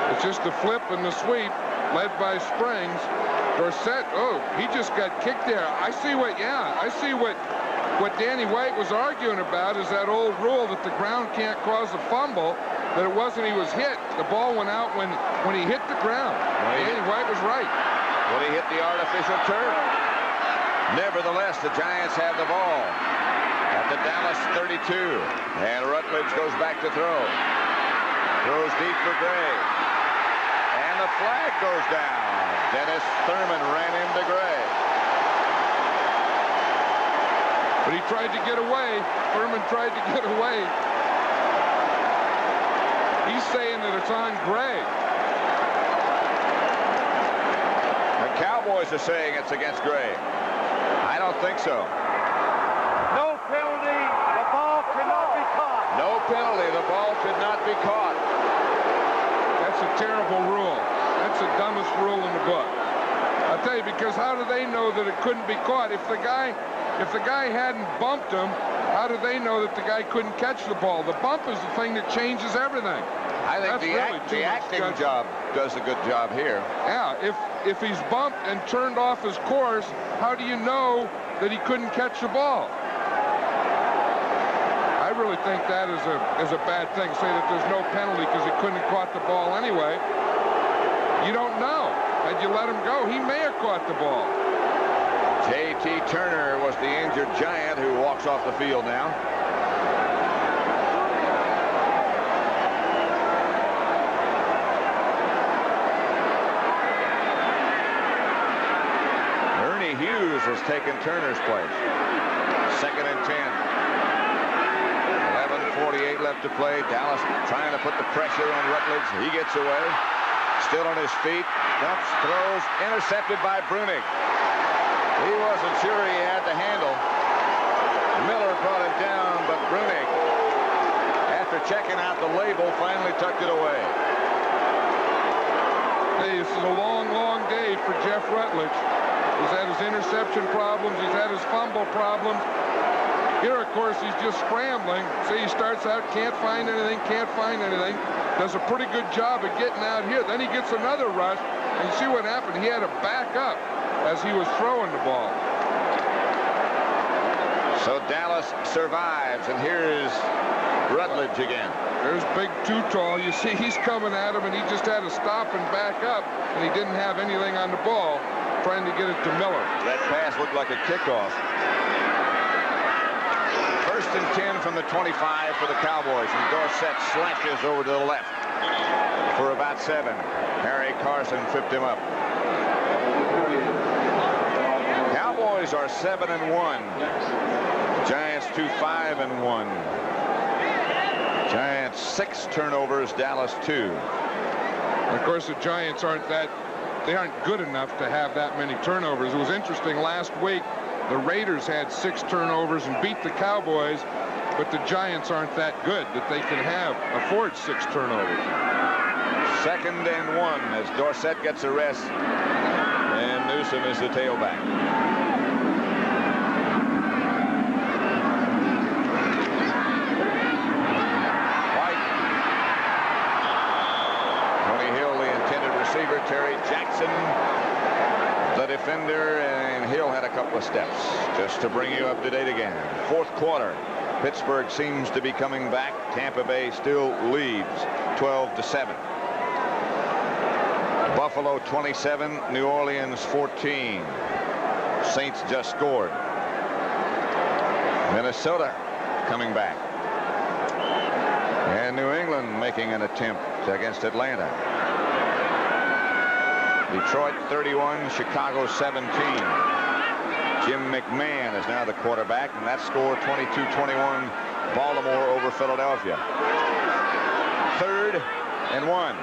It's just the flip and the sweep led by Springs. Dorsett, oh, he just got kicked there. I see what Danny White was arguing about is that old rule that the ground can't cause a fumble, that it wasn't he was hit. The ball went out when he hit the ground. Danny White was right. When he hit the artificial turf. Nevertheless, the Giants have the ball at the Dallas 32. And Rutledge goes back to throw. Throws deep for Gray. And the flag goes down. Dennis Thurman ran into Gray. But he tried to get away. Thurman tried to get away. He's saying that it's on Gray. The Cowboys are saying it's against Gray. I don't think so. No penalty. The ball cannot be caught. No penalty. The ball could not be caught. That's a terrible rule. That's the dumbest rule in the book. I'll tell you, because how do they know that it couldn't be caught? If the guy hadn't bumped him, how do they know that the guy couldn't catch the ball? The bump is the thing that changes everything. I think the acting job does a good job here. Yeah, if he's bumped and turned off his course, how do you know that he couldn't catch the ball? I really think that is a bad thing. Say that there's no penalty because he couldn't have caught the ball anyway. You don't know. Had you let him go, he may have caught the ball. J.T. Turner was the injured Giant who walks off the field now. Ernie Hughes was taking Turner's place. 2nd and 10. 11:48 left to play. Dallas trying to put the pressure on Rutledge. He gets away. Still on his feet. Dumps, throws, intercepted by Brunig. He wasn't sure he had the handle. Miller brought him down, but Brunig, after checking out the label, finally tucked it away. Hey, this is a long, long day for Jeff Rutledge. He's had his interception problems. He's had his fumble problems. Here, of course, he's just scrambling. See, he starts out, can't find anything, Does a pretty good job of getting out here. Then he gets another rush, and you see what happened. He had to back up as he was throwing the ball. So Dallas survives, and here's Rutledge again. There's Big Too Tall. You see, he's coming at him, and he just had to stop and back up, and he didn't have anything on the ball, trying to get it to Miller. That pass looked like a kickoff. 1st and 10 from the 25 for the Cowboys, and Dorsett slashes over to the left for about 7. Harry Carson tripped him up. Cowboys are 7-1. Giants 5-1. Giants 6 turnovers, Dallas 2. Of course, the Giants aren't good enough to have that many turnovers. It was interesting last week. The Raiders had 6 turnovers and beat the Cowboys, but the Giants aren't that good that they can afford 6 turnovers. 2nd and 1 as Dorsett gets a rest, and Newsom is the tailback. White. Tony Hill, the intended receiver. Terry Jackson, the defender, and Hill had a couple of steps. Just to bring you up to date again. 4th quarter. Pittsburgh seems to be coming back. Tampa Bay still leads 12-7. Buffalo 27, New Orleans 14. Saints just scored. Minnesota coming back. And New England making an attempt against Atlanta. Detroit 31, Chicago 17. Jim McMahon is now the quarterback, and that score 22-21, Baltimore over Philadelphia. 3rd and 1.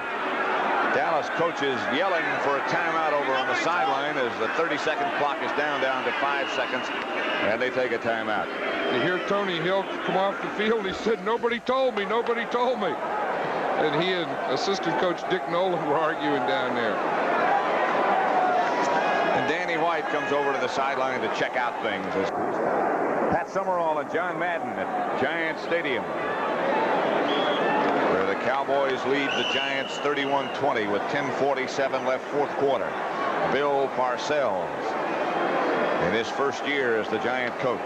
Dallas coaches yelling for a timeout over on the sideline as the 30-second clock is down to 5 seconds, and they take a timeout. You hear Tony Hill come off the field. He said, "Nobody told me, nobody told me." And he and assistant coach Dick Nolan were arguing down there. And Danny White comes over to the sideline to check out things. Pat Summerall and John Madden at Giant Stadium, where the Cowboys lead the Giants 31-20 with 10:47 left, 4th quarter. Bill Parcells, in his first year as the Giant coach,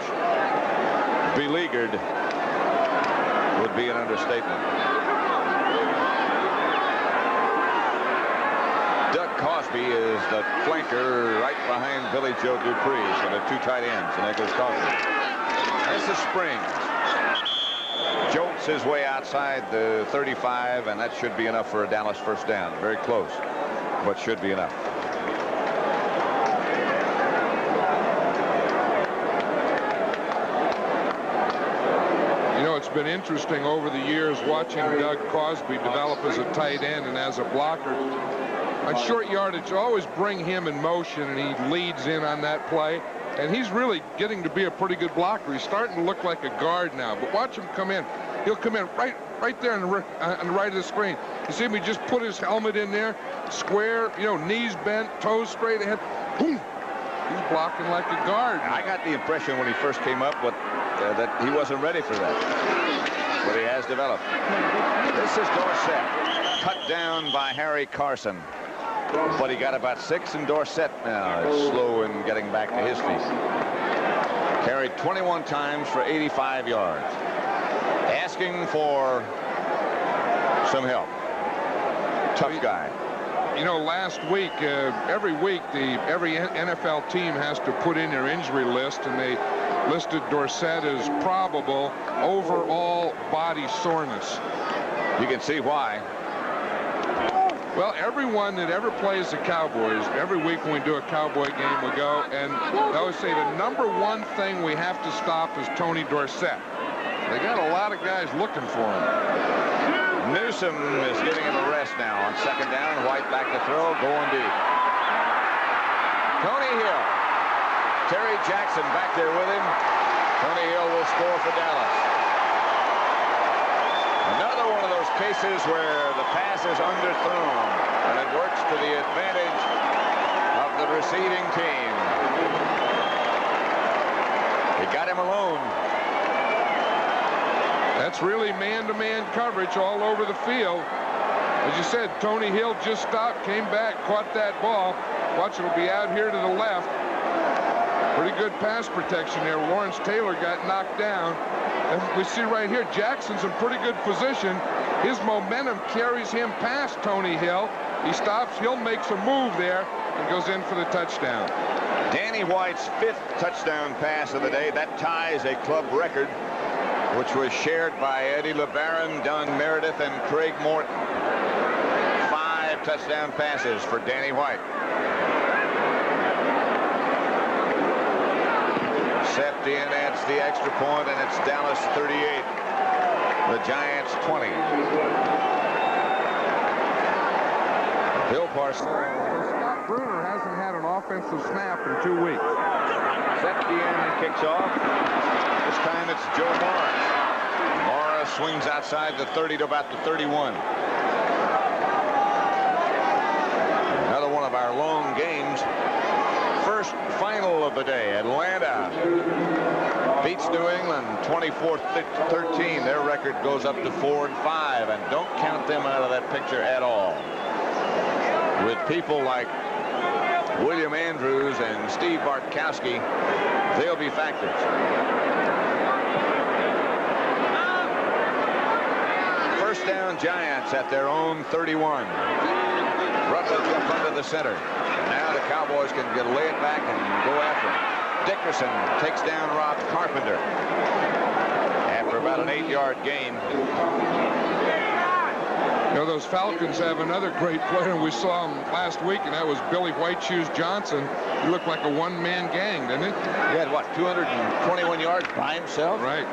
beleaguered would be an understatement. Doug Cosby is the flanker right behind Billy Joe Dupree. So the 2 tight ends, and there goes Cosby. There's the spring. Jolts his way outside the 35, and that should be enough for a Dallas 1st down. Very close, but should be enough. You know, it's been interesting over the years watching Doug Cosby develop as a tight end and as a blocker. On short yardage, you always bring him in motion, and he leads in on that play. And he's really getting to be a pretty good blocker. He's starting to look like a guard now. But watch him come in. He'll come in right there on the right of the screen. You see him? He just put his helmet in there, square, you know, knees bent, toes straight ahead. Boom! He's blocking like a guard. I got the impression when he first came up that he wasn't ready for that. but he has developed. This is Dorsett, cut down by Harry Carson. But he got about 6, and Dorsett now is slow in getting back to his feet. Carried 21 times for 85 yards. Asking for some help. Tough guy. You know, last week, every week, every NFL team has to put in their injury list, and they listed Dorsett as probable overall body soreness. You can see why. Well, everyone that ever plays the Cowboys, every week when we do a Cowboy game, we go, and they always say the #1 thing we have to stop is Tony Dorsett. They got a lot of guys looking for him. Newsom is giving him a rest now on 2nd down. White back to throw, going deep. Tony Hill. Terry Jackson back there with him. Tony Hill will score for Dallas. Another one of those cases where the pass is underthrown, and it works to the advantage of the receiving team. He got him alone. That's really man-to-man coverage all over the field. As you said, Tony Hill just stopped, came back, caught that ball. Watch, it'll be out here to the left. Pretty good pass protection there. Lawrence Taylor got knocked down. And we see right here, Jackson's in pretty good position. His momentum carries him past Tony Hill. He stops, Hill makes a move there and goes in for the touchdown. Danny White's 5th touchdown pass of the day. That ties a club record, which was shared by Eddie LeBaron, Don Meredith, and Craig Morton. 5 touchdown passes for Danny White. Septien adds the extra point, and it's Dallas 38. The Giants 20. Bill Parcells. Scott Bruner hasn't had an offensive snap in 2 weeks. Septien kicks off. This time it's Joe Morris. Morris swings outside the 30 to about the 31. Another one of our long games. First final of the day. Atlanta beats New England 24-13. Their record goes up to 4-5, and don't count them out of that picture at all. With people like William Andrews and Steve Bartkowski, they'll be factors. First down, Giants at their own 31. Rutledge up under the center. Now the Cowboys can lay it back and go after him. Dickerson takes down Rob Carpenter after about an 8-yard gain. You know, those Falcons have another great player, and we saw him last week, and that was Billy White Shoes Johnson. He looked like a one-man gang, didn't he? He had, what, 221 yards by himself? Right.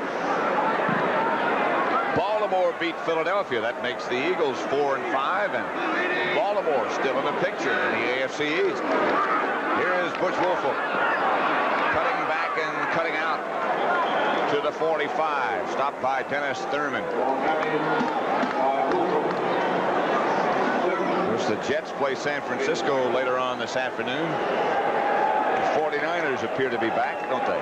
Baltimore beat Philadelphia. That makes the Eagles 4-5, and Baltimore still in the picture in the AFC East. Here is Butch Woolfolk cutting back and cutting out to the 45. Stopped by Dennis Thurman. The Jets play San Francisco later on this afternoon. The 49ers appear to be back, don't they?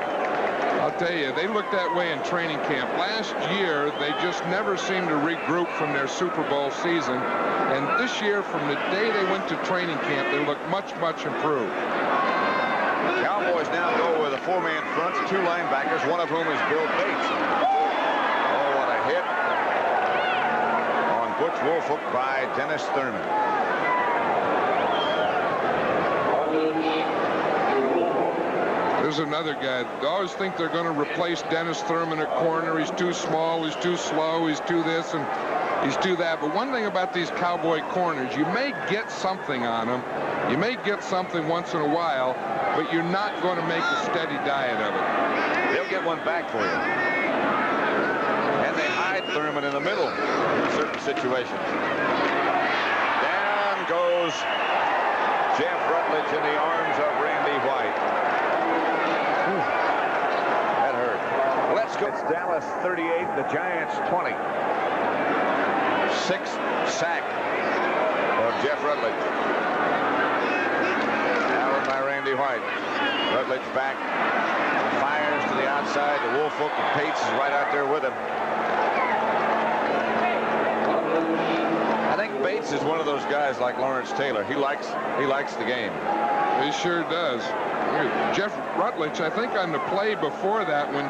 I'll tell you, they looked that way in training camp. Last year, they just never seemed to regroup from their Super Bowl season. And this year, from the day they went to training camp, they look much, much improved. The Cowboys now go with a 4-man front, 2 linebackers, one of whom is Bill Bates. Oh, what a hit on Butch Woolfolk by Dennis Thurman. There's another guy. They always think they're going to replace Dennis Thurman at corner. He's too small, he's too slow, he's too this and he's too that. But one thing about these Cowboy corners, you may get something on them. You may get something once in a while, but you're not going to make a steady diet of it. They'll get one back for you. And they hide Thurman in the middle in certain situations. Down goes Jeff Rutledge in the arms of Randy White. That hurt. Let's go. It's Dallas 38, the Giants 20. 6th sack of Jeff Rutledge. Now by Randy White. Rutledge back. Fires to the outside. The Woolfolk and Pates is right out there with him. Lawrence is one of those guys like Lawrence Taylor. He likes the game. He sure does. Jeff Rutledge, I think on the play before that, when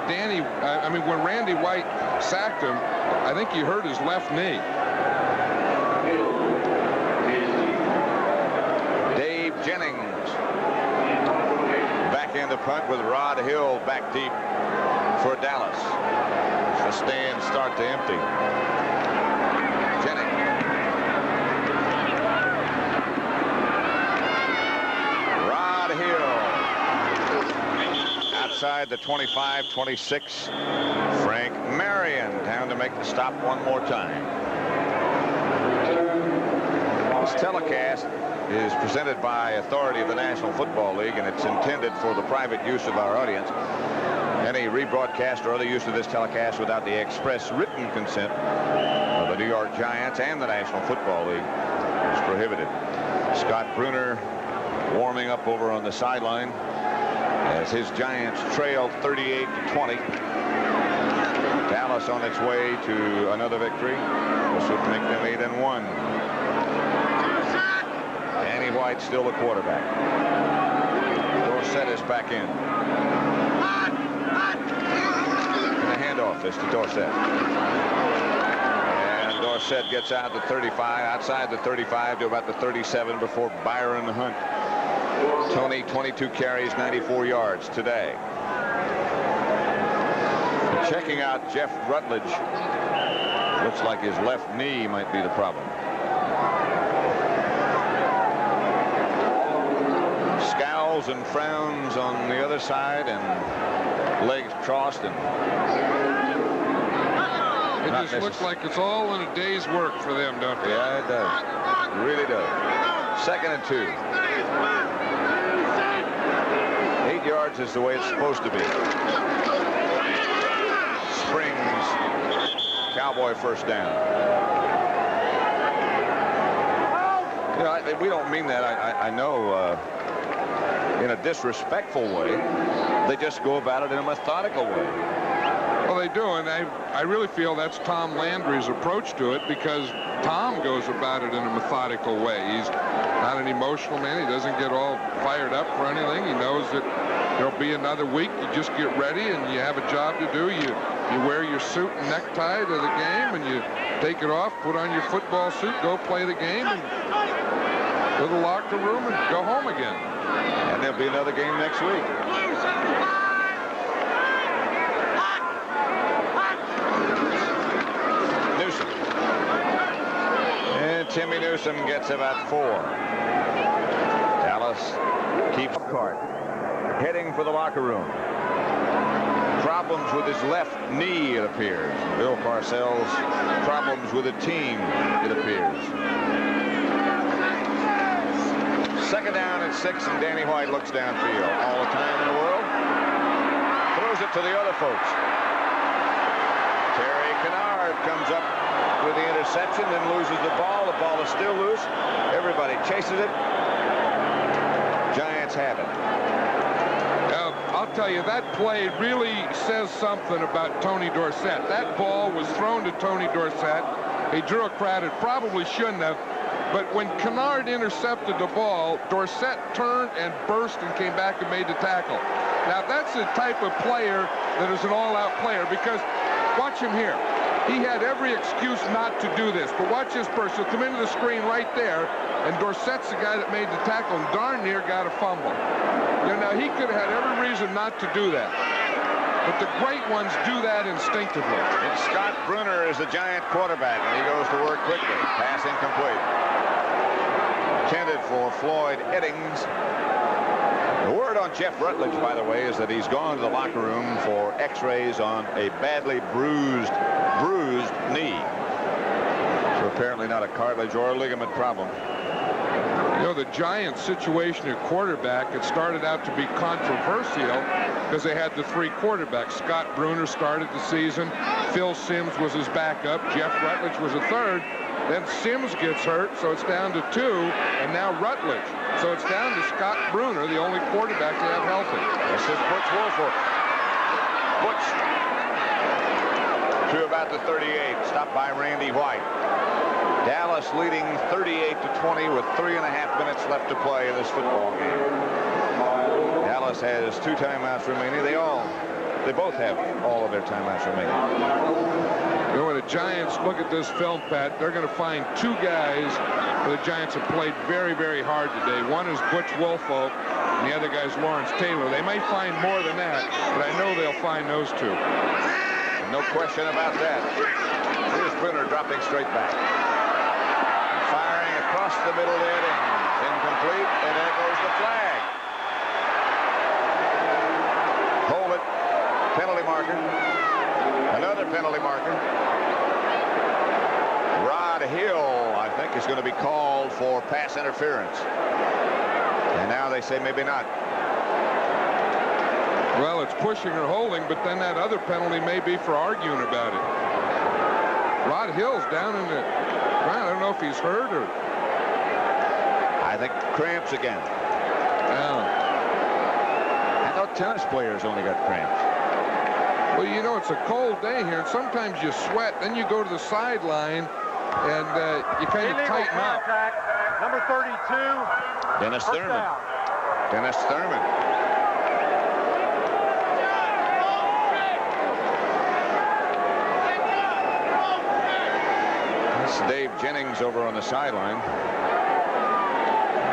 when Randy White sacked him, I think he hurt his left knee. Dave Jennings back in the punt with Rod Hill back deep for Dallas. The stand start to empty. Jennings. Rod Hill. Outside the 25-26. Frank Marion down to make the stop one more time. This telecast is presented by authority of the National Football League, and it's intended for the private use of our audience. Any rebroadcast or other use of this telecast without the express written consent of the New York Giants and the National Football League is prohibited. Scott Bruner warming up over on the sideline as his Giants trail 38-20. Dallas on its way to another victory. This would make them 8-1. Danny White still the quarterback. Dorsett is back in. And a handoff is to Dorsett. And Dorsett gets out to 35, outside the 35 to about the 37 before Byron Hunt. Tony, 22 carries, 94 yards today. Checking out Jeff Rutledge. Looks like his left knee might be the problem. Scowls and frowns on the other side and legs crossed, and it just looks like it's all in a day's work for them, don't they? Yeah, it does. It really does. 2nd and 2. 8 yards is the way it's supposed to be. Springs, Cowboy first down. You know, we don't mean that. I know in a disrespectful way. They just go about it in a methodical way. Well, they do, and I really feel that's Tom Landry's approach to it, because Tom goes about it in a methodical way. He's not an emotional man. He doesn't get all fired up for anything. He knows that there'll be another week. You just get ready, and you have a job to do. You wear your suit and necktie to the game, and you take it off, put on your football suit, go play the game, and go to the locker room and go home again. And there'll be another game next week. Newsom. And Timmy Newsom gets about 4. Dallas keeps card. Heading for the locker room. Problems with his left knee, it appears. Bill Parcells, problems with the team, it appears. 2nd down and 6, and Danny White looks downfield. All the time in the world. Throws it to the other folks. Terry Kennard comes up with the interception, then loses the ball. The ball is still loose. Everybody chases it. Giants have it. I'll tell you, that play really says something about Tony Dorsett. That ball was thrown to Tony Dorsett. He drew a crowd. It probably shouldn't have. But when Kennard intercepted the ball, Dorsett turned and burst and came back and made the tackle. Now, that's the type of player that is an all-out player, because watch him here. He had every excuse not to do this. But watch this burst. He'll come into the screen right there, and Dorsett's the guy that made the tackle and darn near got a fumble. You know, now, he could have had every reason not to do that. But the great ones do that instinctively. And Scott Bruner is the Giant quarterback, and he goes to work quickly. Pass incomplete. Intended for Floyd Eddings. The word on Jeff Rutledge, by the way, is that he's gone to the locker room for x-rays on a badly bruised knee. So apparently not a cartilage or a ligament problem. You know, the Giants' situation at quarterback, it started out to be controversial because they had the 3 quarterbacks. Scott Bruner started the season. Phil Simms was his backup. Jeff Rutledge was a 3rd. Then Simms gets hurt, so it's down to 2, and now Rutledge. So it's down to Scott Bruner, the only quarterback they have healthy. This is Butch Wolford. Butch to about the 38, stopped by Randy White. Dallas leading 38-20 with 3.5 minutes left to play in this football game. Dallas has 2 timeouts remaining. They both have all of their timeouts remaining. You know, when the Giants look at this film, Pat, they're going to find 2 guys where the Giants have played very, very hard today. One is Butch Woolfolk, and the other guy's Lawrence Taylor. They may find more than that, but I know they'll find those 2. No question about that. Here's Brunner dropping straight back. Firing across the middle to Eddings. Incomplete, and there goes the flag. Hold it. Penalty marker. Another penalty marker. Rod Hill, I think, is going to be called for pass interference. And now they say maybe not. Well, it's pushing or holding, but then that other penalty may be for arguing about it. Rod Hill's down in the ground. I don't know if he's hurt or... I think cramps again. Yeah. I thought tennis players only got cramps. Well, you know, it's a cold day here, and sometimes you sweat, then you go to the sideline, and you kind of tighten up. Number 32. Dennis Thurman. Dennis Thurman. That's Dave Jennings over on the sideline.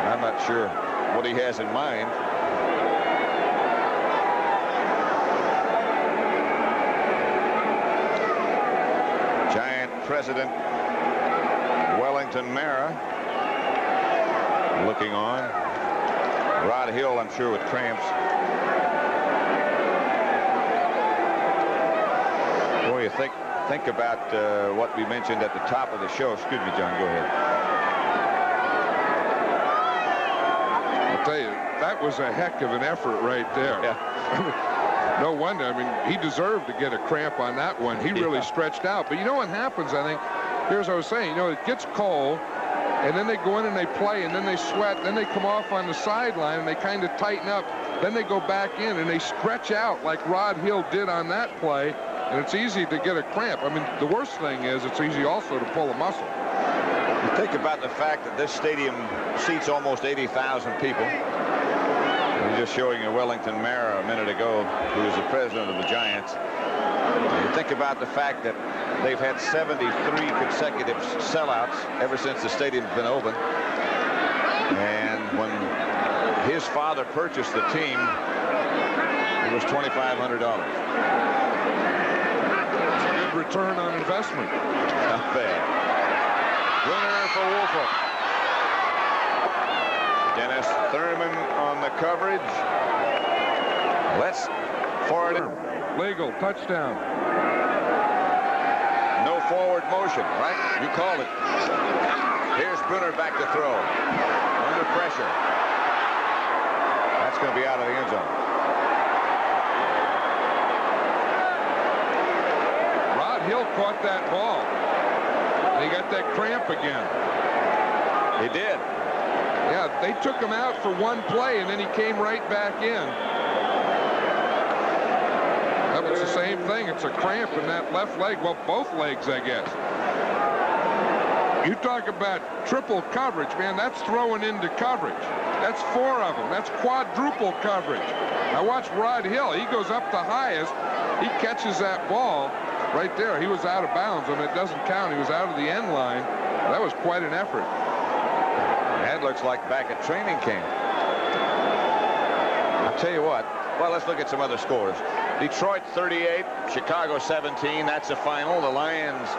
I'm not sure what he has in mind. Giant president Wellington Mara looking on. Rod Hill, I'm sure, with cramps. Boy, you think about what we mentioned at the top of the show. Excuse me, John, go ahead. I'll tell you, that was a heck of an effort right there. Yeah. No wonder. I mean, he deserved to get a cramp on that one. He really stretched out. But you know what happens, I think? Here's what I was saying. You know, it gets cold, and then they go in and they play, and then they sweat, then they come off on the sideline, and they kind of tighten up. Then they go back in, and they stretch out like Rod Hill did on that play, and it's easy to get a cramp. I mean, the worst thing is it's easy also to pull a muscle. You think about the fact that this stadium seats almost 80,000 people. I'm just showing you Wellington Mara a minute ago, who is the president of the Giants. You think about the fact that they've had 73 consecutive sellouts ever since the stadium's been open. And when his father purchased the team, it was $2,500. Good return on investment. Not bad. Winner for Woolfolk. Dennis Thurman on the coverage. Let's forward it. Legal, touchdown. No forward motion, right? You called it. Here's Brunner back to throw. Under pressure. That's going to be out of the end zone. Rod Hill caught that ball. He got that cramp again. He did. Yeah, they took him out for one play, and then he came right back in. That was the same thing. It's a cramp in that left leg. Well, both legs, I guess. You talk about triple coverage, man. That's throwing into coverage. That's 4 of them. That's quadruple coverage. Now watch Rod Hill. He goes up the highest. He catches that ball right there. He was out of bounds. I mean, it doesn't count. He was out of the end line. That was quite an effort. That looks like back at training camp. I'll tell you what. Well, let's look at some other scores. Detroit 38, Chicago 17. That's the final. The Lions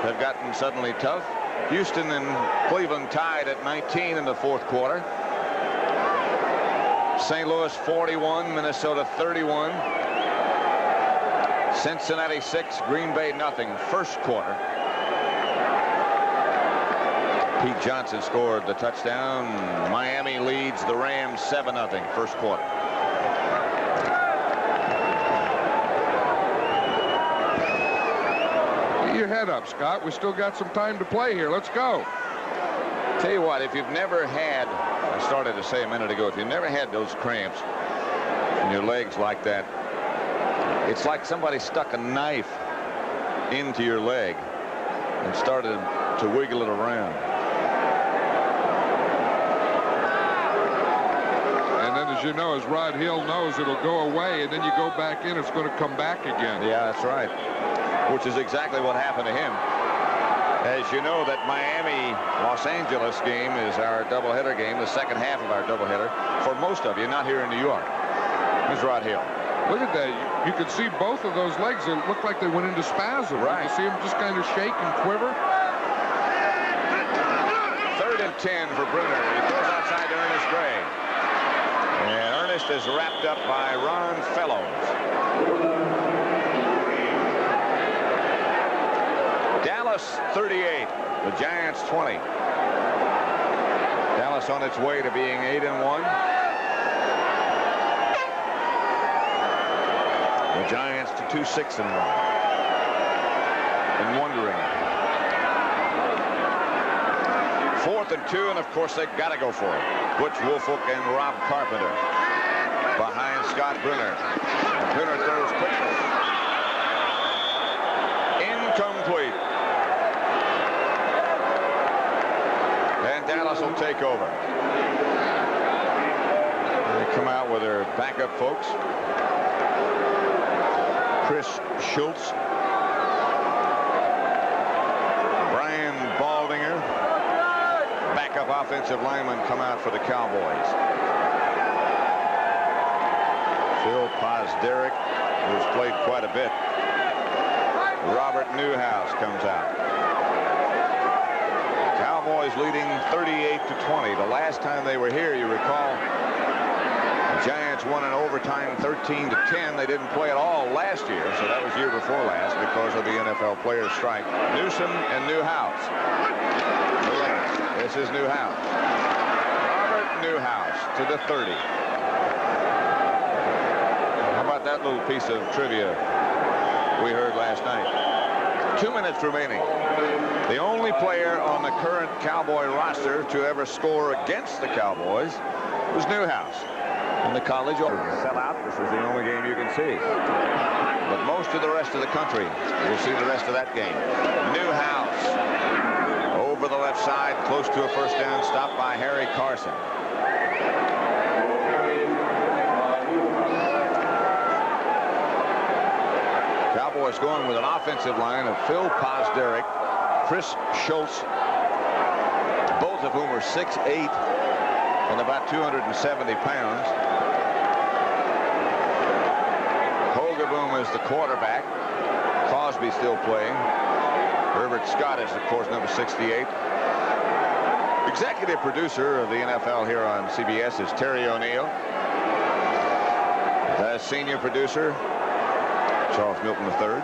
have gotten suddenly tough. Houston and Cleveland tied at 19 in the fourth quarter. St. Louis 41, Minnesota 31. Cincinnati 6, Green Bay nothing. First quarter. Pete Johnson scored the touchdown. Miami leads the Rams 7-0 first quarter. Get your head up, Scott. We still got some time to play here. Let's go. Tell you what, if you've never had, I started to say a minute ago, if you've never had those cramps in your legs like that, it's like somebody stuck a knife into your leg. and started to wiggle it around. And then, as you know, as Rod Hill knows, it'll go away, and then you go back in, it's going to come back again. Yeah, that's right. Which is exactly what happened to him. As you know, that Miami-Los Angeles game is our doubleheader game, the second half of our doubleheader. For most of you, not here in New York. Here's Rod Hill. Look at that. You could see both of those legs. It looked like they went into spasm. Right. You see them just kind of shake and quiver. 3rd and 10 for Bruner. He throws outside to Ernest Gray. And Ernest is wrapped up by Ron Fellows. Dallas 38, the Giants 20. Dallas on its way to being 8-1. The Giants to 2-6-1. And wondering. 4th and 2, and of course they got to go for it. Butch Woolfolk and Rob Carpenter behind Scott Brunner. And Brunner throws quickly. Incomplete. And Dallas will take over. They come out with their backup folks. Chris Schultz, Brian Baldinger, backup offensive linemen come out for the Cowboys. Phil Pozderac, who's played quite a bit. Robert Newhouse comes out. Cowboys leading 38-20. The last time they were here, you recall, the Giants won in overtime 13-10. They didn't play at all last year, so that was year before last because of the NFL players' strike. Newsom and Newhouse. This is Newhouse. Robert Newhouse to the 30. How about that little piece of trivia we heard last night? 2 minutes remaining. The only player on the current Cowboy roster to ever score against the Cowboys was Newhouse. In the college sellout, this is the only game you can see. But most of the rest of the country will see the rest of that game. Newhouse over the left side, close to a first down, stopped by Harry Carson. Cowboys going with an offensive line of Phil Pozderac, Chris Schultz, both of whom are 6'8" and about 270 pounds. Hogaboom is the quarterback. Crosby still playing. Herbert Scott is, of course, number 68. Executive producer of the NFL here on CBS is Terry O'Neill. The senior producer, Charles Milton III.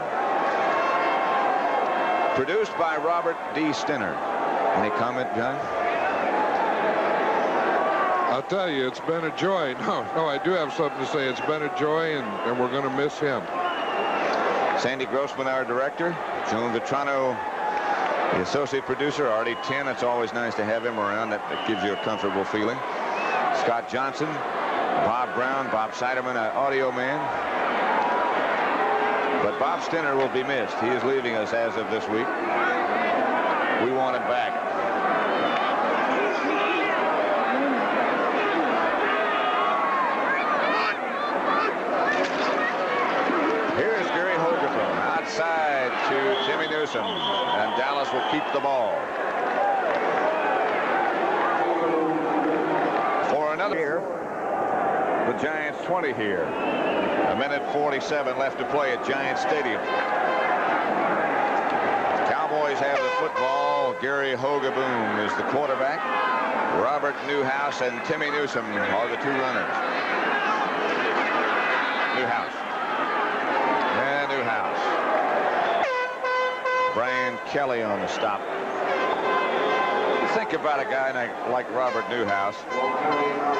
Produced by Robert D. Stinner. Any comment, John? I'll tell you, it's been a joy. No, I do have something to say. It's been a joy, and we're going to miss him. Sandy Grossman, our director. Joan Vitrano, the associate producer. Artie Tin, it's always nice to have him around. That gives you a comfortable feeling. Scott Johnson, Bob Brown, Bob Seiderman, an audio man. But Bob Stinner will be missed. He is leaving us as of this week. We want him back. Here's Gary Hogaboom outside to Timmy Newsom, and Dallas will keep the ball. For another here, the Giants 20 here. A minute 47 left to play at Giant Stadium. Cowboys have the football. Gary Hogaboom is the quarterback. Robert Newhouse and Timmy Newsom are the two runners. Newhouse. And Newhouse. Brian Kelly on the stop. Think about a guy like Robert Newhouse,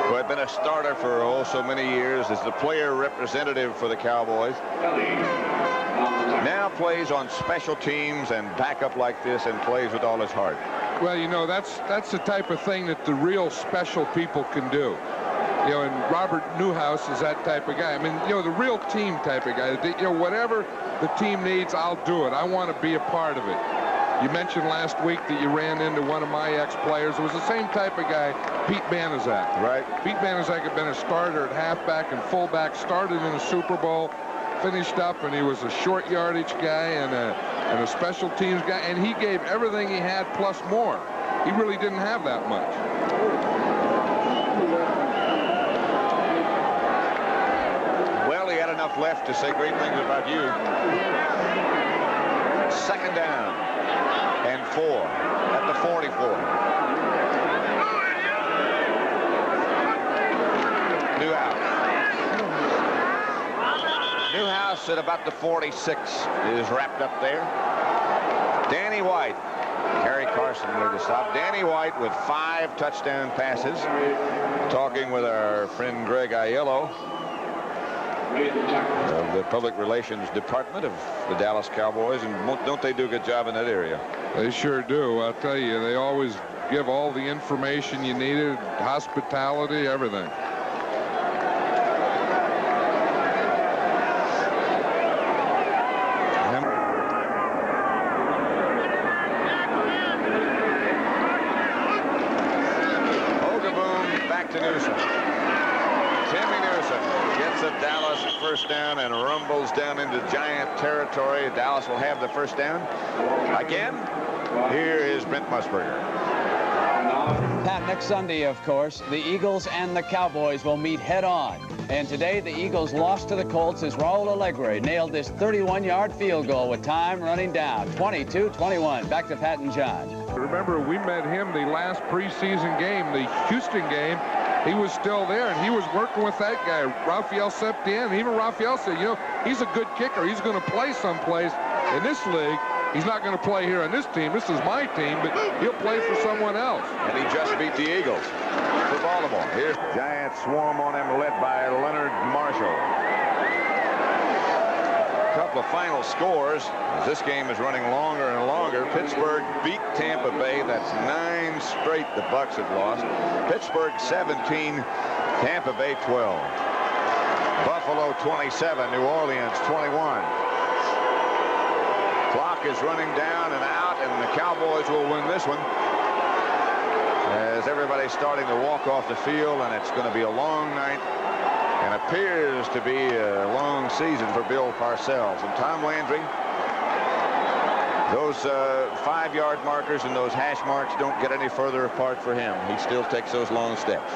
who had been a starter for so many years as the player representative for the Cowboys. Now plays on special teams and backup like this and plays with all his heart. Well, you know, that's the type of thing that the real special people can do. You know, and Robert Newhouse is that type of guy. I mean, you know, the real team type of guy. You know, whatever the team needs, I'll do it. I want to be a part of it. You mentioned last week that you ran into one of my ex-players. It was the same type of guy, Pete Banaszak. Right. Pete Banaszak had been a starter at halfback and fullback, started in a Super Bowl, finished up, and he was a short yardage guy and a special teams guy, and he gave everything he had plus more. He really didn't have that much. Well, he had enough left to say great things about you. Second down and 4 at the 44. Newhouse at about the 46 is wrapped up there. Danny White. Harry Carson with the stop. Danny White with 5 touchdown passes. Talking with our friend Greg Aiello of the Public Relations Department of the Dallas Cowboys, and don't they do a good job in that area? They sure do. I'll tell you, they always give all the information you needed, hospitality, everything. To Newsom. Timmy Newsom gets a Dallas first down and rumbles down into Giant territory. Dallas will have the first down. Again, here is Brent Musburger. Pat, next Sunday, of course, the Eagles and the Cowboys will meet head-on. And today, the Eagles lost to the Colts as Raul Alegre nailed this 31-yard field goal with time running down. 22-21. Back to Pat and John. Remember, we met him the last preseason game, the Houston game. He was still there, and he was working with that guy, Rafael Septien. Even Rafael said, you know, he's a good kicker. He's going to play someplace in this league. He's not going to play here on this team. This is my team, but he'll play for someone else. And he just beat the Eagles for Baltimore. Here's Giant swarm on him, led by Leonard Marshall. A couple of final scores as this game is running longer and longer. Pittsburgh beat Tampa Bay. That's 9 straight the Bucs have lost. Pittsburgh 17, Tampa Bay 12. Buffalo 27, New Orleans 21. Clock is running down and out, and the Cowboys will win this one as everybody's starting to walk off the field, and it's going to be a long night and appears to be a long season for Bill Parcells. And Tom Landry, those 5-yard markers and those hash marks don't get any further apart for him. He still takes those long steps.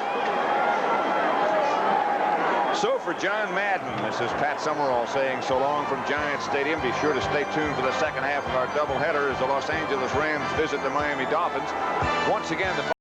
So for John Madden, this is Pat Summerall saying so long from Giant Stadium. Be sure to stay tuned for the second half of our doubleheader as the Los Angeles Rams visit the Miami Dolphins. Once again, the